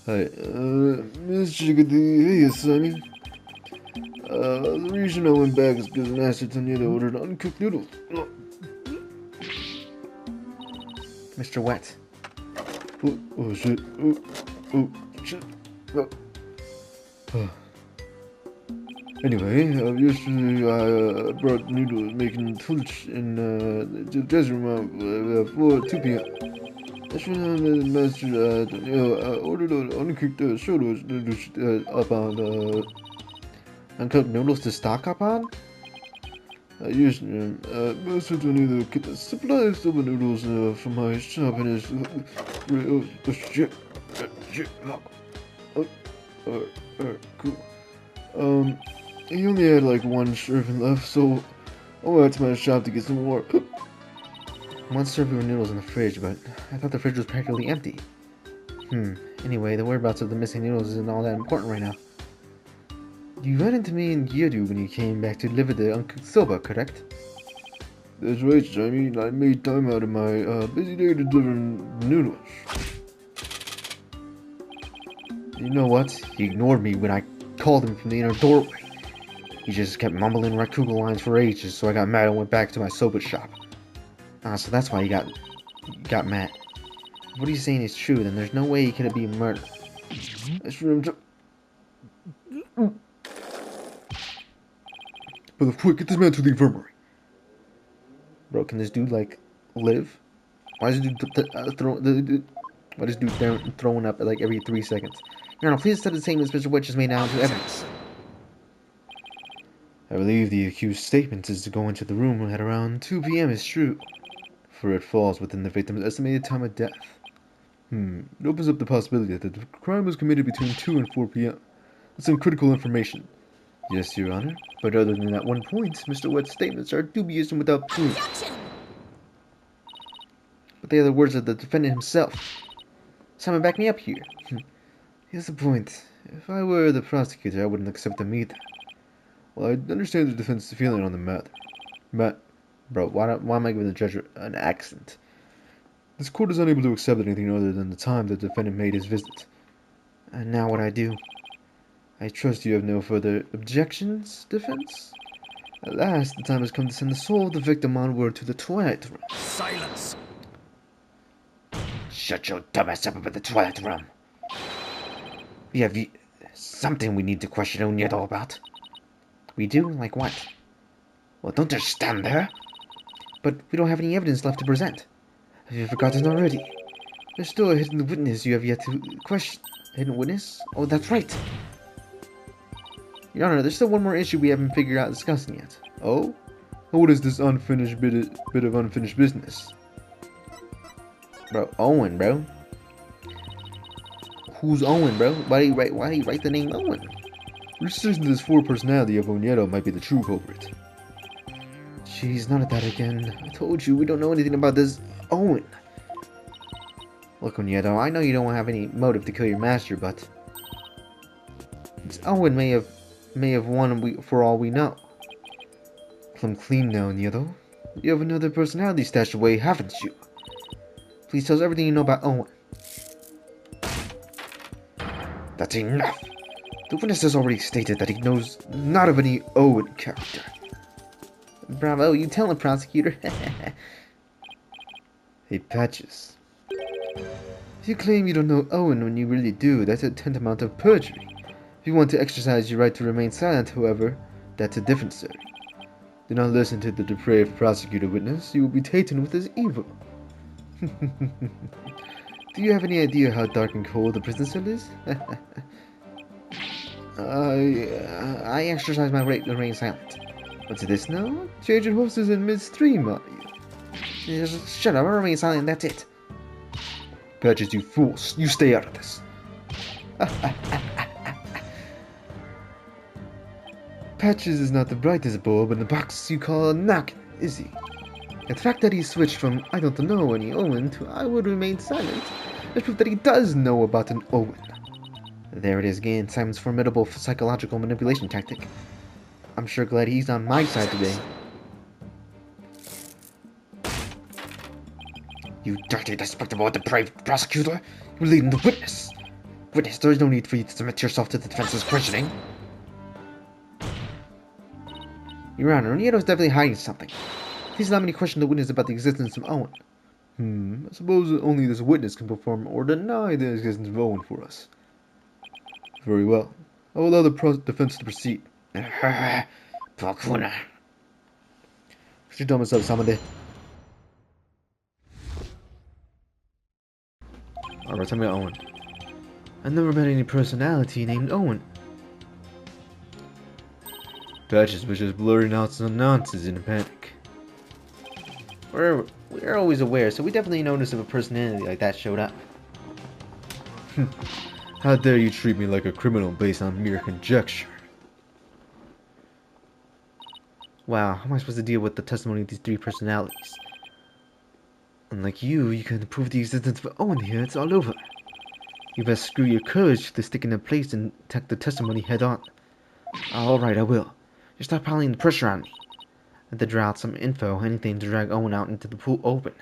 Hi, Miss Chickadee, hey, Sonny. The reason I went back is because Master Tornado ordered uncooked noodles. Mr. Wet. Oh shit. Oh shit. Oh. Anyway, yesterday I brought noodles making tulch in the dressing room for 2 p.m. That's when Master ordered uncooked noodles up on uncooked noodles to stock up on? Yes, ma'am. Master Tornado get the supply of soba noodles from my shop and his cool. He only had like one serving left, so I went to my shop to get some more. One serving of noodles in the fridge, but I thought the fridge was practically empty. Anyway, the whereabouts of the missing noodles isn't all that important right now. You ran into me in Yedu when you came back to deliver the uncooked soba, correct? That's right, Jamie. I made time out of my busy day to deliver noodles. You know what? He ignored me when I called him from the inner doorway. He just kept mumbling Rakugo lines for ages, so I got mad and went back to my soba shop. So that's why he got mad. If what he's saying is true, then there's no way he could have been murdered. That's for him to... Brother, quick, get this man to the infirmary. Bro, can this dude, like, live? Why is this dude throwing up like every 3 seconds? Your Honor, please accept the statements Mr. Witch has made now into evidence. I believe the accused's statement is to go into the room at around 2 p.m. is true, for it falls within the victim's estimated time of death. It opens up the possibility that the crime was committed between 2 and 4 p.m. That's some critical information. Yes, Your Honor, but other than that one point, Mr. Wett's statements are dubious and without proof. Objection! But they are the words of the defendant himself. Simon, back me up here. Here's the point. If I were the prosecutor, I wouldn't accept them either. Well, I understand the defense's feeling on the matter. Bro, why am I giving the judge an accent? This court is unable to accept anything other than the time the defendant made his visit. And now what I do? I trust you have no further objections, defense? At last, the time has come to send the soul of the victim onward to the Twilight Realm. Silence! Shut your dumbass up about the Twilight Realm. We have something we need to question Onyedo about. We do? Like what? Well, don't just stand there. But we don't have any evidence left to present. Have you forgotten already? There's still a hidden witness you have yet to question. Hidden witness? Oh, that's right. Your Honor, there's still one more issue we haven't figured out discussing yet. Oh? What is this unfinished bit of unfinished business? Bro, Owen, bro. Who's Owen, bro? Why do you write the name Owen? Researching this full personality of Onyedo might be the true culprit. Jeez, none of that again. I told you, we don't know anything about this Owen. Look, Onyedo, I know you don't have any motive to kill your master, but... This Owen may have won for all we know. Come clean now, Onyedo. You have another personality stashed away, haven't you? Please tell us everything you know about Owen. That's enough. The witness has already stated that he knows not of any Owen character. Bravo, you tell him, prosecutor. Hey, Patches. If you claim you don't know Owen when you really do, that's a tantamount of perjury. If you want to exercise your right to remain silent, however, that's a different story. Do not listen to the depraved prosecutor witness. You will be taken with his evil. Do you have any idea how dark and cold the prison cell is? I exercise my right to remain silent. What's this now? Changing horses in midstream, are you? Just shut up, I remain silent, that's it. Patches, you fool. You stay out of this. Patches is not the brightest bulb in the box you call a noggin, is he? The fact that he switched from I don't know any Owen to I would remain silent is proof that he does know about an Owen. There it is again, Simon's formidable psychological manipulation tactic. I'm sure glad he's on my side today. You dirty, despicable, depraved prosecutor! You're leading the witness! Witness, there is no need for you to submit yourself to the defense's questioning. Your Honor, Nieto's definitely hiding something. Please allow me to question the witness about the existence of Owen. I suppose only this witness can perform or deny the existence of Owen for us. Very well. I will allow the defense to proceed. Bakuna. What you doing myself, Samade? Alright, tell me about Owen. I've never met any personality named Owen. Patches was just blurting out some nonsense in a panic. We're always aware, so we definitely noticed if a personality like that showed up. How dare you treat me like a criminal based on mere conjecture? Wow, how am I supposed to deal with the testimony of these three personalities? Unlike you can prove the existence of Owen here, it's all over. You best screw your courage to stick in a place and attack the testimony head on. Alright, I will. Just stop piling the pressure on me. I have to draw out some info, anything to drag Owen out into the pool open.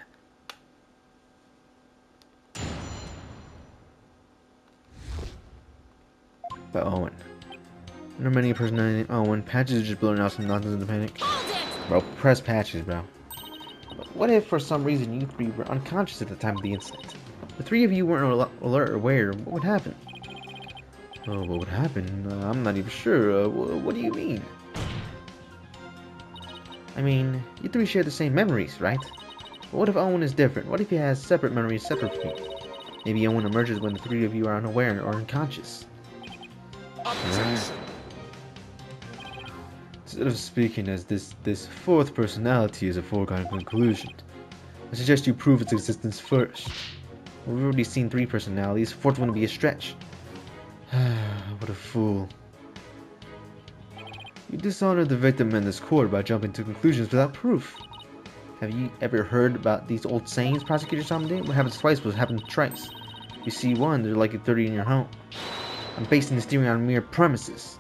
But Owen. There are many personalities named Owen. Patches is just blowing out some nonsense in the panic. Bro, press Patches, bro. But what if for some reason you three were unconscious at the time of the incident? The three of you weren't alert or aware. What would happen? Oh, what would happen? I'm not even sure. What do you mean? I mean, you three share the same memories, right? But what if Owen is different? What if he has separate memories separate from you? Maybe Owen emerges when the three of you are unaware or unconscious. Right. Instead of speaking as this fourth personality is a foregone conclusion, I suggest you prove its existence first. We've already seen three personalities. Fourth one would be a stretch. What a fool. You dishonored the victim in this court by jumping to conclusions without proof. Have you ever heard about these old sayings, Prosecutor Samade? What happens twice will happen thrice. If you see one, they're likely 30 in your home. I'm basing this theory on mere premises.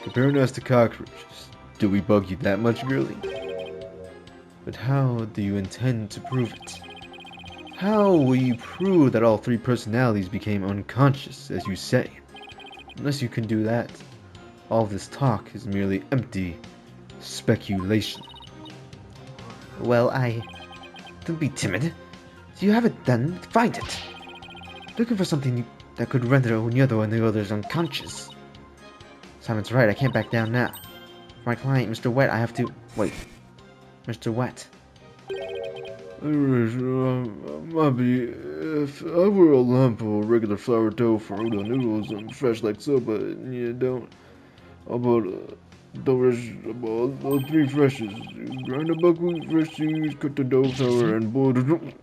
Comparing us to cockroaches. Do we bug you that much, girlie? But how do you intend to prove it? How will you prove that all three personalities became unconscious, as you say? Unless you can do that, all this talk is merely empty speculation. Well, Don't be timid. Do you have it then? Find it. Looking for something that could render Onyedo and the others unconscious. Simon's right, I can't back down now. For my client, Mr. Wet, I have to... Wait. Mr. Wet. Maybe if I were a lump of regular flour dough for udon noodles and fresh like soba, and you don't about three freshes. Grind a buckwheat, fresh cheese, cut the dough flour, and boil the.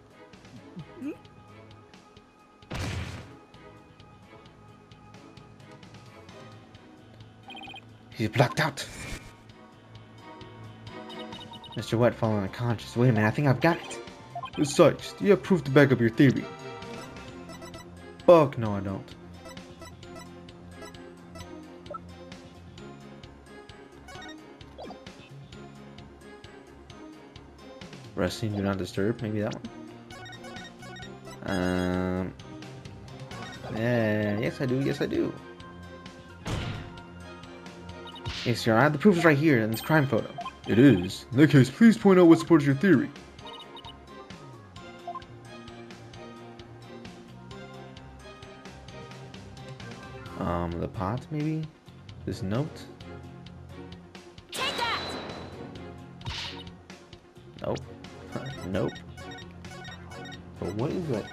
He's blacked out. Mr. Wet fallen unconscious. Wait a minute, I think I've got it. Besides, do you have proof to back up your theory? Fuck no, I don't. Resting, do not disturb. Maybe that one. Yeah, yes I do. Yes I do. Yes, Your Honor. The proof is right here in this crime photo. It is. In that case, please point out what supports your theory. The pot, maybe? This note? Take that! Nope. Nope. But what is that?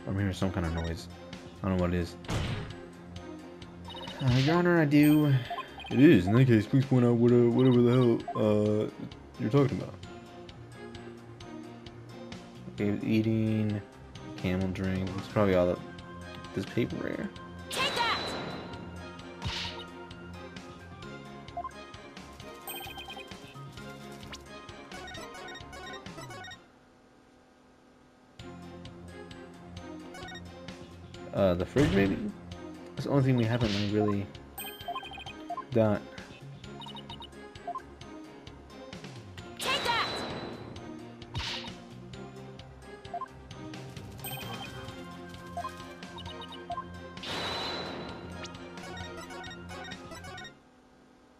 I'm hearing some kind of noise. I don't know what it is. Your Honor, I do. It is. In that case, please point out whatever the hell you're talking about. Okay, eating, camel drink. It's probably all that. This paper rare. Take that! The fridge maybe. That's the only thing we haven't like, really done. Take that!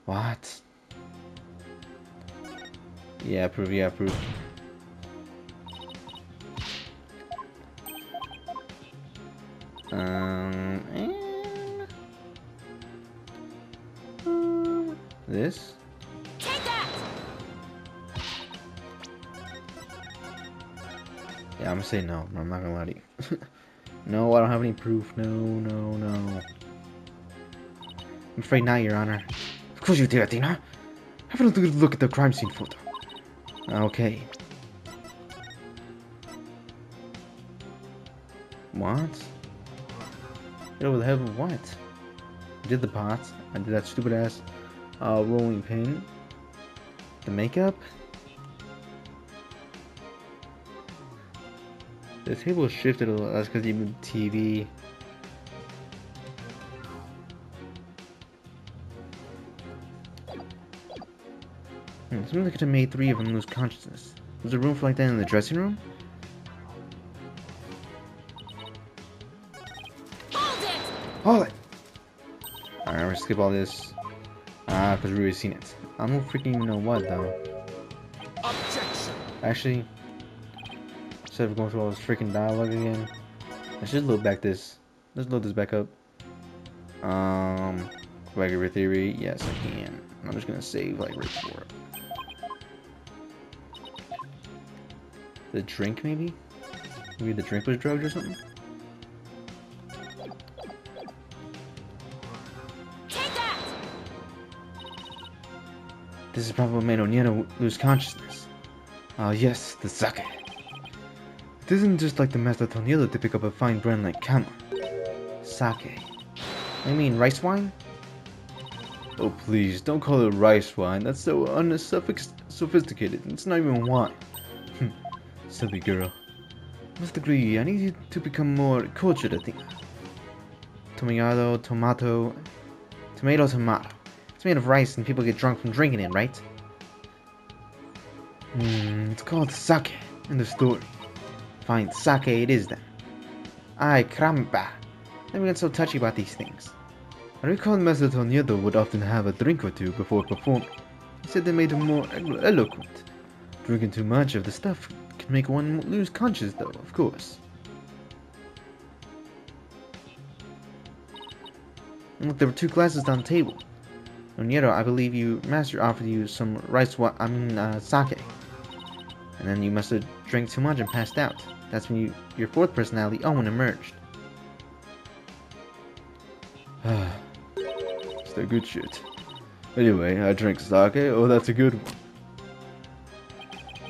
What? Yeah, approve. Yeah, approve. And this. Take that! Yeah, I'm gonna say no. I'm not gonna lie to you. No, I don't have any proof. No, no, no. I'm afraid not, Your Honor. Of course you did, Athena. Have a look at the crime scene photo. Okay. What? Get over the head of what? I did the pots. I did that stupid ass rolling pin. The makeup. The table shifted a little. That's because you moved the TV. Somebody could have made 3 of them lose consciousness. Was there room for like that in the dressing room? Hold it! Hold it! Alright, I'm gonna skip all this. Because we've already seen it. I don't freaking even know what though. Objection. Actually, instead of going through all this freaking dialogue again, I should load back this. Let's load this back up. Go back over theory. Yes, I can. I'm just gonna save like right before. The drink maybe? Maybe the drink was drugged or something? Take that! This is probably what made Onyeda lose consciousness. Ah, yes, the sake. It isn't just like the Master Onyeda to pick up a fine brand like Kama. Sake. I mean rice wine? Oh please, don't call it rice wine. That's so unsophisticated. It's not even wine. Silly girl. Must agree, I need you to become more cultured, I think. Tomato. It's made of rice and people get drunk from drinking it, right? It's called sake in the story. Fine, sake it is then. Ay, caramba. Never get so touchy about these things. I recall Master Onyeda would often have a drink or two before performing. He said they made him more eloquent. Drinking too much of the stuff can make one lose conscience though, of course. And look, there were 2 glasses on the table. Onyeda, I believe Master offered you some sake. And then you must have drank too much and passed out. That's when your 4th personality, Owen, emerged. It's that good shit. Anyway, I drank sake. Oh, that's a good one.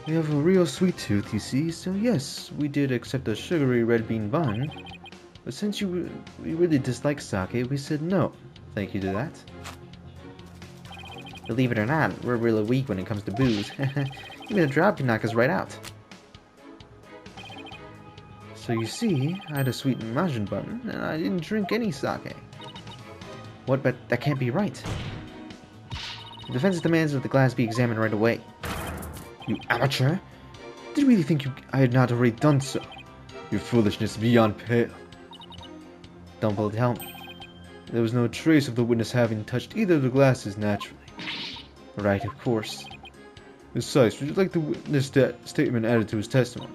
We have a real sweet tooth, you see, so yes, we did accept a sugary red bean bun. But since we really dislike sake, we said no. Thank you to that. Believe it or not, we're really weak when it comes to booze. Even a drop can knock us right out. So you see, I had a sweet immersion button, and I didn't drink any sake. What? But that can't be right. The defense demands that the glass be examined right away. You amateur! Did you really think I had not already done so? Your foolishness is beyond pale. Don't tell me. There was no trace of the witness having touched either of the glasses naturally. Right, of course. Besides, would you like the witness statement added to his testimony?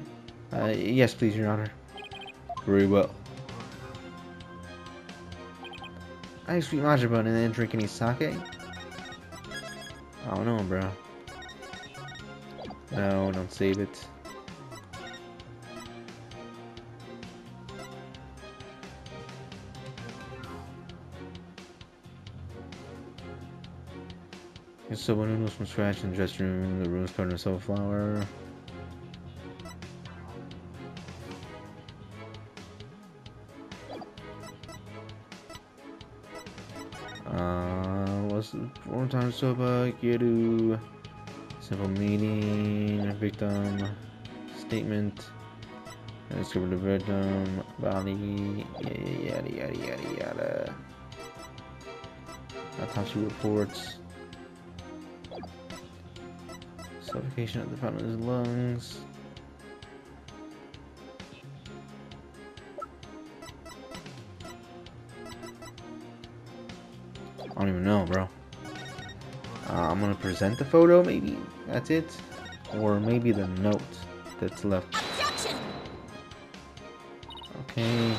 Yes, please, Your Honor. Very well. I had sweet matcha bun and didn't drink any sake? I don't know, bro. No, don't save it. soba noodles from scratch in the dressing room. The room's covered in soba flour. What's the 4 times soba? Geru. Simple meeting. Victim. Statement. Discovered the victim. Body. Yada yada yada yada. Autopsy reports. Suffocation at the front of his lungs. I don't even know, bro. I'm gonna present the photo, maybe? That's it? Or maybe the note that's left. Objection! Okay.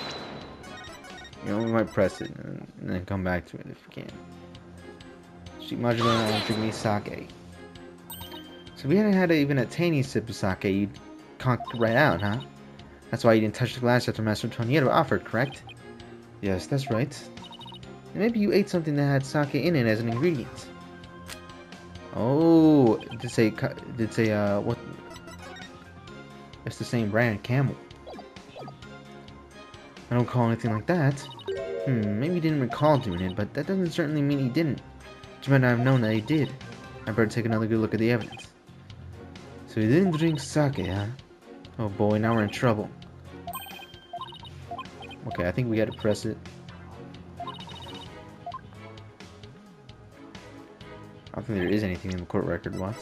You know, we might press it and then come back to it if we can. Street modular and drink me sake. So we hadn't had even a tiny sip of sake, you'd conked right out, huh? That's why you didn't touch the glass after Master Tornado offered, correct? Yes, that's right. And maybe you ate something that had sake in it as an ingredient. Oh, did say what? It's the same brand, Camel. I don't call anything like that. Maybe he didn't recall doing it, but that doesn't certainly mean he didn't. You might not have known that he did. I better take another good look at the evidence. So he didn't drink sake, huh? Oh boy, now we're in trouble. Okay, I think we gotta press it. I don't think there is anything in the court record, what?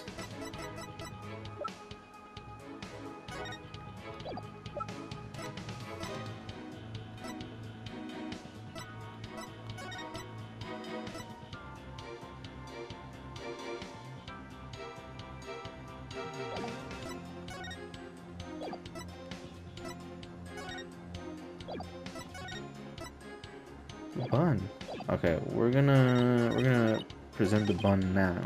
Bun. Okay, we're gonna present the bun now.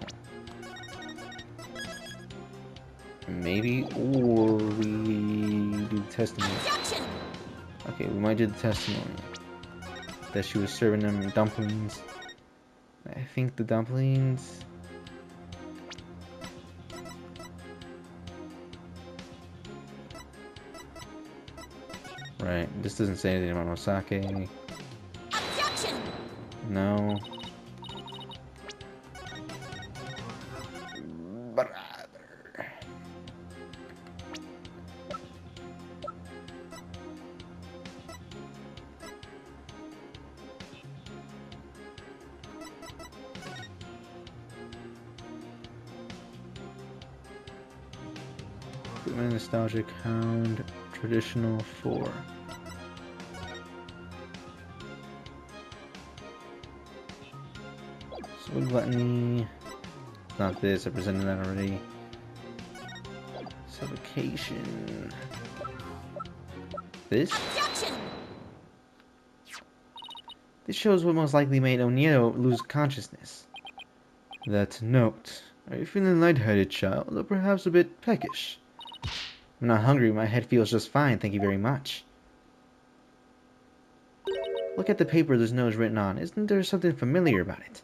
Maybe, or we do testimony. Objection! Okay, we might do the testimony that she was serving them dumplings. I think the dumplings. Right. This doesn't say anything about no sake. Objection! No. Brother. Nostalgic Hound, Traditional 4. Swig gluttony. It's not this, I presented that already. Suffocation. This? Objection! This shows what most likely made Onieto lose consciousness. That note. Are you feeling lightheaded, child, or perhaps a bit peckish? I'm not hungry, my head feels just fine, thank you very much. Look at the paper this note is written on. Isn't there something familiar about it?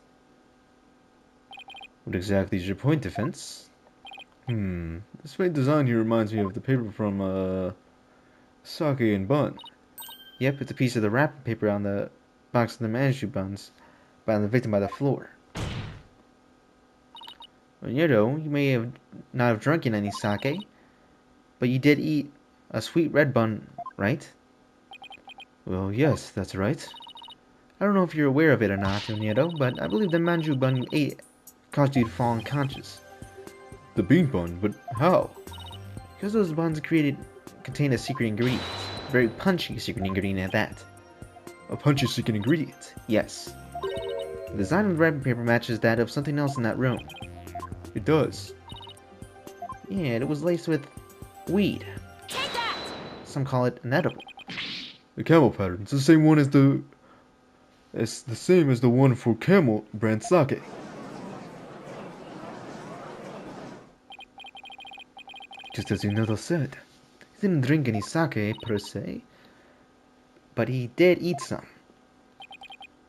What exactly is your point, Defense? This faint design here reminds me of the paper from, Sake and Bun. Yep, it's a piece of the wrapping paper on the box of the manju buns by the victim by the floor. Well, you may have not have drunken any sake, but you did eat a sweet red bun, right? Well, yes, that's right. I don't know if you're aware of it or not, Onieto, but I believe the manju bun you ate caused you to fall unconscious. The bean bun? But how? Because those buns contain a secret ingredient. A very punchy secret ingredient at that. A punchy secret ingredient? Yes. The design of the wrapping paper matches that of something else in that room. It does. Yeah, it was laced with weed. Take that! Some call it an edible. The camel pattern. It's the same one as the... It's the same as the one for camel brand sake. Just as Unodo said, he didn't drink any sake per se, but he did eat some.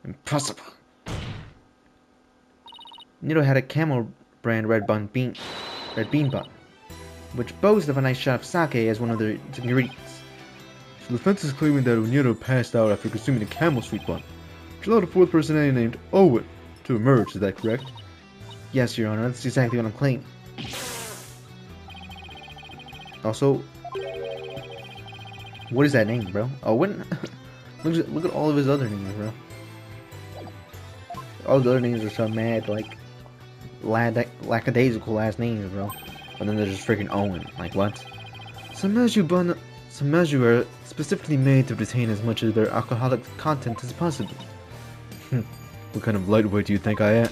Impossible. Nido had a camel brand red bean bun, which boasts of a nice shot of sake as one of their ingredients. So the defense is claiming that Onyeta passed out after consuming a camel sweet bun, which allowed a fourth personality named Owen to emerge. Is that correct? Yes, Your Honor, that's exactly what I'm claiming. Also, what is that name, bro? Owen? look at all of his other names, bro. All the other names are so mad, like, lackadaisical last names, bro. But then they're just freaking Owen. Like, what? Some maju are specifically made to retain as much of their alcoholic content as possible. What kind of lightweight do you think I am?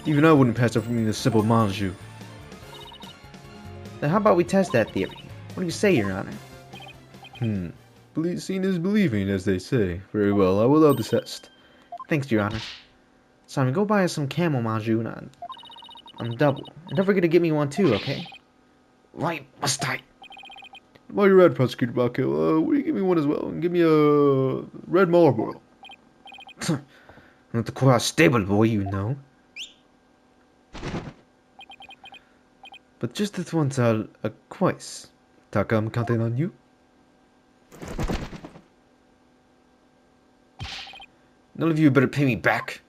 Even I wouldn't pass up for me a simple maju. Then how about we test that theory? What do you say, Your Honor? Seeing is believing, as they say. Very well, I will allow the test. Thanks, Your Honor. Simon, go buy us some camel maju on double. And don't forget to get me one too, okay? Right, must I? While you're at, Prosecutor Buckhill, will you give me one as well? And give me a red Marlboro. Not the courthouse stable, boy, you know. But just this once, twice. Taka, I'm counting on you. None of you better pay me back.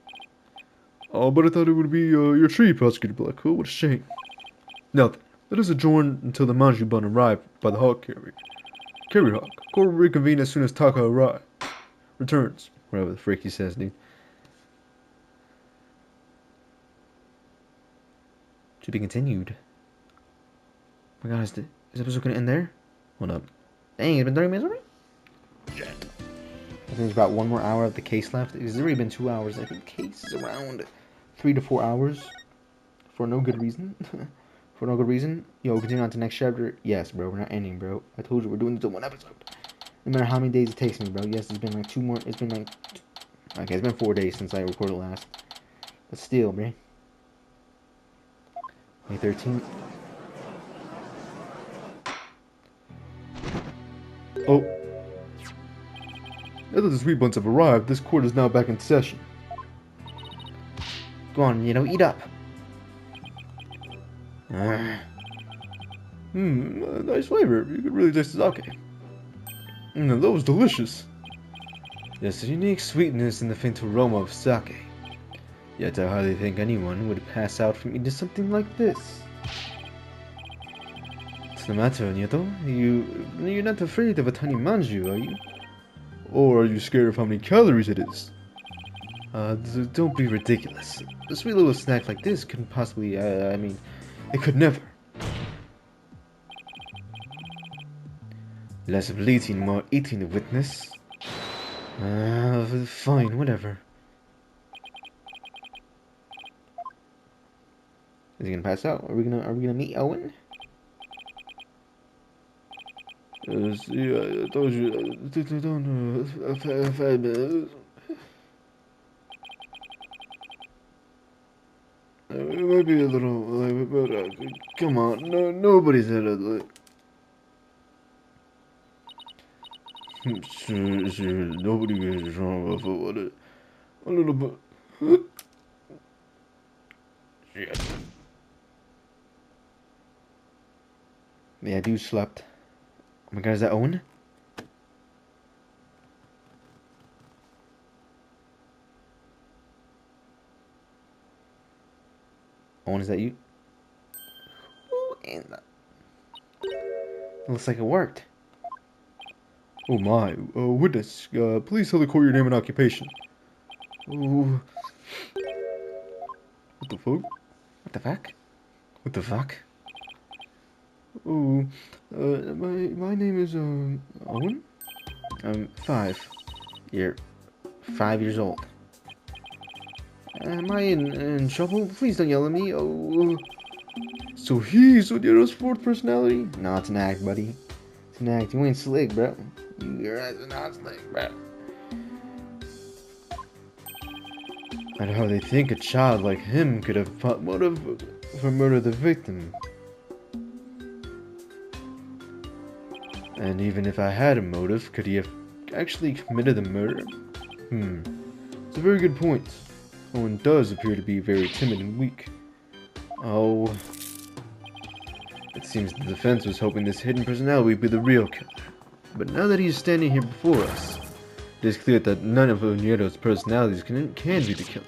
Oh, but I thought it would be your treat, Prosecutor Blackwell. What a shame. Now then, let us adjourn until the Manju bun arrived by the hawk carrier. Carrier hawk. Court will reconvene as soon as Taka returns. Whatever the frick he says, dude. To be continued. Oh my god, is the episode gonna end there? Hold up. Dang, it's been 30 minutes already? I think there's about 1 more hour of the case left. It's already been 2 hours. I think the case is around 3 to 4 hours. For no good reason. For no good reason. Yo, continue on to the next chapter. Yes, bro, we're not ending, bro. I told you we're doing this in 1 episode. No matter how many days it takes me, bro. Yes, it's been like 2 more. It's been like... Okay, it's been 4 days since I recorded last. But still, man. May 13th. Oh. Now that the sweet buns have arrived, this court is now back in session. Go on, eat up. Nice flavor. You could really taste the sake. That was delicious. There's a unique sweetness in the faint aroma of sake. Yet I hardly think anyone would pass out from eating something like this. What's the matter, Nieto? You're not afraid of a tiny manju, are you? Or are you scared of how many calories it is? Don't be ridiculous. A sweet little snack like this couldn't possibly, I mean, it could never. Less bleating, more eating, the witness. Fine, whatever. Is he gonna pass out? Are we gonna meet Owen? See, I told you, don't 5 minutes. It might be a little, but come on, nobody's had a. Sure, nobody is wrong with it. A little bit. Shit. Yeah, dude slept. Oh my god, is that Owen? Owen, is that you? Ooh, and looks like it worked. Oh my, witness, please tell the court your name and occupation. Oh. What the fuck? What the fuck? What the fuck? Oh, my name is, Owen? I'm 5. You're 5 years old. Am I in trouble? Please don't yell at me. Oh. So he's Odiero's fourth personality? No, it's an act, buddy. It's an act. You ain't slick, bro. Your eyes are not slick, bro. And how they think a child like him could have fought motive for murder the victim. And even if I had a motive, could he have actually committed the murder? It's a very good point. Owen does appear to be very timid and weak. Oh. It seems the defense was hoping this hidden personality would be the real killer. But now that he's standing here before us, it is clear that none of Onieto's personalities can be the killer.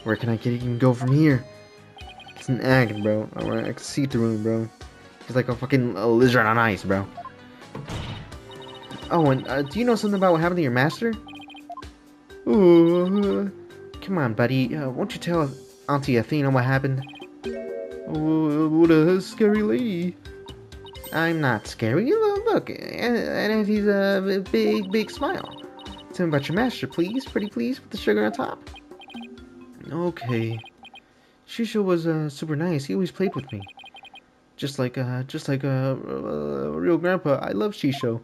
Where can I even go from here? It's an act, bro. I can see through him, bro. He's like a fucking lizard on ice, bro. Oh, and do you know something about what happened to your master? Oh, come on, buddy. Won't you tell Auntie Athena what happened? Oh, what a scary lady. I'm not scary. Look, and he's a big smile. Tell me about your master, please. Pretty please, with the sugar on top. Okay. Shisho was super nice. He always played with me. Just like a real grandpa. I love Shisho.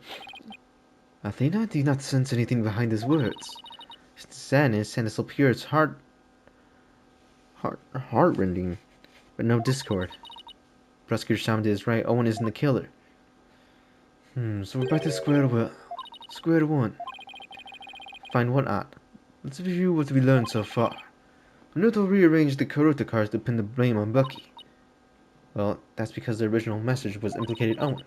Athena did not sense anything behind his words. His sadness and his so pure, it's heartrending, but no discord. Prosecutor Shamda is right. Owen isn't the killer. So we're back to square one. Find what out? Let's review what we learned so far. Naruto rearranged the Kurota cards to pin the blame on Bucky. Well, that's because the original message was implicated Owen.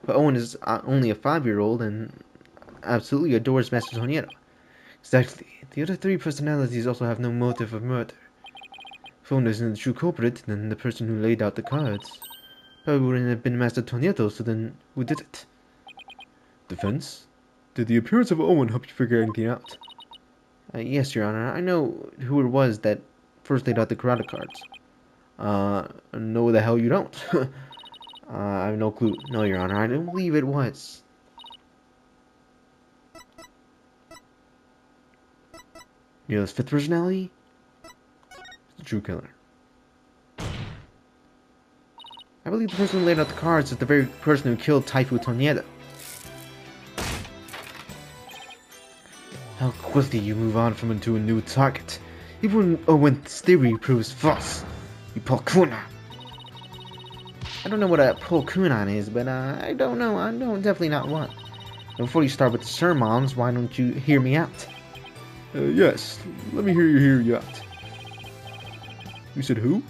But Owen is only a 5-year-old and absolutely adores Master Toniero. Exactly. The other 3 personalities also have no motive of murder. If Owen isn't the true culprit, then the person who laid out the cards probably wouldn't have been Master Tonieto, so then who did it? Defense? Did the appearance of Owen help you figure anything out? Yes, Your Honor. I know who it was that first laid out the karate cards. No the hell you don't. I have no clue. No, Your Honor. I don't believe it was. Nero's 5th personality? The true killer. I believe the person who laid out the cards is the very person who killed Taifu Toniero. How quickly you move on from into a new target. Even Owen's theory proves false. You pull Kuna. I don't know what a pull kunan is, but I don't know. I know definitely not what. Before you start with the sermons, why don't you hear me out? Yes. Let me hear you out. You said who?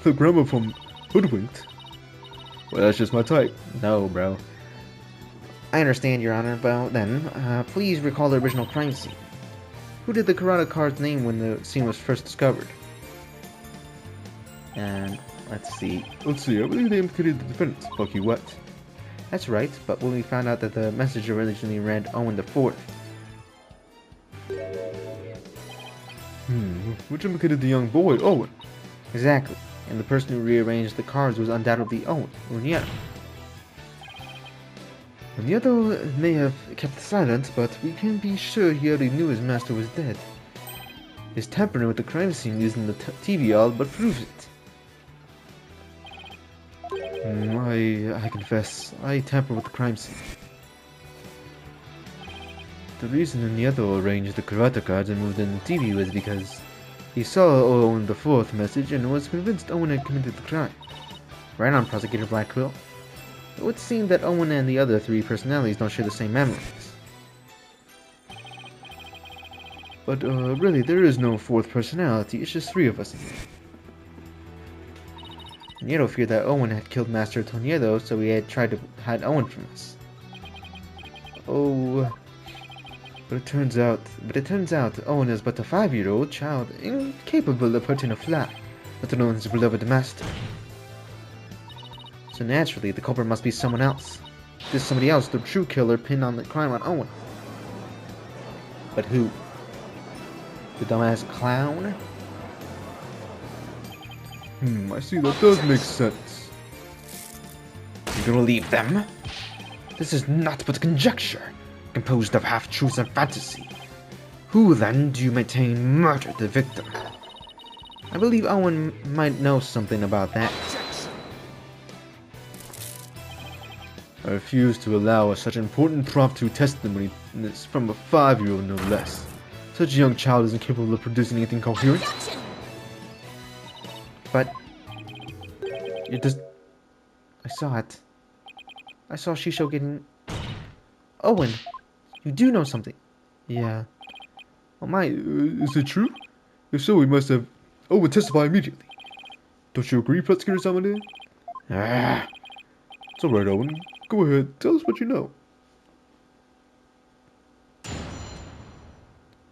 The grandma from Hoodwinked. Well, that's just my type. No, bro. I understand, Your Honor, but then, please recall the original crime scene. Who did the karate card's name when the scene was first discovered? And let's see. I believe they implicated the defendant, Bucky Wet. That's right, but when we found out that the message originally read Owen the Fourth. Which implicated the young boy, Owen. Exactly, and the person who rearranged the cards was undoubtedly Owen, Unieto. Unieto may have kept silent, but we can be sure he already knew his master was dead. His tampering with the crime scene using the TV all but proves it. I confess, I tampered with the crime scene. The reason Unieto arranged the karate cards and moved in the TV was because he saw Owen the Fourth message and was convinced Owen had committed the crime. Right on, Prosecutor Blackquill. It would seem that Owen and the other 3 personalities don't share the same memories. But really, there is no 4th personality, it's just 3 of us in here. Unieto feared that Owen had killed Master Toniero, so he had tried to hide Owen from us. Oh, but it turns out Owen is but a 5-year-old child, incapable of hurting a fly, let alone his beloved master. So naturally, the culprit must be someone else. This somebody else, the true killer, pinned on the crime on Owen. But who? The dumbass clown? I see, that does make sense. You gonna leave them? This is not but conjecture, composed of half-truths and fantasy. Who then do you maintain murdered the victim? I believe Owen might know something about that. I refuse to allow such important impromptu testimony from a 5-year-old, no less. Such a young child isn't capable of producing anything coherent. But it does. I saw it. I saw Shisho getting. Owen, you do know something. Yeah. Oh my, is it true? If so, we must have Owen testify immediately. Don't you agree, Prosecutor Samade? Ah, It's alright, Owen. Go ahead, tell us what you know.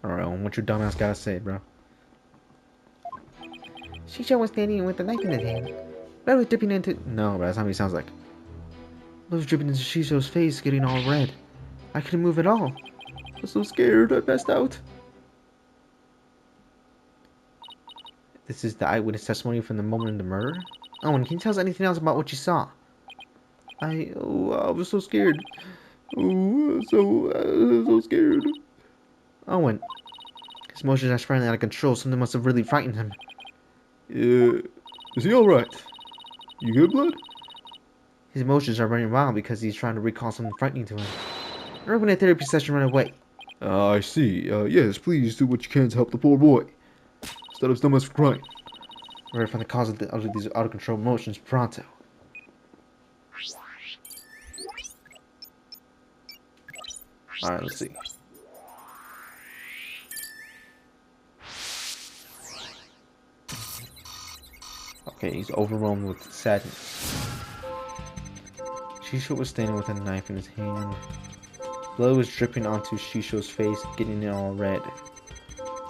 alright, what your dumbass gotta say, bro? Shisho was standing with the knife in his hand. Blood was dripping into... No, bro, that's not what he sounds like. Blood was dripping into Shisho's face, getting all red. I couldn't move at all. I was so scared, I passed out. This is the eyewitness testimony from the moment of the murder? Owen, can you tell us anything else about what you saw? I was so scared. Oh, so scared. Owen. His emotions are spiraling out of control. Something must have really frightened him. Is he alright? You good, Blood? His emotions are running wild because he's trying to recall something frightening to him. We're opening a therapy session right away. I see. Yes, please do what you can to help the poor boy. Instead of stomachs for crying. We're going to find the cause of these out-of-control emotions pronto. Alright, let's see. Okay, he's overwhelmed with sadness. Shisho was standing with a knife in his hand. Blood was dripping onto Shisho's face, getting it all red.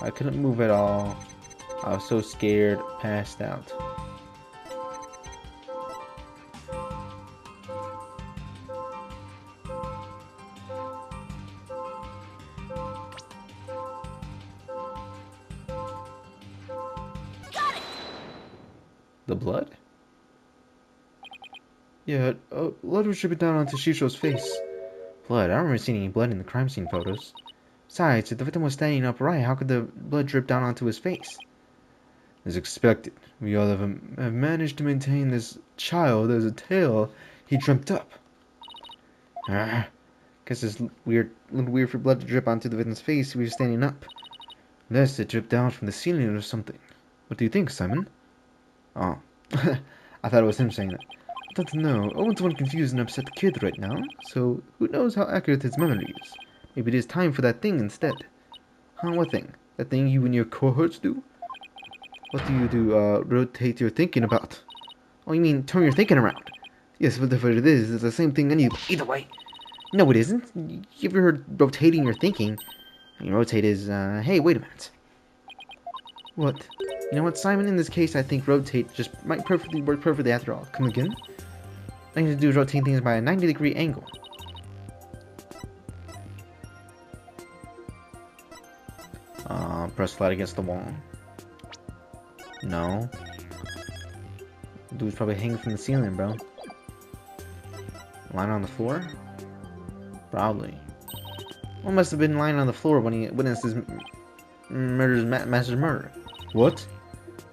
I couldn't move at all. I was so scared, passed out. The blood? Yeah, blood was dripping down onto Shisho's face. Blood? I don't remember seeing any blood in the crime scene photos. Besides, if the victim was standing upright, how could the blood drip down onto his face? As expected, we all have managed to maintain this child as a tale he dreamt up. Guess it's little weird for blood to drip onto the victim's face if he was standing up. Unless it dripped down from the ceiling or something. What do you think, Simon? Oh, I thought it was him saying that. I don't know. Owen's one confused and upset kid right now, so who knows how accurate his memory is. Maybe it is time for that thing instead. Huh, what thing? That thing you and your cohorts do? What do you do, rotate your thinking about? Oh, you mean turn your thinking around? Yes, whatever it is, it's the same thing anyway. Either way. No, it isn't. You ever heard rotating your thinking? I mean, rotate is, hey, wait a minute. What? You know what, Simon? In this case, I think rotate just might work perfectly after all. Come again? All you need to do is rotate things by a 90-degree angle. Press flat against the wall. No. Dude's probably hanging from the ceiling, bro. Lying on the floor? Probably. One must have been lying on the floor when he witnessed his master's murder. What?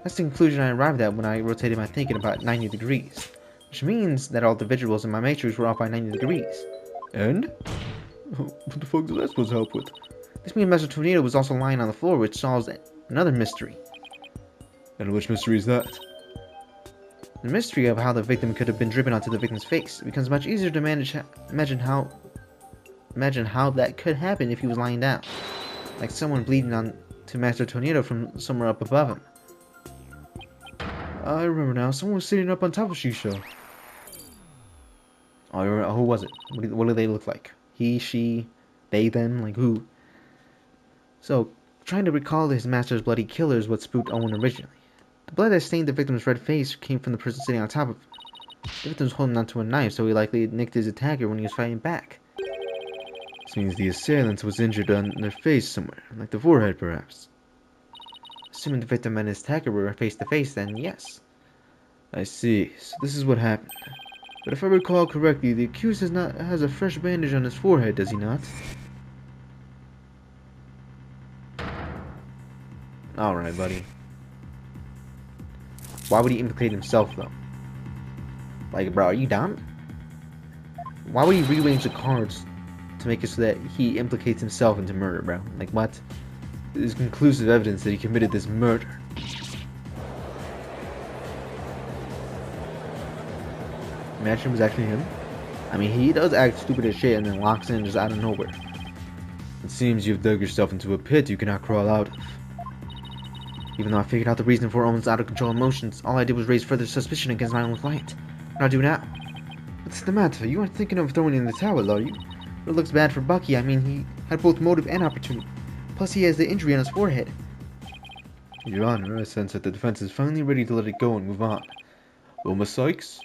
That's the conclusion I arrived at when I rotated my thinking about 90 degrees. Which means that all the visuals in my matrix were off by 90 degrees. And? What the fuck is that supposed to help with? This means Master Tornado was also lying on the floor, which solves another mystery. And which mystery is that? The mystery of how the victim could have been dripping onto the victim's face. It becomes much easier to imagine how that could happen if he was lying down. Like someone bleeding on to Master Tornado from somewhere up above him. I remember now, someone was sitting up on top of Shisho. Oh, who was it? What do they look like? He, she, they, them? Like who? So, trying to recall his master's bloody killer is what spooked Owen originally. The blood that stained the victim's red face came from the person sitting on top of him. The victim was holding onto a knife, so he likely nicked his attacker when he was fighting back. This means the assailant was injured on their face somewhere, like the forehead perhaps. Assuming the victim and his attacker were face to face, then yes. I see, so this is what happened. But if I recall correctly, the accused has a fresh bandage on his forehead, does he not? Alright, buddy. Why would he implicate himself, though? Like, bro, are you dumb? Why would he rearrange the cards to make it so that he implicates himself into murder, bro? Like, what? There's conclusive evidence that he committed this murder. Imagine it was actually him. I mean, he does act stupid as shit and then locks in just out of nowhere. It seems you've dug yourself into a pit you cannot crawl out of. Even though I figured out the reason for Owen's out-of-control emotions, all I did was raise further suspicion against my own client. What do I do now? What's the matter? You aren't thinking of throwing in the towel, are you? It looks bad for Bucky. I mean, he had both motive and opportunity. Plus, he has the injury on his forehead. Your Honor, I sense that the defense is finally ready to let it go and move on. Well, Miss Sykes,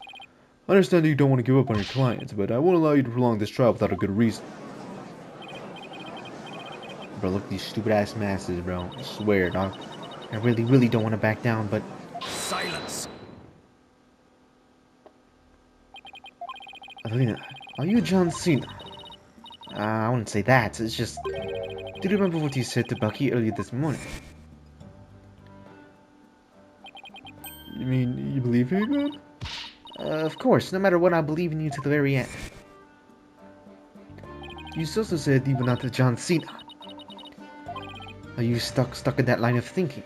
I understand that you don't want to give up on your client, but I won't allow you to prolong this trial without a good reason. Bro, look at these stupid-ass masses, bro. I swear, dog. I really don't want to back down, but... Silence. Adelina, are you John Cena? I wouldn't say that. It's just... Do you remember what you said to Bucky earlier this morning? You mean you believe me, man? Of course. No matter what, I believe in you to the very end. You also said you were not the John Cena. Are you stuck in that line of thinking?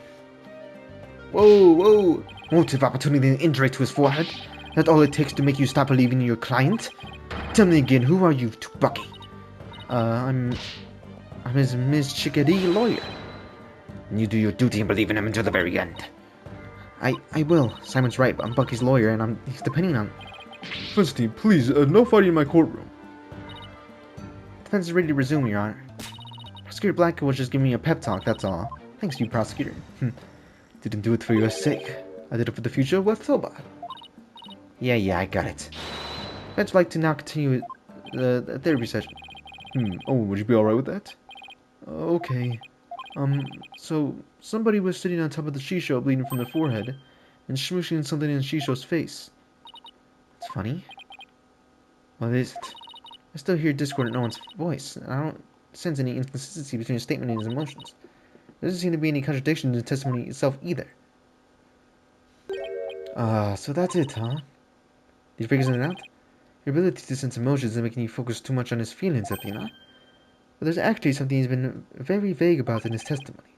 Whoa! Motive, opportunity, and injury to his forehead? That's all it takes to make you stop believing in your client? Tell me again, who are you to Bucky? I'm his Miss Chickadee lawyer. And you do your duty and believe in him until the very end. I will. Simon's right, but I'm Bucky's lawyer, and he's depending on... Defense team, please, no fighting in my courtroom. Defense is ready to resume, Your Honor. Prosecutor Blanco was just giving me a pep talk, that's all. Thanks to you, Prosecutor. Didn't do it for your sake. I did it for the future of West Hobart. Yeah, I got it. I'd like to now continue the therapy session. Oh, would you be alright with that? Okay. So, somebody was sitting on top of the shisho bleeding from the forehead and smooshing something in Shisho's face. It's funny. What is it? I still hear discord in Owen's voice, and I don't sense any inconsistency between his statement and his emotions. There doesn't seem to be any contradiction in the testimony itself either. So that's it, huh? Did you figure something out? Your ability to sense emotions is making you focus too much on his feelings, Athena. But there's actually something he's been very vague about in his testimony.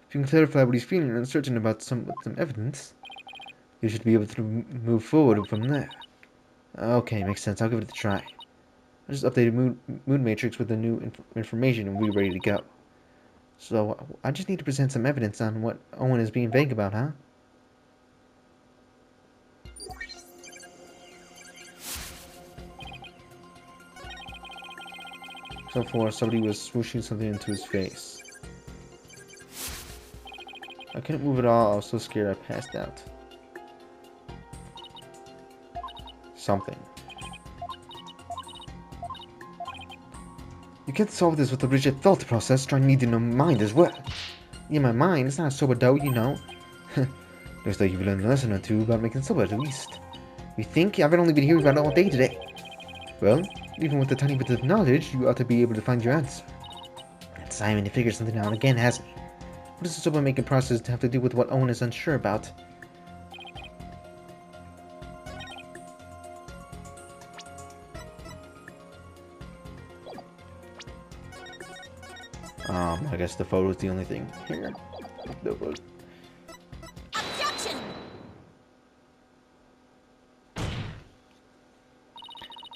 If you can clarify what he's feeling and uncertain about with some evidence, you should be able to move forward from there. Okay, makes sense. I'll give it a try. I just updated Mood Matrix with the new information and we're ready to go. So, I just need to present some evidence on what Owen is being vague about, huh? So far, somebody was swooshing something into his face. I couldn't move at all. I was so scared I passed out. Something. You can't solve this with a rigid thought process, trying needing a mind as well. Yeah, my mind, it's not a sober dough, you know. Looks like you've learned a lesson or two about making sober at least. You think? I've only been hearing about it all day today. Well, even with a tiny bit of knowledge, you ought to be able to find your answer. And Simon, he figured something out again, hasn't he? What does the sober making process have to do with what Owen is unsure about? I guess the photo is the only thing here. Objection!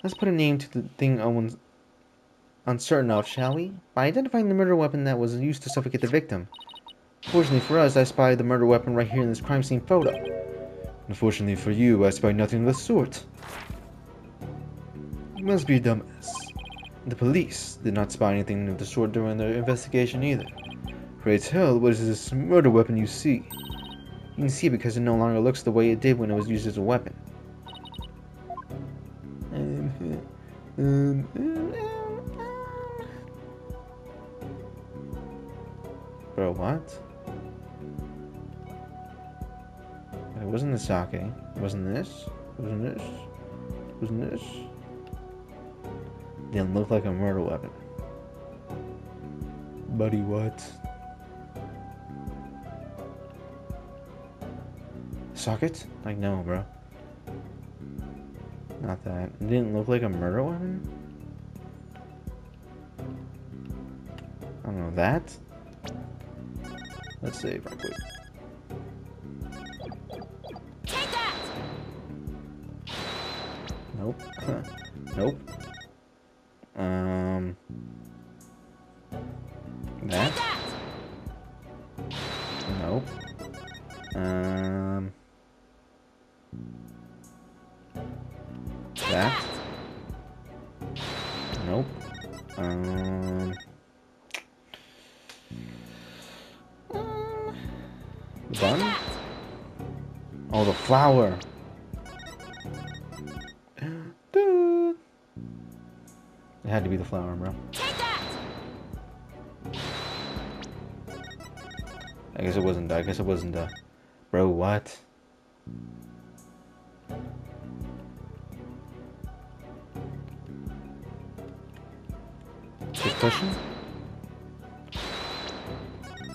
Let's put a name to the thing Owen's uncertain of, shall we? By identifying the murder weapon that was used to suffocate the victim. Fortunately for us, I spied the murder weapon right here in this crime scene photo. Unfortunately for you, I spied nothing of the sort. You must be a dumbass. The police did not spy anything of the sort during their investigation either. Pray tell, what is this murder weapon you see? You can see it because it no longer looks the way it did when it was used as a weapon. Bro, what? It wasn't the sake. It wasn't this. It wasn't this. It wasn't this. Didn't look like a murder weapon. Buddy, what? Socket? Like, no, bro. Not that. It didn't look like a murder weapon? I don't know, that? Let's save right quick. Take that! Nope. Nope. That? Take that! Nope. That. Nope. The bun? Oh, the flower. Dude. It had to be the flower, bro. I guess it wasn't. I guess it wasn't. Bro, what? Good question.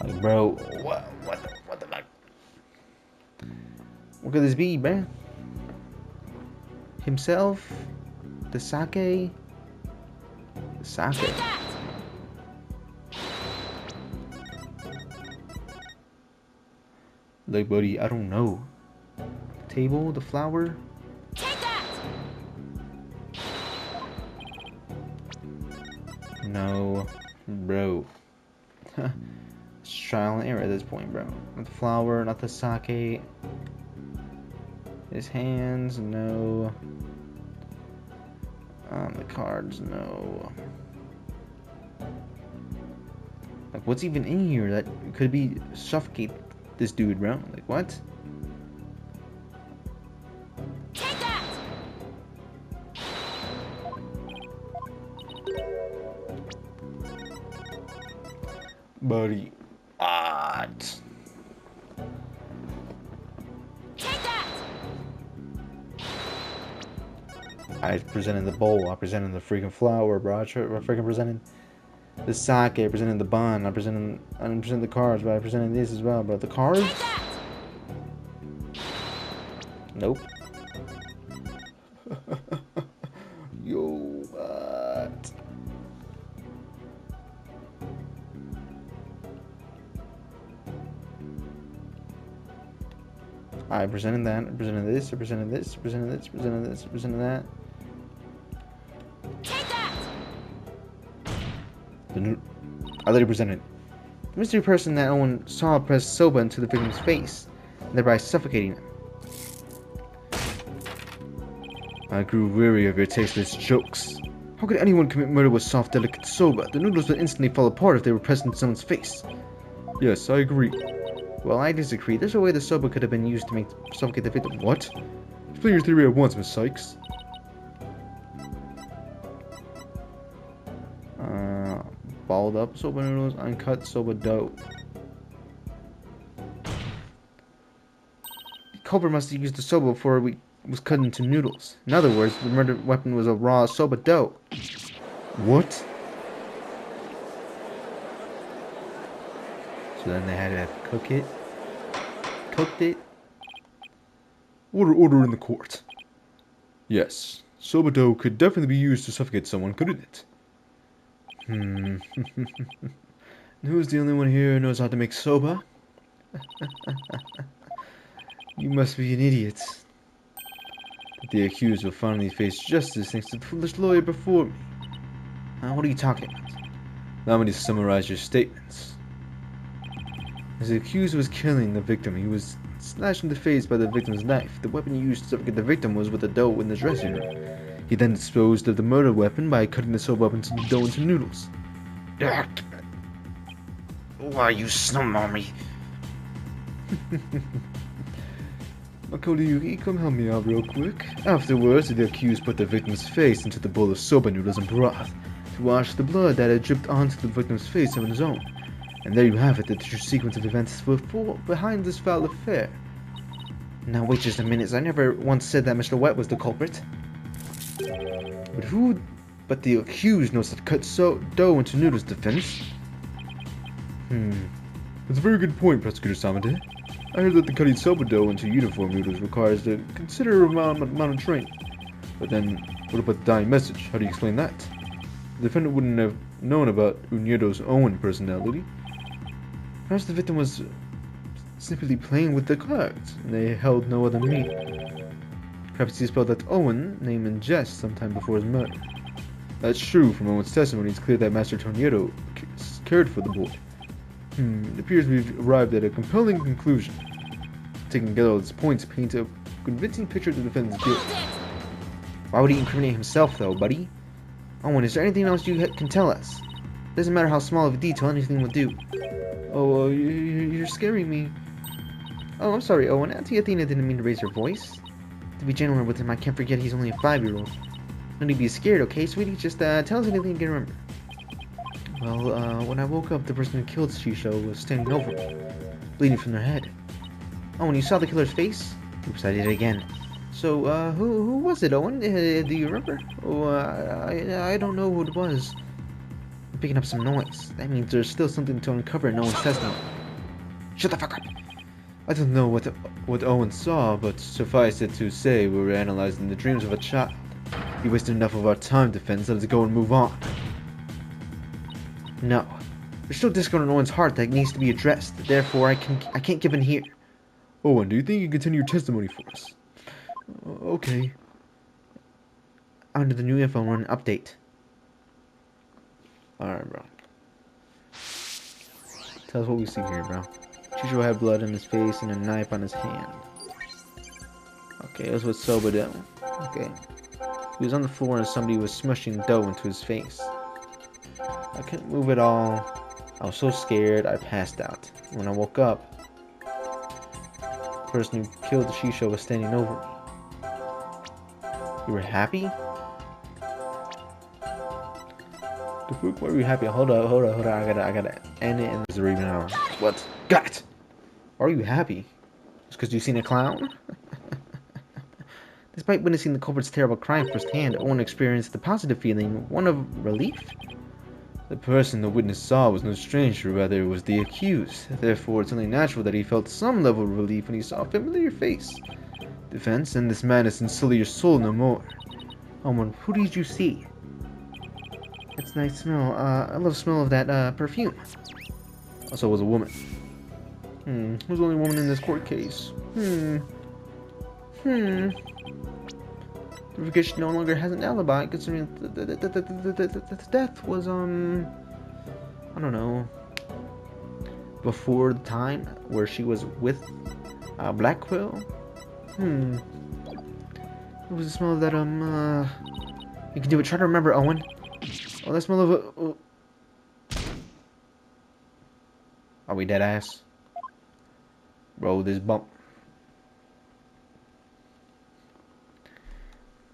Like, bro, what the fuck? What could this be, bro? Himself? The sake? The sake. Like, buddy, I don't know. The table, the flower. No, bro. It's trial and error at this point, bro. Not the flower, not the sake. His hands, no. The cards, no. Like, what's even in here that could be suffocate this dude, bro? Like, what? Buddy, what? I presented the bowl, I presented the freaking flower, bro. I freaking presented the sake, I presented the bun, I presented the cards, but I presented this as well. But the cards? Nope. Yo, what? I presented that, I presented this, I presented this, I presented this, I presented this, I presented that. I literally presented the mystery person that Owen saw press soba into the victim's face, thereby suffocating him. I grew weary of your tasteless jokes. How could anyone commit murder with soft, delicate soba? The noodles would instantly fall apart if they were pressed into someone's face. Yes, I agree. Well, I disagree. There's a way the soba could have been used to suffocate the victim. What? Explain your theory at once, Miss Sykes. Balled up soba noodles, uncut soba dough. The culprit must have used the soba before it was cut into noodles. In other words, the murder weapon was a raw soba dough. What? So then they had to cook it. Cooked it. Order in the court. Yes, soba dough could definitely be used to suffocate someone, couldn't it? Who's the only one here who knows how to make soba? You must be an idiot. The accused will finally face justice thanks to the foolish lawyer before me. What are you talking about? Allow me to summarize your statements. As the accused was killing the victim, he was slashed in the face by the victim's knife. The weapon used to suffocate the victim was with the dough in the dressing room. He then disposed of the murder weapon by cutting the soba up into the dough into noodles. Why you snowball me? Makoto, come help me out real quick. Afterwards, the accused put the victim's face into the bowl of soba noodles and broth to wash the blood that had dripped onto the victim's face on his own. And there you have it, the true sequence of events behind this foul affair. Now wait just a minute, I never once said that Mr. Wet was the culprit. But who but the accused knows how to cut dough into noodles, defense? That's a very good point, Prosecutor Samade. I heard that the cutting soba dough into uniform noodles requires a considerable amount of training. But then, what about the dying message? How do you explain that? The defendant wouldn't have known about Uniedo's own personality. Perhaps the victim was simply playing with the cards, and they held no other meaning. Perhaps he spelled that Owen name in jest sometime before his murder. That's true. From Owen's testimony, it's clear that Master Tornado cared for the boy. It appears we've arrived at a compelling conclusion. Taking together all these points paint a convincing picture of the defendant's guilt. Why would he incriminate himself, though, buddy? Owen, is there anything else you can tell us? Doesn't matter how small of a detail, anything will do. Oh, you're scaring me. Oh, I'm sorry, Owen. Auntie Athena didn't mean to raise her voice. To be gentler with him, I can't forget he's only a 5-year-old. No need to be scared, okay, sweetie? Just tell us anything you can remember. Well, when I woke up, the person who killed Shisho was standing over me, bleeding from their head. Oh, when you saw the killer's face? Oops, I did it again. So, who was it, Owen? Do you remember? Oh, I don't know who it was. I'm picking up some noise. That means there's still something to uncover in Owen's testimony. Shut the fuck up! I don't know what Owen saw, but suffice it to say, we were analyzing the dreams of a child. He wasted enough of our time, Defense. Let's go and move on. No. There's still discord in Owen's heart that needs to be addressed. Therefore, I can't give in here. Owen, do you think you can continue your testimony for us? Okay. Under the new info, run an update. Alright, bro. Tell us what we see here, bro. Shisho had blood on his face and a knife on his hand. Okay, that's what SoJ did. Okay. He was on the floor and somebody was smushing dough into his face. I couldn't move at all. I was so scared, I passed out. When I woke up, the person who killed the Shisho was standing over me. You were happy? The fuck, why were you happy? Hold up. I gotta end it in this even hour. What? Got it! Are you happy? Just because you've seen a clown? Despite witnessing the culprit's terrible crime firsthand, Owen experienced the positive feeling, one of relief. The person the witness saw was no stranger, rather it was the accused. Therefore, it's only natural that he felt some level of relief when he saw a familiar face. Defense, and this man is sincerely your soul no more. Owen, who did you see? It's a nice smell. I love the smell of that perfume. Also, it was a woman. Who's the only woman in this court case? Because she no longer has an alibi, considering the death was, I don't know, before the time where she was with Black Quill. It was the smell of that, you can do it. Try to remember, Owen. Oh, that smell of a... Are we dead ass? Roll this bump.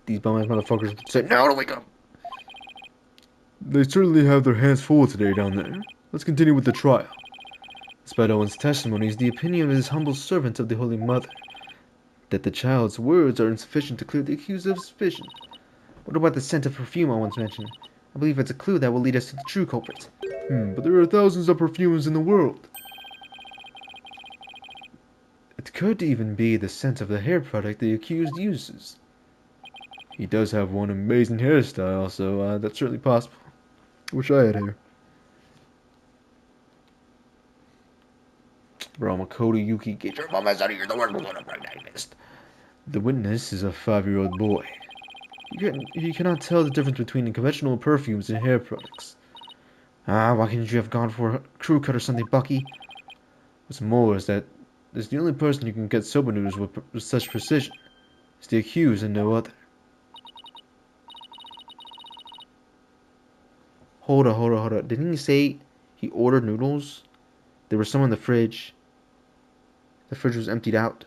These bum-ass motherfuckers would say, "No, don't wake up!" They certainly have their hands full today down there. Let's continue with the trial. Despite Owen's testimony, is the opinion of his humble servant of the Holy Mother that the child's words are insufficient to clear the accused of suspicion. What about the scent of perfume Owens mentioned? I believe it's a clue that will lead us to the true culprit. But there are thousands of perfumes in the world. It could even be the scent of the hair product the accused uses. He does have one amazing hairstyle, so that's certainly possible. Wish I had hair. Bro, Makoto Yuki, get your bum ass out of here. The word I missed. The witness is a 5-year-old boy. He cannot tell the difference between conventional perfumes and hair products. Why couldn't you have gone for a crew cut or something, Bucky? What's more is that there's the only person who can get soba noodles with such precision. It's the accused and no other. Hold up. Didn't he say he ordered noodles? There was some in the fridge. The fridge was emptied out.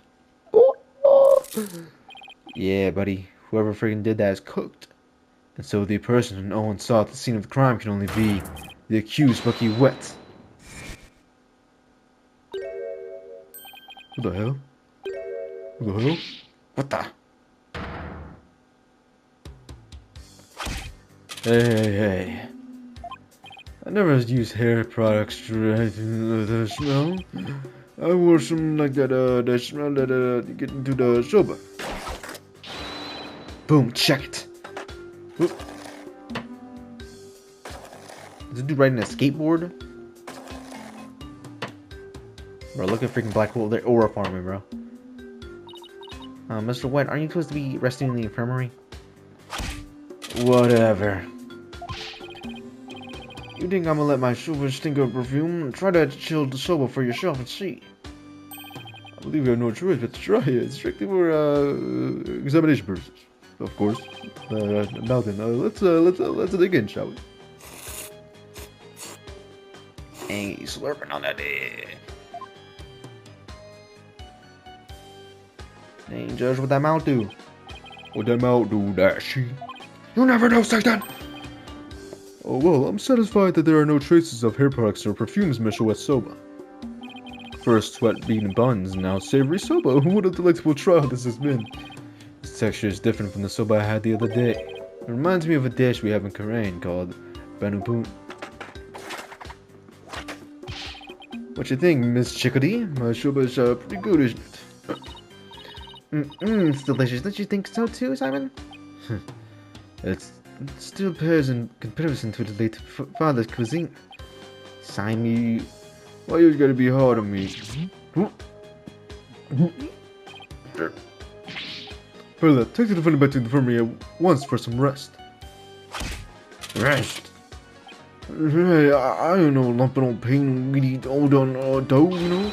Yeah, buddy. Whoever freaking did that is cooked. And so the person Owen saw at the scene of the crime can only be the accused, Bucky Wet. What the hell? What the hell? What the? Hey. I never used hair products to the smell. I wore some like that, that smell that, you get into the soba. Boom, check it. Oop. Is this dude riding a skateboard? Bro, look at freaking Black Hole. They're aura farming, bro. Mr. White, aren't you supposed to be resting in the infirmary? Whatever. You think I'm gonna let my soba stink of perfume? Try to chill the soba for yourself and see. I believe we have no choice but to try it. Strictly for examination purposes. Of course. Now then, let's dig in, shall we? Hey, slurping on that. Hey, Judge, what that mouth do? What that mouth do, that she? You never know, Satan! Oh, well, I'm satisfied that there are no traces of hair products or perfumes mixed with soba. First wet bean buns, now savory soba. What a delightful trial this has been. This texture is different from the soba I had the other day. It reminds me of a dish we have in Korean called banupun. What you think, Miss Chickadee? My soba is pretty good, isn't it? It's delicious. Don't you think so too, Simon? It still pales in comparison to the late father's cuisine. Simon, why you gotta be hard on me? Perla, take the defendant back to the infirmary at once for some rest. Rest? Hey, I don't know, lumping on pain, really old on dough, you know?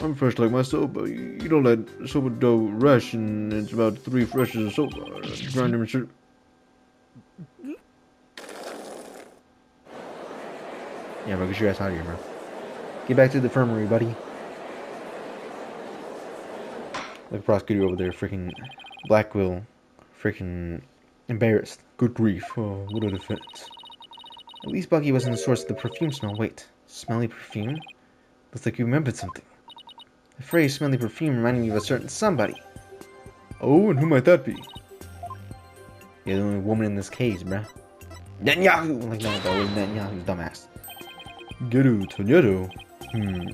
I'm fresh like my soba. You don't let soba dough rest, and it's about 3 freshes of soba. Grind them and shit. Yeah, bro, get your ass out of here, bro. Get back to the infirmary, buddy. The prosecutor over there, freaking Blackwell, freaking embarrassed. Good grief, oh, what a defense. At least Bucky wasn't the source of the perfume smell. Wait, smelly perfume? Looks like you remembered something. The phrase smelly perfume reminded me of a certain somebody. Oh, and who might that be? You're the only woman in this case, bruh. Netanyahu! Like, no, that was Netanyahu, dumbass. Geru Tonieto?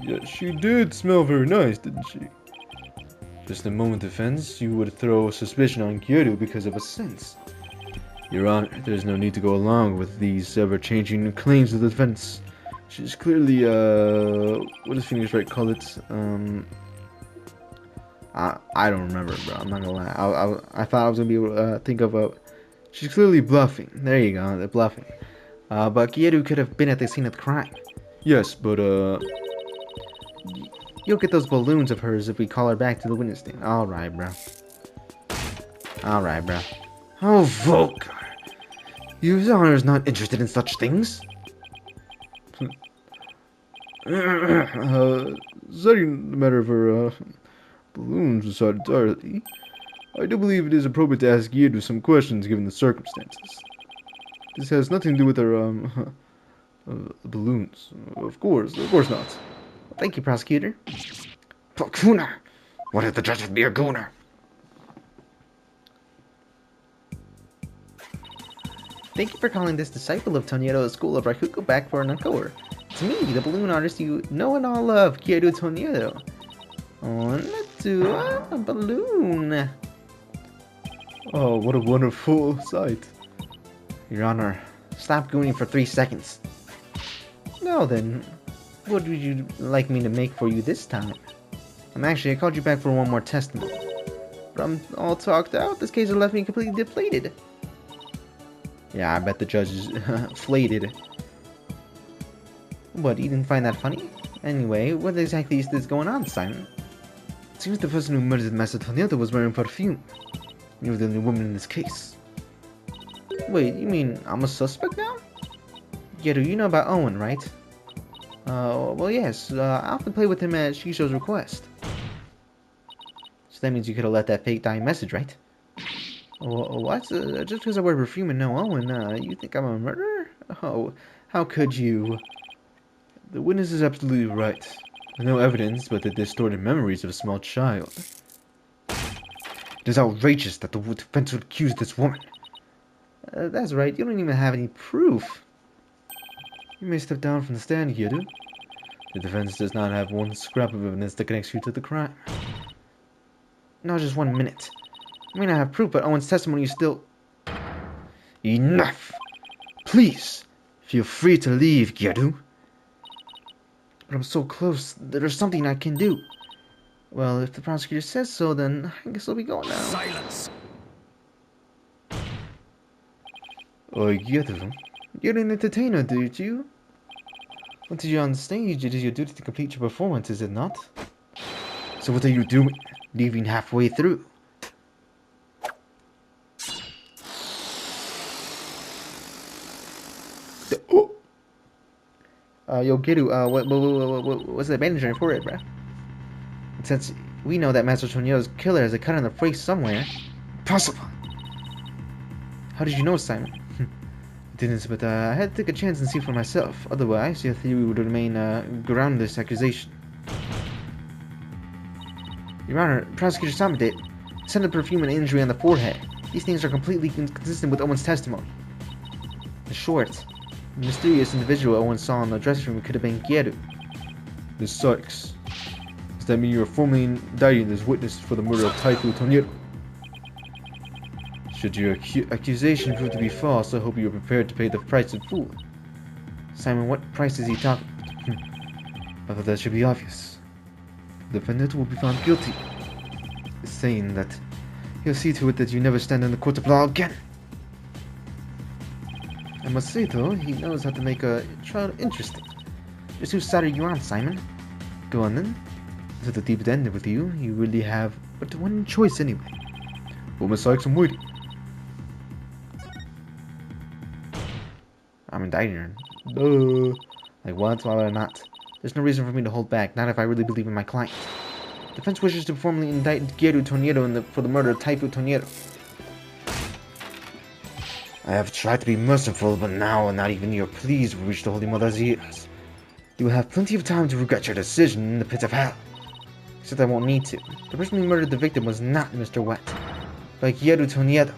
Yeah, she did smell very nice, didn't she? Just a moment of defense, you would throw suspicion on Geru because of a sense. Your Honor, there's no need to go along with these ever-changing claims of the defense. She's clearly, what does Phoenix Wright call it? I don't remember, bro. I'm not gonna lie. I thought I was gonna be able to think of a. She's clearly bluffing. There you go. They're bluffing. But Gieru could have been at the scene of the crime. Yes, but You'll get those balloons of hers if we call her back to the witness stand. All right, bro. All right, bro. how vulgar! Your Honor is not interested in such things. Setting the matter of her balloons aside entirely, I do believe it is appropriate to ask Giedu some questions given the circumstances. This has nothing to do with her balloons. Of course not. Thank you, prosecutor. Gooner! What if the judge would be a gooner? Thank you for calling this disciple of Tonieto School of Raikugo back for an encore. It's me, the balloon artist you know and all love, Kieru Tonieto. Oh, let's do a balloon. Oh, what a wonderful sight. Your Honor, stop gooning for 3 seconds. Now then, what would you like me to make for you this time? I called you back for one more testimony. But I'm all talked out. This case has left me completely depleted. Yeah, I bet the judge is flated. What, you didn't find that funny? Anyway, what exactly is this going on, Simon? It seems the person who murdered Master Tonieto was wearing perfume. You're the only woman in this case. Wait, you mean I'm a suspect now? Geru, you know about Owen, right? Well, yes. I often play with him at Shisho's request. So that means you could have left that fake dying message, right? What? Just because I wear perfume and know Owen, you think I'm a murderer? Oh, how could you? The witness is absolutely right. No evidence but the distorted memories of a small child. It is outrageous that the defense would accuse this woman. That's right. You don't even have any proof. You may step down from the stand, Geru. The defense does not have one scrap of evidence that connects you to the crime. No, just 1 minute. I may not have proof, but Owen's testimony is still... Enough! Please, feel free to leave, Geru. But I'm so close. There's something I can do. Well, if the prosecutor says so, then I guess I'll be going now. Silence! Geru. You're an entertainer, dude, you? Once you're on stage, it is your duty to complete your performance, is it not? So what are you doing? Leaving halfway through? Yo, Giru, what's the bandage on your forehead, bruh? Since we know that Master Tonyo's killer has a cut on the face somewhere. Possible. How did you know, Simon? Didn't, but I had to take a chance and see for myself. Otherwise, your theory would remain groundless accusation. Your Honor, Prosecutor Sama did. Scent of perfume and injury on the forehead. These things are completely inconsistent with Owen's testimony. In short, the mysterious individual Owen saw in the dressing room could have been Gyeru. This sucks. Does that mean you are formally indicting this witness for the murder of Taifu Tonyeru? Should your accusation prove to be false, I hope you are prepared to pay the price in full. Simon, what price is he talking? I thought that should be obvious. The defendant will be found guilty, saying that he'll see to it that you never stand in the court of law again. I must say, though, he knows how to make a trial interesting. Just whose side are you on, Simon? Go on then. To the deep end with you, you really have but one choice anyway. Well, Miss Sykes, I'm waiting. I'm indicting her. Like what? Why would I not? There's no reason for me to hold back, not if I really believe in my client. Defense wishes to formally indict Gyeru Tonyeru for the murder of Taifu Tonyeru. I have tried to be merciful, but now not even your pleas will reach the Holy Mother's ears. You will have plenty of time to regret your decision in the pit of hell. Except I won't need to. The person who murdered the victim was not Mr. Wet, but Gyeru Tonyeru.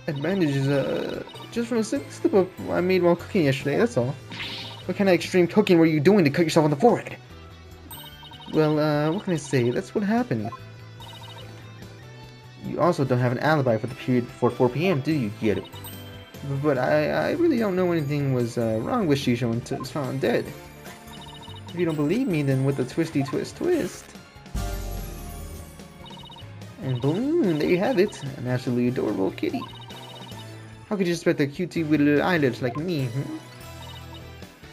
That bandage is, just from a slip up I made while cooking yesterday, that's all. What kind of extreme cooking were you doing to cut yourself on the forehead? Well, what can I say? That's what happened. You also don't have an alibi for the period before 4 p.m., do you, Gyeru? But I really don't know anything was wrong with Shisho until it's found dead. If you don't believe me, then with the twisty twist. And Balloon, there you have it. An absolutely adorable kitty. How could you expect a cutie with little eyelids like me,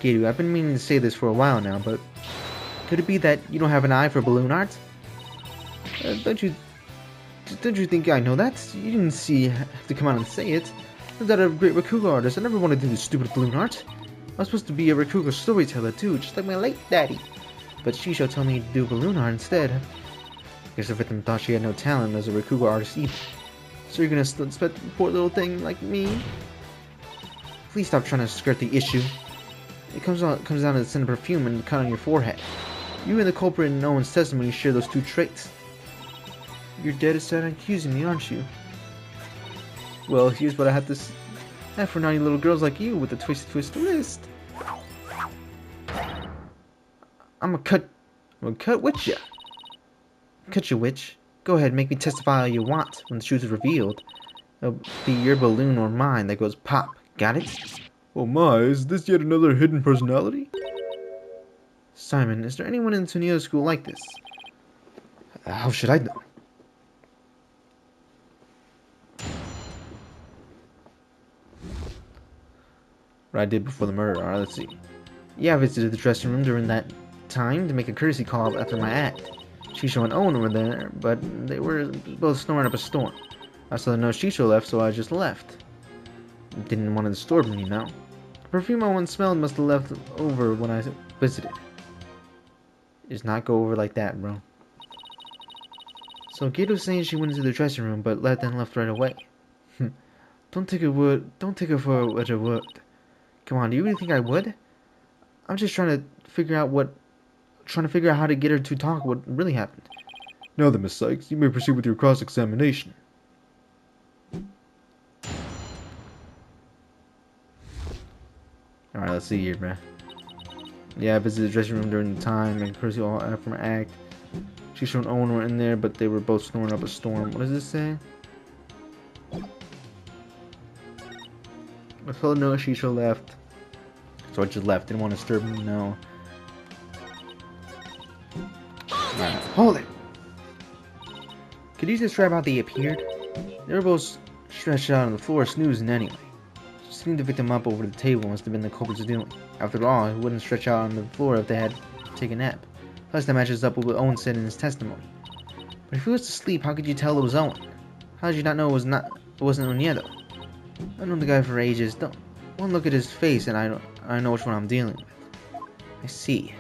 Gyeru, I've been meaning to say this for a while now, but could it be that you don't have an eye for balloon art? Don't you think I know that? You didn't have to come out and say it. I'm not a great Rakugo artist. I never wanted to do stupid balloon art. I was supposed to be a Rakugo storyteller too, just like my late daddy. But Shisho told me to do balloon art instead. I guess the victim thought she had no talent as a Rakugo artist either. So you're gonna expect a poor little thing like me? Please stop trying to skirt the issue. It comes down to the scent of perfume and the cut on your forehead. You and the culprit in Owen's testimony share those two traits. You're dead set on accusing me, aren't you? Well, here's what I have to have for naughty little girls like you with the twist wrist. I'm gonna cut with ya. Cut you, witch. Go ahead, make me testify all you want. When the truth is revealed, it'll be your balloon or mine that goes pop. Got it? Oh my, is this yet another hidden personality? Simon, is there anyone in Tonyo's school like this? How should I know? What I did before the murder, alright, let's see. Yeah, I visited the dressing room during that time to make a courtesy call after my act. Shisho and Owen were there, but they were both snoring up a storm. I saw no Shisho left, so I just left. Didn't want to disturb them, you know. The perfume Owen smelled must have left over when I visited. Just not go over like that, bro. So Kate was saying she went into the dressing room, but then left right away. Don't take her for her word. Come on, do you really think I would? I'm just trying to figure out how to get her to talk what really happened. Now then, Miss Sykes, you may proceed with your cross-examination. Alright, let's see here, bruh. Yeah, I visited the dressing room during the time and courtesy all after my act. Shisho and Owen were in there, but they were both snoring up a storm. What does this say? I felt no Shisho left. So I just left. Didn't want to disturb me, no. Alright, hold it! Could you describe how they appeared? They were both stretched out on the floor, snoozing anyway. Sitting the victim up over the table must have been the culprit's doing. After all, he wouldn't stretch out on the floor if they had taken a nap. Plus, that matches up with what Owen said in his testimony. But if he was to sleep, how could you tell it was Owen? How did you not know it wasn't Onyeda? I've known the guy for ages. One look at his face and I I know which one I'm dealing with. I see.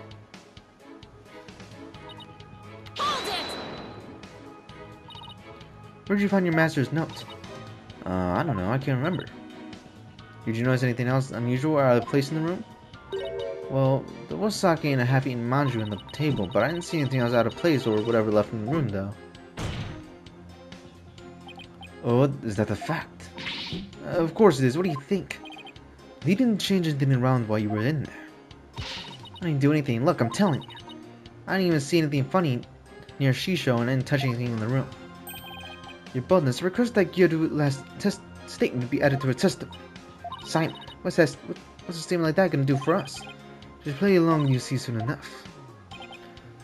Hold it! Where'd you find your master's note? I don't know. I can't remember. Did you notice anything else unusual or out of place in the room? Well, there was sake and a half-eaten manju on the table, but I didn't see anything else out of place or whatever left in the room, though. Oh, is that a fact? Of course it is. What do you think? You didn't change anything around while you were in there. I didn't do anything. Look, I'm telling you. I didn't even see anything funny near Shisho and didn't touch anything in the room. Your boldness request that Gyoru last statement be added to her testimony. Simon, what's a statement like that gonna do for us? Just play along and you'll see soon enough. I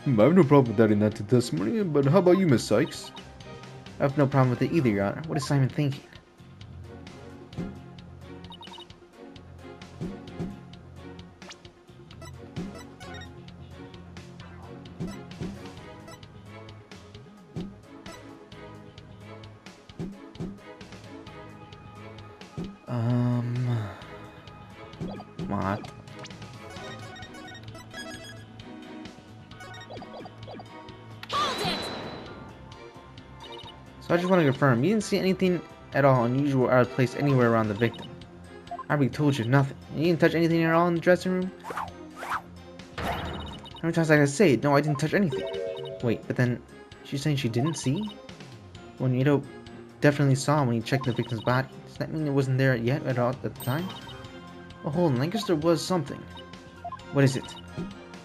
have no problem with adding that to testimony, but how about you, Miss Sykes? I have no problem with it either, Your Honor. What is Simon thinking? What? Hold it! So I just want to confirm, you didn't see anything at all unusual or out of place anywhere around the victim. I already told you nothing. You didn't touch anything at all in the dressing room? How many times I gotta say it? No, I didn't touch anything. Wait, but then she's saying she didn't see? When Nito definitely saw when he checked the victim's body. Does that mean it wasn't there yet at all at the time? Well, hold on, I guess there was something. What is it?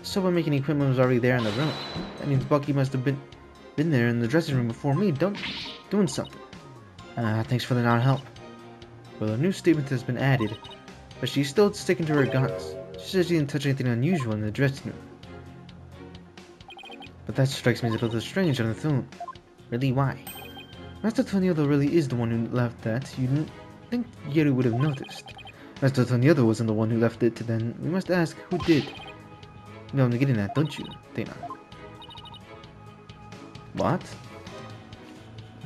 Soba making equipment was already there in the room. That means Bucky must have been there in the dressing room before me, doing something. Thanks for the non-help. Well, a new statement has been added, but she's still sticking to her guns. She says she didn't touch anything unusual in the dressing room. But that strikes me as a little strange on its own. Really, why? Master Tonyodo really is the one who left that. You didn't think Yeru would have noticed. Master Tonyodo wasn't the one who left it, then we must ask who did. You know what I'm getting at, don't you, Dana? What?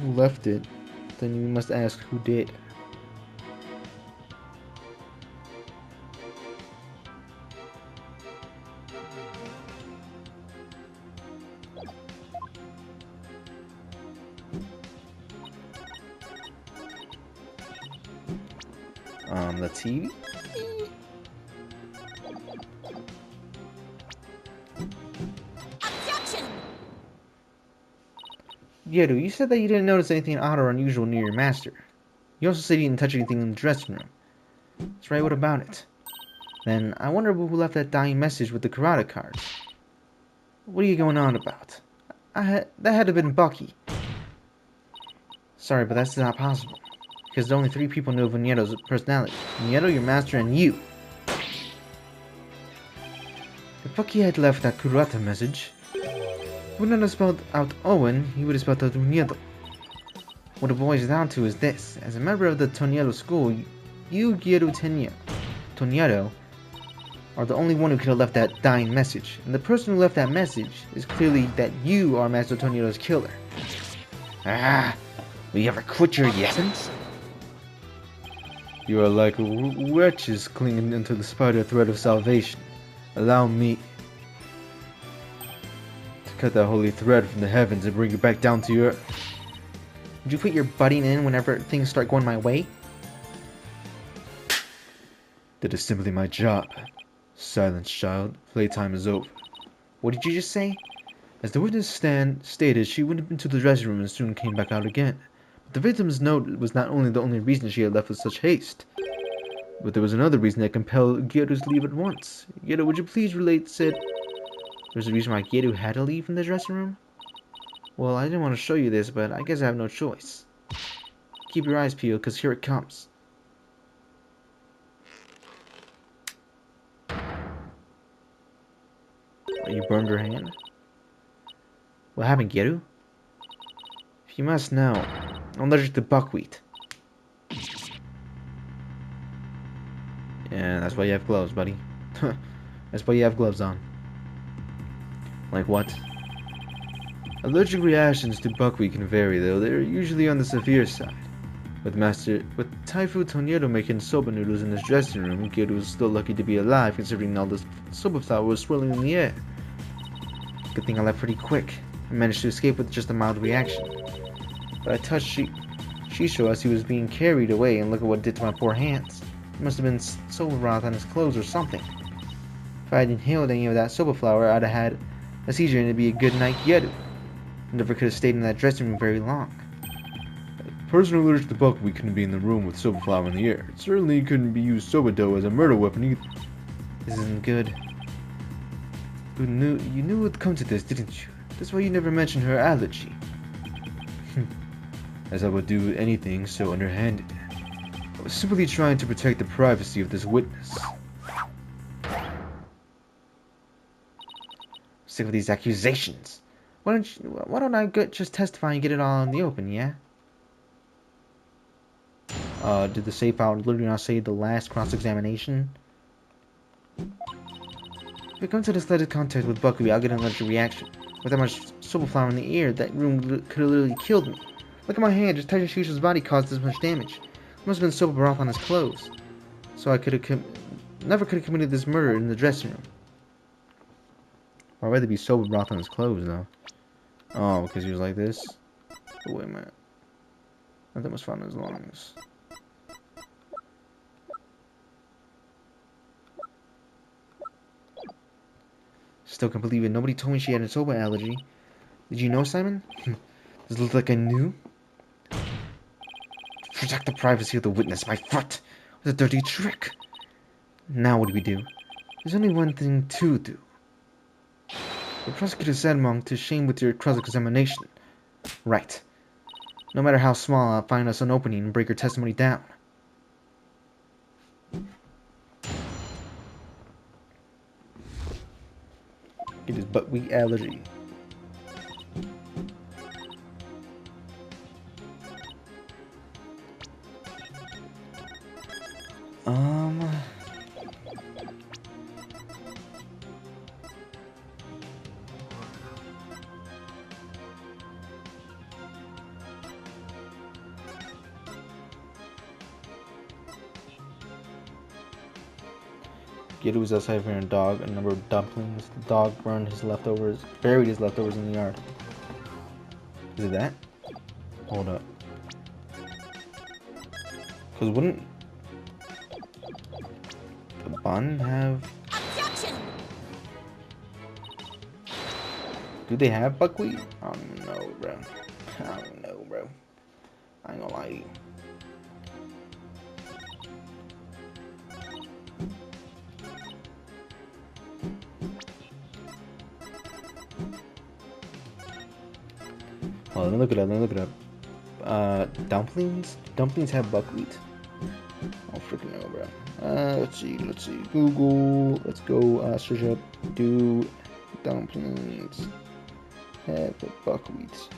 Who left it? Then you must ask who did. The TV? Objection! Yeru, you said that you didn't notice anything odd or unusual near your master. You also said you didn't touch anything in the dressing room. That's right, what about it? Then, I wonder who left that dying message with the karate cards. What are you going on about? That had to have been Bucky. Sorry, but that's not possible. Because only 3 people know of Niero's personality. Niero, your master, and you. If Bucky had left that Kurata message, he would not have spelled out Owen, he would have spelled out Niero. What it boils down to is this. As a member of the Toniero school, you, Gyeru Toniero, are the only one who could have left that dying message. And the person who left that message is clearly that you are Master Toniero's killer. Will you ever quit your yesence? You are like wretches clinging into the spider thread of salvation. Allow me to cut that holy thread from the heavens and bring you back down to earth. Would you quit your butting in whenever things start going my way? That is simply my job. Silence, child. Playtime is over. What did you just say? As the witness stated, she went into the dressing room and soon came back out again. But the victim's note was not only the only reason she had left with such haste, but there was another reason that compelled Gyeru to leave at once. Gyeru, would you please relate said... There's a reason why Gyeru had to leave from the dressing room? Well, I didn't want to show you this, but I guess I have no choice. Keep your eyes peeled, because here it comes. You burned her hand? What happened, Gyeru? If you must know, I'm allergic to buckwheat. Yeah, that's why you have gloves, buddy. That's why you have gloves on. Like what? Allergic reactions to buckwheat can vary, though. They're usually on the severe side. With Taifu Tornado making soba noodles in his dressing room, Geru was still lucky to be alive considering all this soba flour was swirling in the air. Good thing I left pretty quick. I managed to escape with just a mild reaction. But I touched Shisho as he was being carried away, and look at what it did to my poor hands. It must have been soba broth on his clothes or something. If I had inhaled any of that soba flour, I'd have had a seizure and it'd be a good night Geru. I never could have stayed in that dressing room very long. A person allergic to buckwheat couldn't be in the room with soba flour in the air. It certainly couldn't be used soba dough as a murder weapon either. This isn't good. You knew it would come to this, didn't you? That's why you never mentioned her allergy. As I would do anything so underhanded. I was simply trying to protect the privacy of this witness. Sick of these accusations. Why don't I just testify and get it all in the open, yeah? Did the safe file literally not say the last cross-examination? If it comes to the slightest contact with buckwheat, I'll get an allergic reaction. With that much soba flour in the air, that room could have literally killed me. Look at my hand, just touching Shisho's body caused this much damage. It must have been soba broth on his clothes. So I never could have committed this murder in the dressing room. I'd rather be soba broth on his clothes, though. Oh, because he was like this? Oh, wait a minute. Nothing was found in his lungs. Still can't believe it. Nobody told me she had a soba allergy. Did you know, Simon? Does it look like I knew? Protect the privacy of the witness. My foot was a dirty trick. Now what do we do? There's only one thing to do. The prosecutor said, Monk, to shame with your cross-examination. Right. No matter how small, I'll find us an opening and break her testimony down. It is buckwheat allergy. Geru was outside for a dog, a number of dumplings. The dog buried his leftovers in the yard. Is it that? Hold up. Because wouldn't the bun have... Objection! Do they have buckwheat? I don't even know, bro. I don't know, bro. I ain't gonna lie to you. Oh, let me look it up. Dumplings? Dumplings have buckwheat? I don't freaking know, bro. Let's see. Google. Let's go, search up, do dumplings have buckwheat?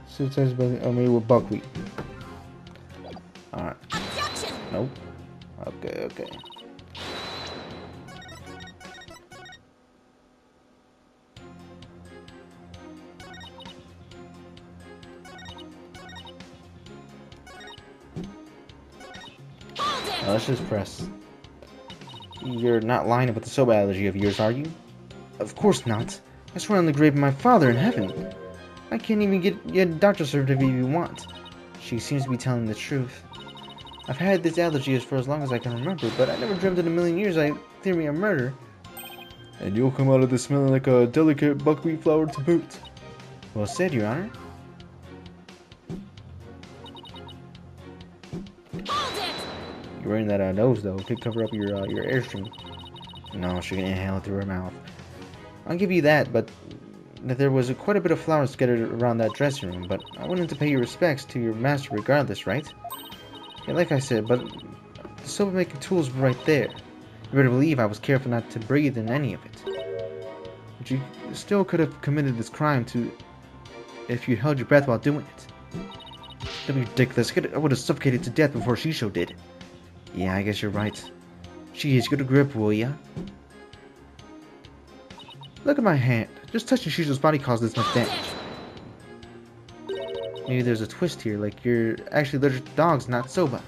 So it says, maybe with buckwheat. Alright. Objection! Nope. Okay. Let's just press. You're not lying about the soba allergy of yours, are you? Of course not. I swear on the grave of my father in heaven. I can't even get a doctor's certificate if you want. She seems to be telling the truth. I've had this allergy for as long as I can remember, but I never dreamt in a million years I'd theory of murder. And you'll come out of this smelling like a delicate buckwheat flour to boot. Well said, Your Honor. Hold it! You're wearing that nose, though. It could cover up your airstream. No, she can inhale it through her mouth. I'll give you that, but there was quite a bit of flour scattered around that dressing room, but I wanted to pay your respects to your master regardless, right? Yeah, like I said, but the soap-making tools were right there. You better believe I was careful not to breathe in any of it. But you still could have committed this crime if you held your breath while doing it. That'd be ridiculous. I would have suffocated to death before Shisho did. Yeah, I guess you're right. Jeez, get a grip, will ya? Look at my hand. Just touching Shisho's body caused this much damage. Maybe there's a twist here, like you're actually allergic to dogs, not soba.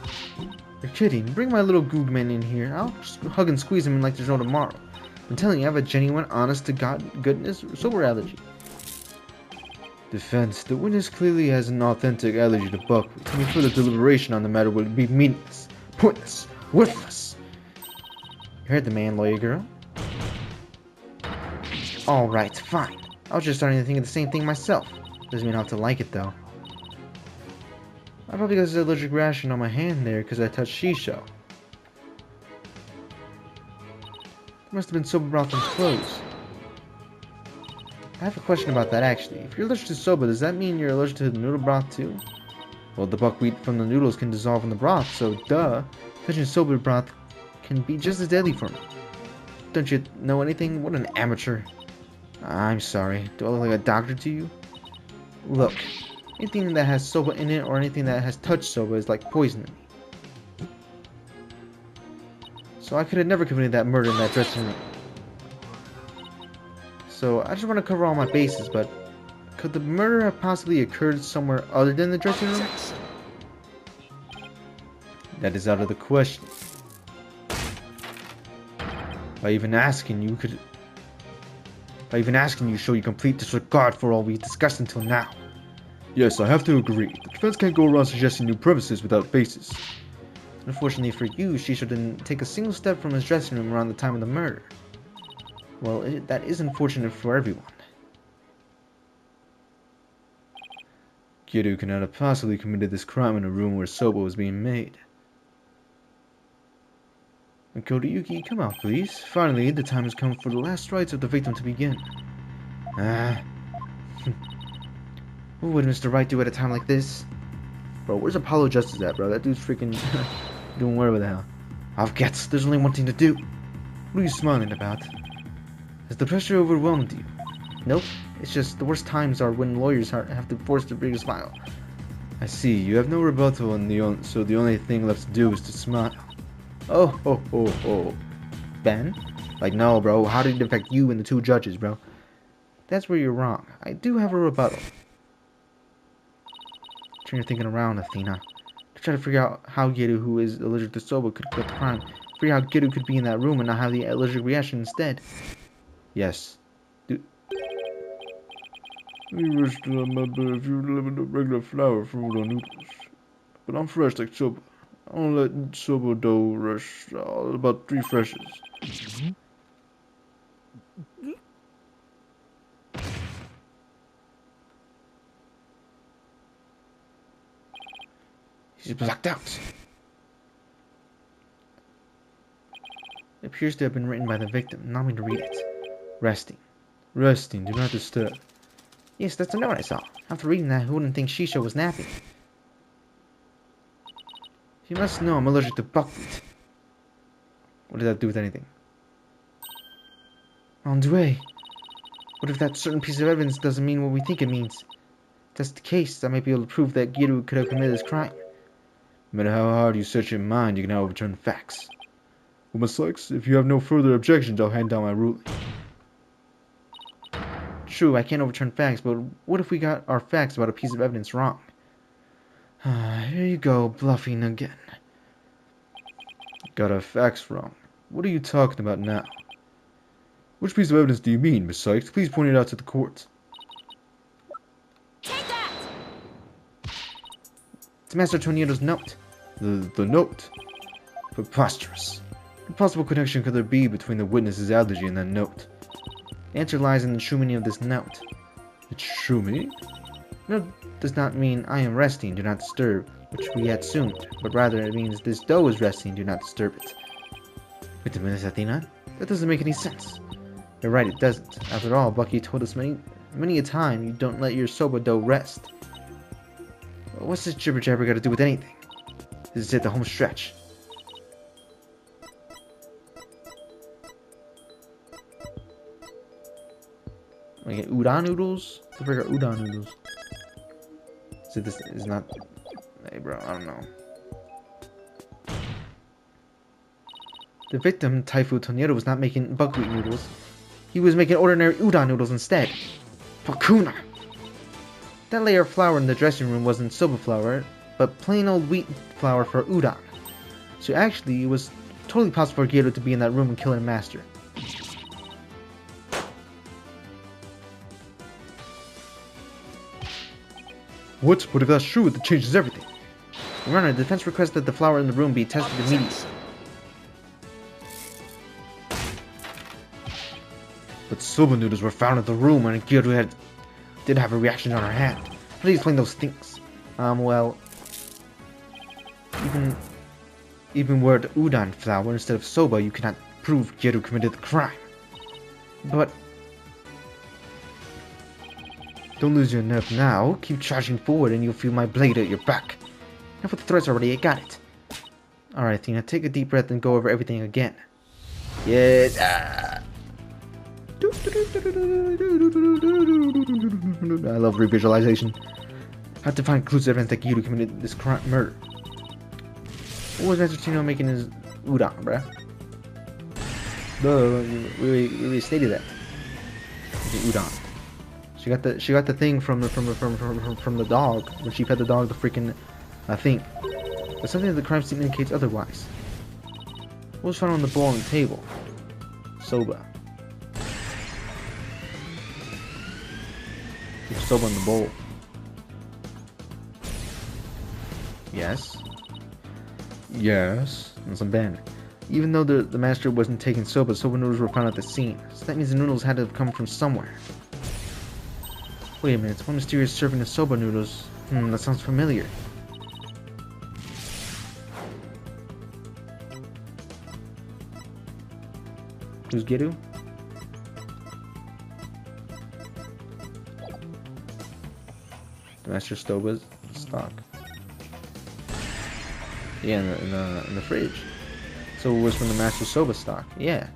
You're kidding. Bring my little googman in here. I'll just hug and squeeze him like there's no tomorrow. I'm telling you, I have a genuine, honest to God goodness soba allergy. Defense. The witness clearly has an authentic allergy to buckwheat. Any further deliberation on the matter would be meaningless, pointless, worthless. You heard the man, lawyer girl. Alright, fine. I was just starting to think of the same thing myself. Doesn't mean I have to like it, though. I probably got an allergic reaction on my hand there because I touched shisha. Must have been soba broth and clothes. I have a question about that, actually. If you're allergic to soba, does that mean you're allergic to the noodle broth, too? Well, the buckwheat from the noodles can dissolve in the broth, so duh. Touching soba broth can be just as deadly for me. Don't you know anything? What an amateur. I'm sorry. Do I look like a doctor to you? Look, anything that has soba in it or anything that has touched soba is like poison to me. So I could have never committed that murder in that dressing room. So I just want to cover all my bases, but could the murder have possibly occurred somewhere other than the dressing room? That is out of the question. By even asking you show you complete disregard for all we discussed until now. Yes, I have to agree. The defense can't go around suggesting new premises without basis. Unfortunately for you, Shisha didn't take a single step from his dressing room around the time of the murder. Well, that is unfortunate for everyone. Giru cannot have possibly committed this crime in a room where soba was being made. Kodayuki, come out, please. Finally, the time has come for the last rites of the victim to begin. What would Mr. Wright do at a time like this? Bro, where's Apollo Justice at, bro? That dude's freaking doing whatever the hell. I've guessed. There's only one thing to do. What are you smiling about? Has the pressure overwhelmed you? Nope. It's just the worst times are when lawyers have to force the biggest file. I see. You have no rebuttal, so the only thing left to do is to smile. Oh, ho, ho, ho. Ben? Like, no, bro. How did it affect you and the two judges, bro? That's where you're wrong. I do have a rebuttal. Turn your thinking around, Athena. To try to figure out how Giru, who is allergic to soba, could commit the crime. Figure out how Giru could be in that room and not have the allergic reaction instead. Yes. We wish to remember if you delivered a regular flour fruit or noodles. But I'm fresh like soba. I don't let soba dough rush about 3 freshes. He's blacked out. It appears to have been written by the victim. Allow me to read it. Resting. Resting. Do not disturb. Yes, that's the note I saw. After reading that, who wouldn't think Shisha was napping? You must know I'm allergic to buckwheat. What did that do with anything? Andre, what if that certain piece of evidence doesn't mean what we think it means? If that's the case, I might be able to prove that Giru could have committed this crime. No matter how hard you search your mind, you can now overturn facts. Well, Miss Sykes, if you have no further objections, I'll hand down my ruling. True, I can't overturn facts, but what if we got our facts about a piece of evidence wrong? Here you go, bluffing again. Got our facts wrong. What are you talking about now? Which piece of evidence do you mean, Miss Sykes? Please point it out to the court. Take that! It's Master Tornado's note. The note? Preposterous. What possible connection could there be between the witness's allergy and that note? The answer lies in the true meaning of this note. The true meaning? No, does not mean I am resting, do not disturb, which we had assumed, but rather it means this dough is resting, do not disturb it. Wait a minute, Athena. That doesn't make any sense. You're right, it doesn't. After all, Bucky told us many a time you don't let your soba dough rest. Well, what's this jibber jabber got to do with anything? This is it, the home stretch. We get udon noodles? I figure udon noodles. So this is not... Hey bro, I don't know. The victim, Taifu Tornado, was not making buckwheat noodles. He was making ordinary udon noodles instead. Pakuna! That layer of flour in the dressing room wasn't soba flour, but plain old wheat flour for udon. So actually, it was totally possible for Gyero to be in that room and kill her master. What? But if that's true, it changes everything. Your Honor, the defense requests that the flour in the room be tested immediately. But soba noodles were found in the room and Gyero did have a reaction on her hand. How do you explain those things? Well... Even were it udon flour instead of soba, you cannot prove Gyero committed the crime. But... Don't lose your nerve now. Keep charging forward and you'll feel my blade at your back. Enough with the threats already, I got it. Alright, Athena, take a deep breath and go over everything again. Yes. I love revisualization. I have to find clues evidence that Gyero committed this murder. What was Master Tino making his udon, bruh? We stated that. The udon. She got the thing from the dog when she fed the dog the freaking thing. But something that the crime scene indicates otherwise. What was found on the bowl on the table? Soba. There's soba in the bowl. Yes. Yes. And some Ben. Even though the master wasn't taking soba noodles were found at the scene. So that means the noodles had to have come from somewhere. Wait a minute, one mysterious serving of soba noodles. That sounds familiar. Who's Gyero? The master soba's stock. Yeah, in the fridge. So it was from the master soba stock. Yeah.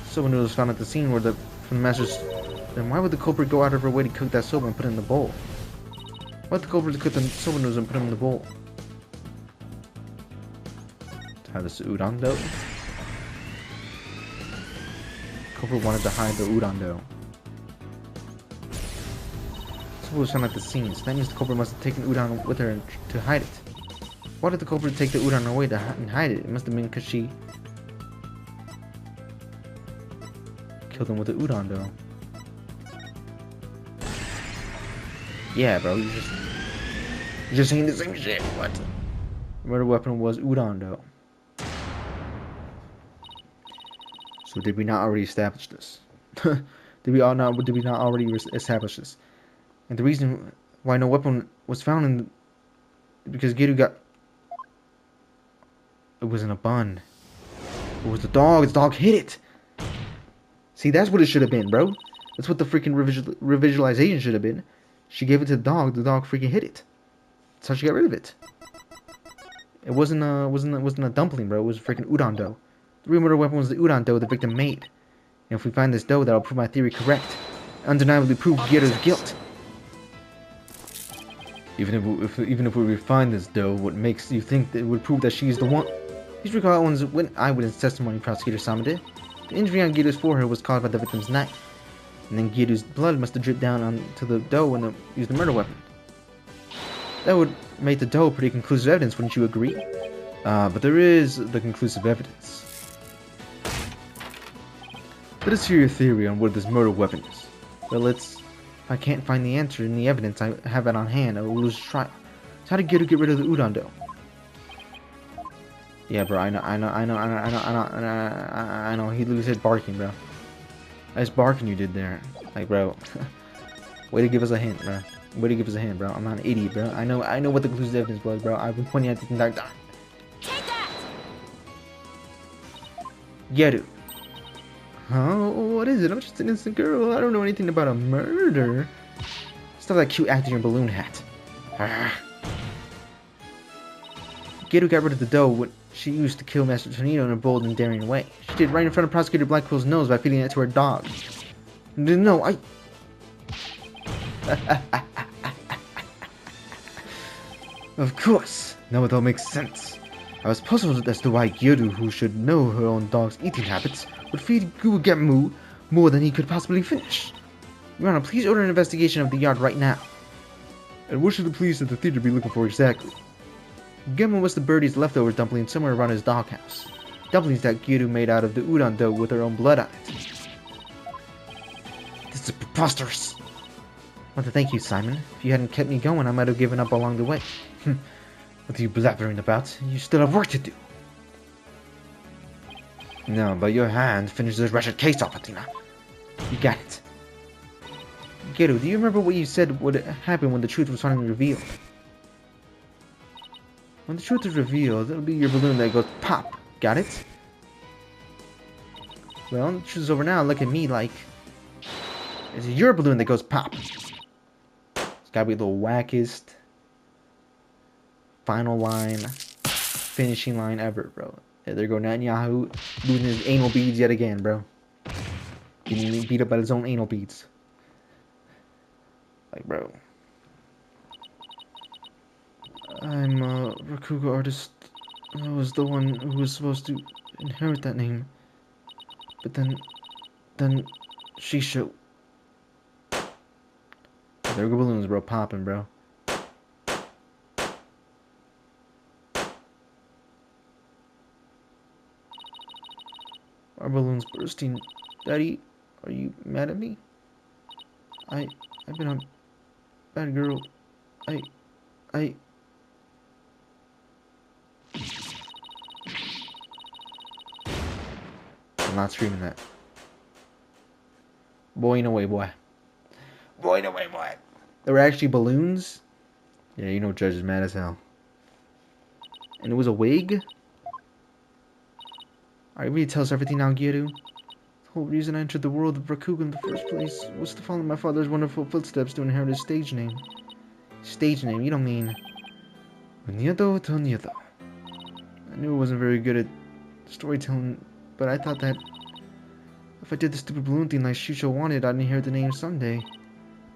Soba noodles found at the scene were from the master's. Then why would the culprit go out of her way to cook that soba and put it in the bowl? Why would the culprit cook the soba noodles and put them in the bowl? To have this udon dough? The culprit wanted to hide the udon dough. Soba was found at the scene, so that means the culprit must have taken udon with her to hide it. Why did the culprit take the udon away and hide it? It must have been because she killed him with the udon dough. Yeah, bro, you're just saying the same shit. What? The murder weapon was udon dough. So did we not already establish this? Did we not already establish this? And the reason why no weapon was found because Gyero got. It wasn't a bun. It was the dog. The dog hit it. See, that's what it should have been, bro. That's what the freaking revisualization should have been. She gave it to the dog freaking hit it. That's how she got rid of it. It wasn't a dumpling, bro. It was freaking udon dough. The real murder weapon was the udon dough the victim made. And if we find this dough, that'll prove my theory correct. Undeniably prove Gyero's guilt. Even if we find this dough, what makes you think that it would prove that she's the one? Please recall Owen's eyewitness testimony, Prosecutor Samade. The injury on Gyero's forehead was caused by the victim's knife. And then Gyero's blood must have dripped down onto the dough when they used the murder weapon. That would make the dough pretty conclusive evidence, wouldn't you agree? But there is the conclusive evidence. Let us hear your theory on what this murder weapon is. Well, if I can't find the answer in the evidence I have it on hand, I will lose the trial. So how did Gyero get rid of the udon dough? Yeah, bro, I know. He said barking, bro. Nice barking you did there. Like, bro. Way to give us a hint, bro. Way to give us a hint, bro. I'm not an idiot, bro. I know what the conclusive evidence was, bro. I've been pointing at the entire time. Take that! Gyero. Huh? What is it? I'm just an innocent girl. I don't know anything about a murder. Stop that cute acting your balloon hat. Gyero got rid of the dough when she used to kill Master Tornado in a bold and daring way. She did it right in front of Prosecutor Blackpool's nose by feeding it to her dog. No, I... Of course. Now it all makes sense. I was puzzled as to why Gyero, who should know her own dog's eating habits, would feed Gugemu more than he could possibly finish. Your Honor, please order an investigation of the yard right now. And what should the police at the theater be looking for exactly? Gemma was the birdie's leftover dumpling somewhere around his doghouse. Dumplings that Gyaru made out of the udon dough with her own blood on it. This is preposterous. I want to thank you, Simon. If you hadn't kept me going, I might have given up along the way. What are you blabbering about? You still have work to do. No, by your hand, finish this wretched case off, Athena. You got it. Gyaru, do you remember what you said would happen when the truth was finally revealed? When the truth is revealed, it'll be your balloon that goes pop. Got it? Well, the truth is over now. Look at me like... It's your balloon that goes pop. It's gotta be the wackest final line, finishing line ever, bro. Yeah, there go Netanyahu losing his anal beads yet again, bro. Getting beat up by his own anal beads. Like, bro. I'm a Rakugo artist. I was the one who was supposed to inherit that name. But then Shisho. There go balloons, bro. Popping, bro. Our balloon's bursting. Daddy, are you mad at me? I've been a bad girl. I... I'm not screaming that. Boy, in a way, boy. Boy, in a way, boy. There were actually balloons? Yeah, you know Judge is mad as hell. And it was a wig? I really tell us everything now, Gyaru. The whole reason I entered the world of Rakugo in the first place was to follow my father's wonderful footsteps to inherit his stage name. Stage name? You don't mean... Uniedo to Uniedo. I knew I wasn't very good at storytelling, but I thought that if I did the stupid balloon thing like Shisho wanted, I'd inherit the name someday.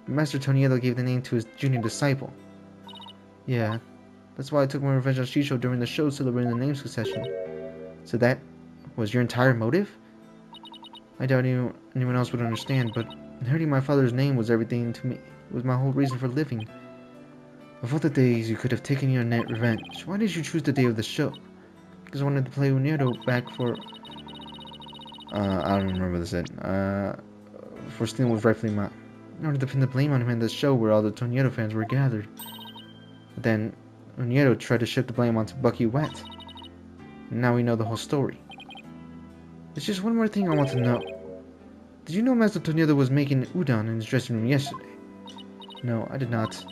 Master Toniedo gave the name to his junior disciple. Yeah, that's why I took my revenge on Shisho during the show celebrating the name succession. So that was your entire motive? I doubt anyone else would understand, but inheriting my father's name was everything to me. It was my whole reason for living. Of all the days you could have taken your net revenge, why did you choose the day of the show? Because I wanted to play Uniedo back for... I don't remember this yet. For stealing was rightfully mine. In order to pin the blame on him in the show where all the Toniedo fans were gathered. But then, Uniedo tried to shift the blame onto Bucky Wet. And now we know the whole story. There's just one more thing I want to know. Did you know Master Toniedo was making udon in his dressing room yesterday? No, I did not.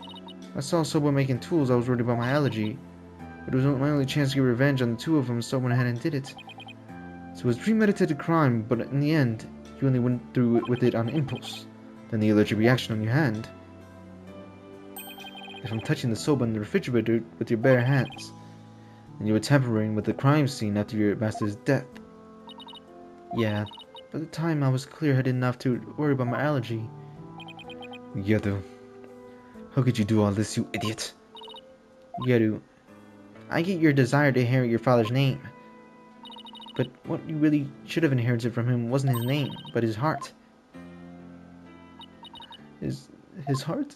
I saw Soba making tools. I was worried about my allergy. But it was my only chance to get revenge on the two of them, so I went ahead and did it. So it was premeditated crime, but in the end, you only went through with it on impulse. Then the allergic reaction on your hand. If I'm touching the soba in the refrigerator with your bare hands, and you were tampering with the crime scene after your master's death. Yeah, by the time I was clear-headed enough to worry about my allergy. Gyaru, how could you do all this, you idiot? Gyaru, I get your desire to inherit your father's name. But what you really should have inherited from him wasn't his name, but his heart. His heart?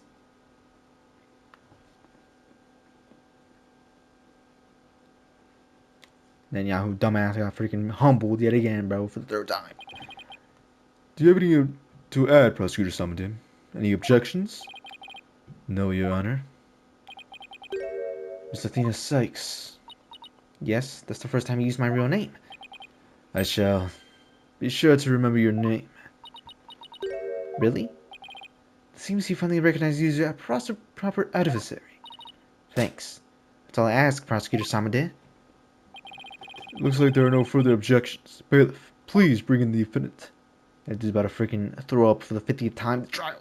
Netanyahu, dumbass, got freaking humbled yet again, bro, for the third time. Do you have anything to add, Prosecutor Summerton? Any objections? No, Your Honor. Miss Athena Sykes. Yes, that's the first time you used my real name. I shall be sure to remember your name. Really? It seems you finally recognize you as a proper adversary. Thanks. That's all I ask, Prosecutor Samade. Looks like there are no further objections. Bailiff, please bring in the defendant. That dude's about to freaking throw up for the 50th time in the trial.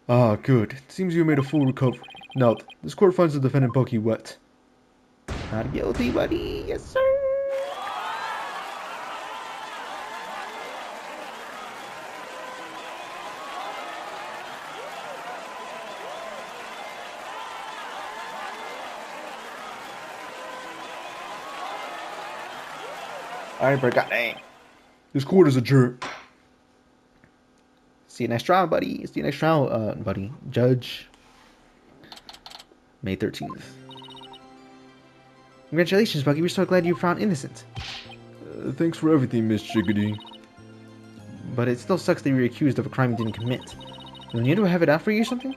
Ah, good. It seems you made a full recovery. Now, this court finds the defendant Bucky Wet. Not guilty, buddy. Yes, sir. Alright, bro, goddamn. This court is adjourned. See you next trial, buddy. See you next trial, buddy. Judge. May 13th. Congratulations, Bucky. We're so glad you found innocent. Thanks for everything, Miss Chickadee. But it still sucks that you were accused of a crime you didn't commit. Will Nito have it out for you or something?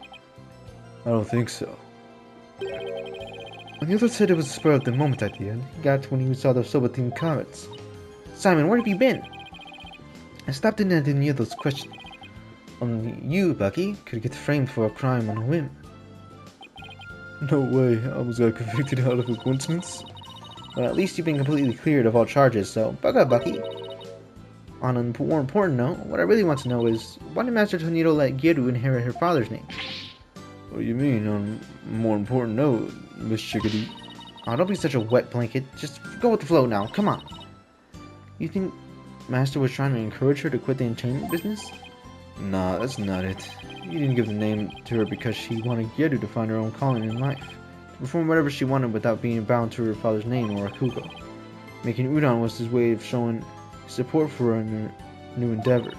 I don't think so. On the other side, it was a spur of the moment idea. He got when he saw the sober-themed cards. Simon, where have you been? I stopped in and didn't hear those questions. Only you, Bucky, could get framed for a crime on a whim. No way, I almost got convicted out of a coincidence. Well, at least you've been completely cleared of all charges, so bug up, Bucky. On a more important note, what I really want to know is, why did Master Tornado let Geru inherit her father's name? What do you mean, on a more important note, Miss Chickadee? Oh, don't be such a wet blanket. Just go with the flow now, come on. You think Master was trying to encourage her to quit the entertainment business? Nah, that's not it. He didn't give the name to her because she wanted Geru to find her own calling in life. To perform whatever she wanted without being bound to her father's name or Akugo. Making udon was his way of showing support for her in her new endeavor.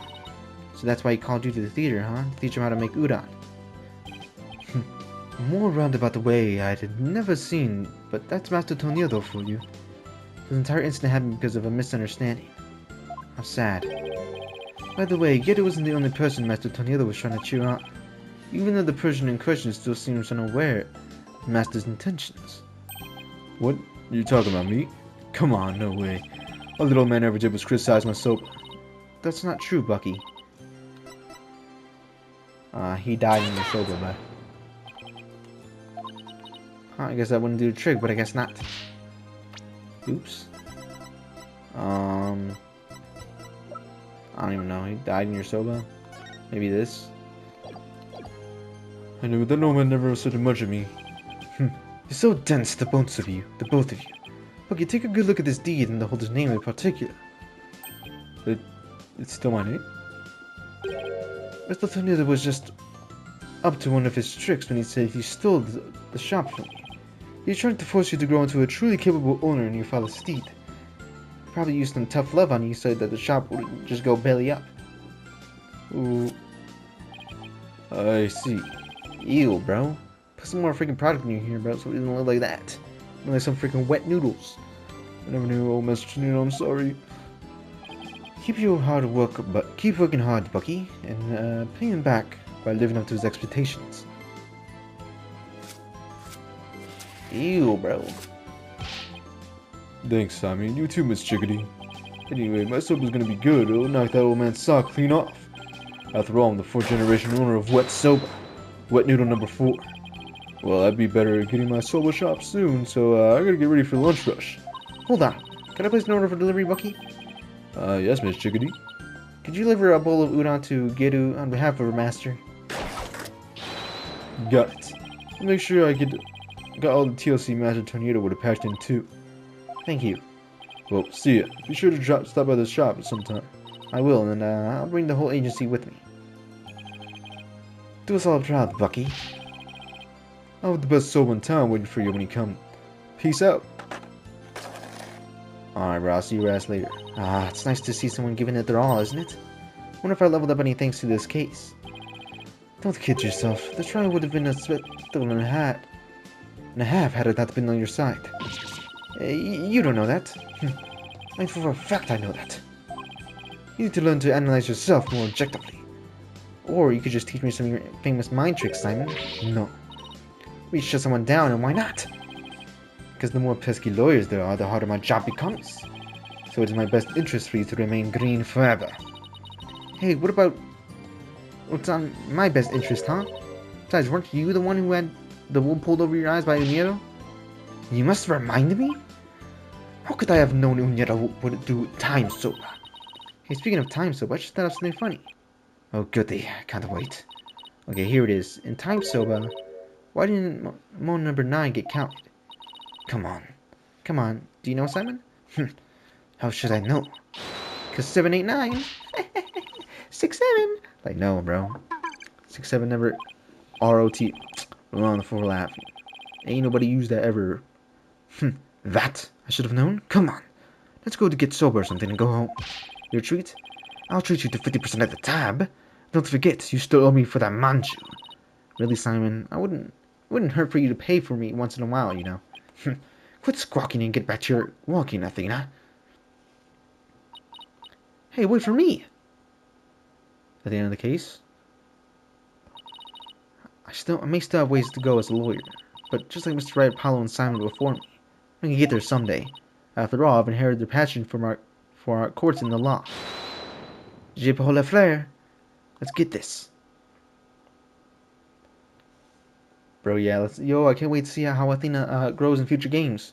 So that's why he called you to the theater, huh? To teach him how to make udon. A more roundabout way I had never seen, but that's Master Tornado for you. This entire incident happened because of a misunderstanding. How sad. By the way, Geru wasn't the only person Master Tornado was trying to cheer up. Even though the person in question still seems unaware of Master's intentions. What? You talking about me? Come on, no way. All the old man ever did was criticize my soap. That's not true, Bucky. He died in the soba, but... Huh, I guess that wouldn't do the trick, but I guess not. Oops. I don't even know. He died in your soba? Maybe this? I knew that old man never said much of me. You're so dense, the both of you. The both of you. Bucky, take a good look at this deed and the holder's name in particular. It's still my name? Mr. Tornado was just up to one of his tricks when he said he stole the shop from you. He was trying to force you to grow into a truly capable owner in your father's stead. Probably used some tough love on you so that the shop would just go belly up. Ooh. I see. Ew, bro. Put some more freaking product in your here, bro, so it doesn't look like that. Look like some freaking wet noodles. I never knew old Mr. Tornado, I'm sorry. Keep working hard, Bucky, and pay him back by living up to his expectations. Ew, bro. Thanks, Simon. You too, Miss Chickadee. Anyway, my soap is gonna be good. It'll knock that old man's sock clean off. After all, I'm the 4th generation owner of Wet Soba. Wet Noodle number 4. Well, I'd be better at getting my soba shop soon, so I gotta get ready for lunch rush. Hold on. Can I place an order for delivery, Bucky? Yes, Miss Chickadee. Could you deliver a bowl of udon to Geru on behalf of her master? Got it. I'll make sure I got all the TLC Master Tornado would have packed in too. Thank you. Well, see ya. Be sure to stop by the shop at some time. I will, and I'll bring the whole agency with me. Do us all proud, Bucky. I'll have the best soap in town waiting for you when you come. Peace out. Alright, bro, I'll see your ass later. It's nice to see someone giving it their all, isn't it? Wonder if I leveled up any thanks to this case. Don't kid yourself. The trial would have been a sweat and a half had it not been on your side. You don't know that. I for a fact I know that. You need to learn to analyze yourself more objectively. Or you could just teach me some of your famous mind tricks, Simon. No. We shut someone down, and why not? Because the more pesky lawyers there are, the harder my job becomes. So it is my best interest for you to remain green forever. Hey, what about... what's on my best interest, huh? Besides, weren't you the one who had the wool pulled over your eyes by Unieto? You must remind me? How could I have known Unieto would do time soap? Hey, speaking of time soap, I just thought of something funny. Oh, goody. I can't wait. Okay, here it is. In time soba, why didn't Mon number 9 get counted? Come on. Come on. Do you know, Simon? How should I know? Because 7, 8, 9. 6, 7. Like, no, bro. 6, 7 never... ROT. We're on the full laugh. Ain't nobody used that ever. That? I should have known? Come on. Let's go to get sober or something and go home. Your treat? I'll treat you to 50% of the tab. Don't forget, you still owe me for that manju. Really, Simon? Wouldn't hurt for you to pay for me once in a while, you know. Quit squawking and get back to your walking, Athena. Hey, wait for me! At the end of the case, I may still have ways to go as a lawyer, but just like Mr. Wright, Apollo, and Simon before me, I can get there someday. After all, I've inherited their passion for our courts and the law. Je peux le faire. Let's get this. Bro, yeah, I can't wait to see how Athena grows in future games.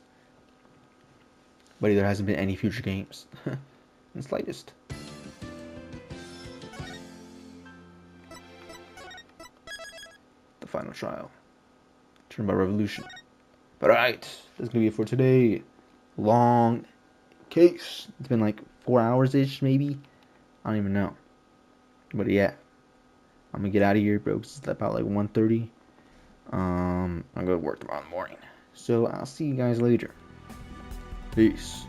But there hasn't been any future games. In the slightest. The final trial. Turned by revolution. But alright, that's gonna be it for today. Long case. It's been like 4 hours-ish, maybe. I don't even know. But yeah. I'm gonna get out of here, bro. It's about like 1:30. I'm gonna work tomorrow in the morning. So I'll see you guys later. Peace.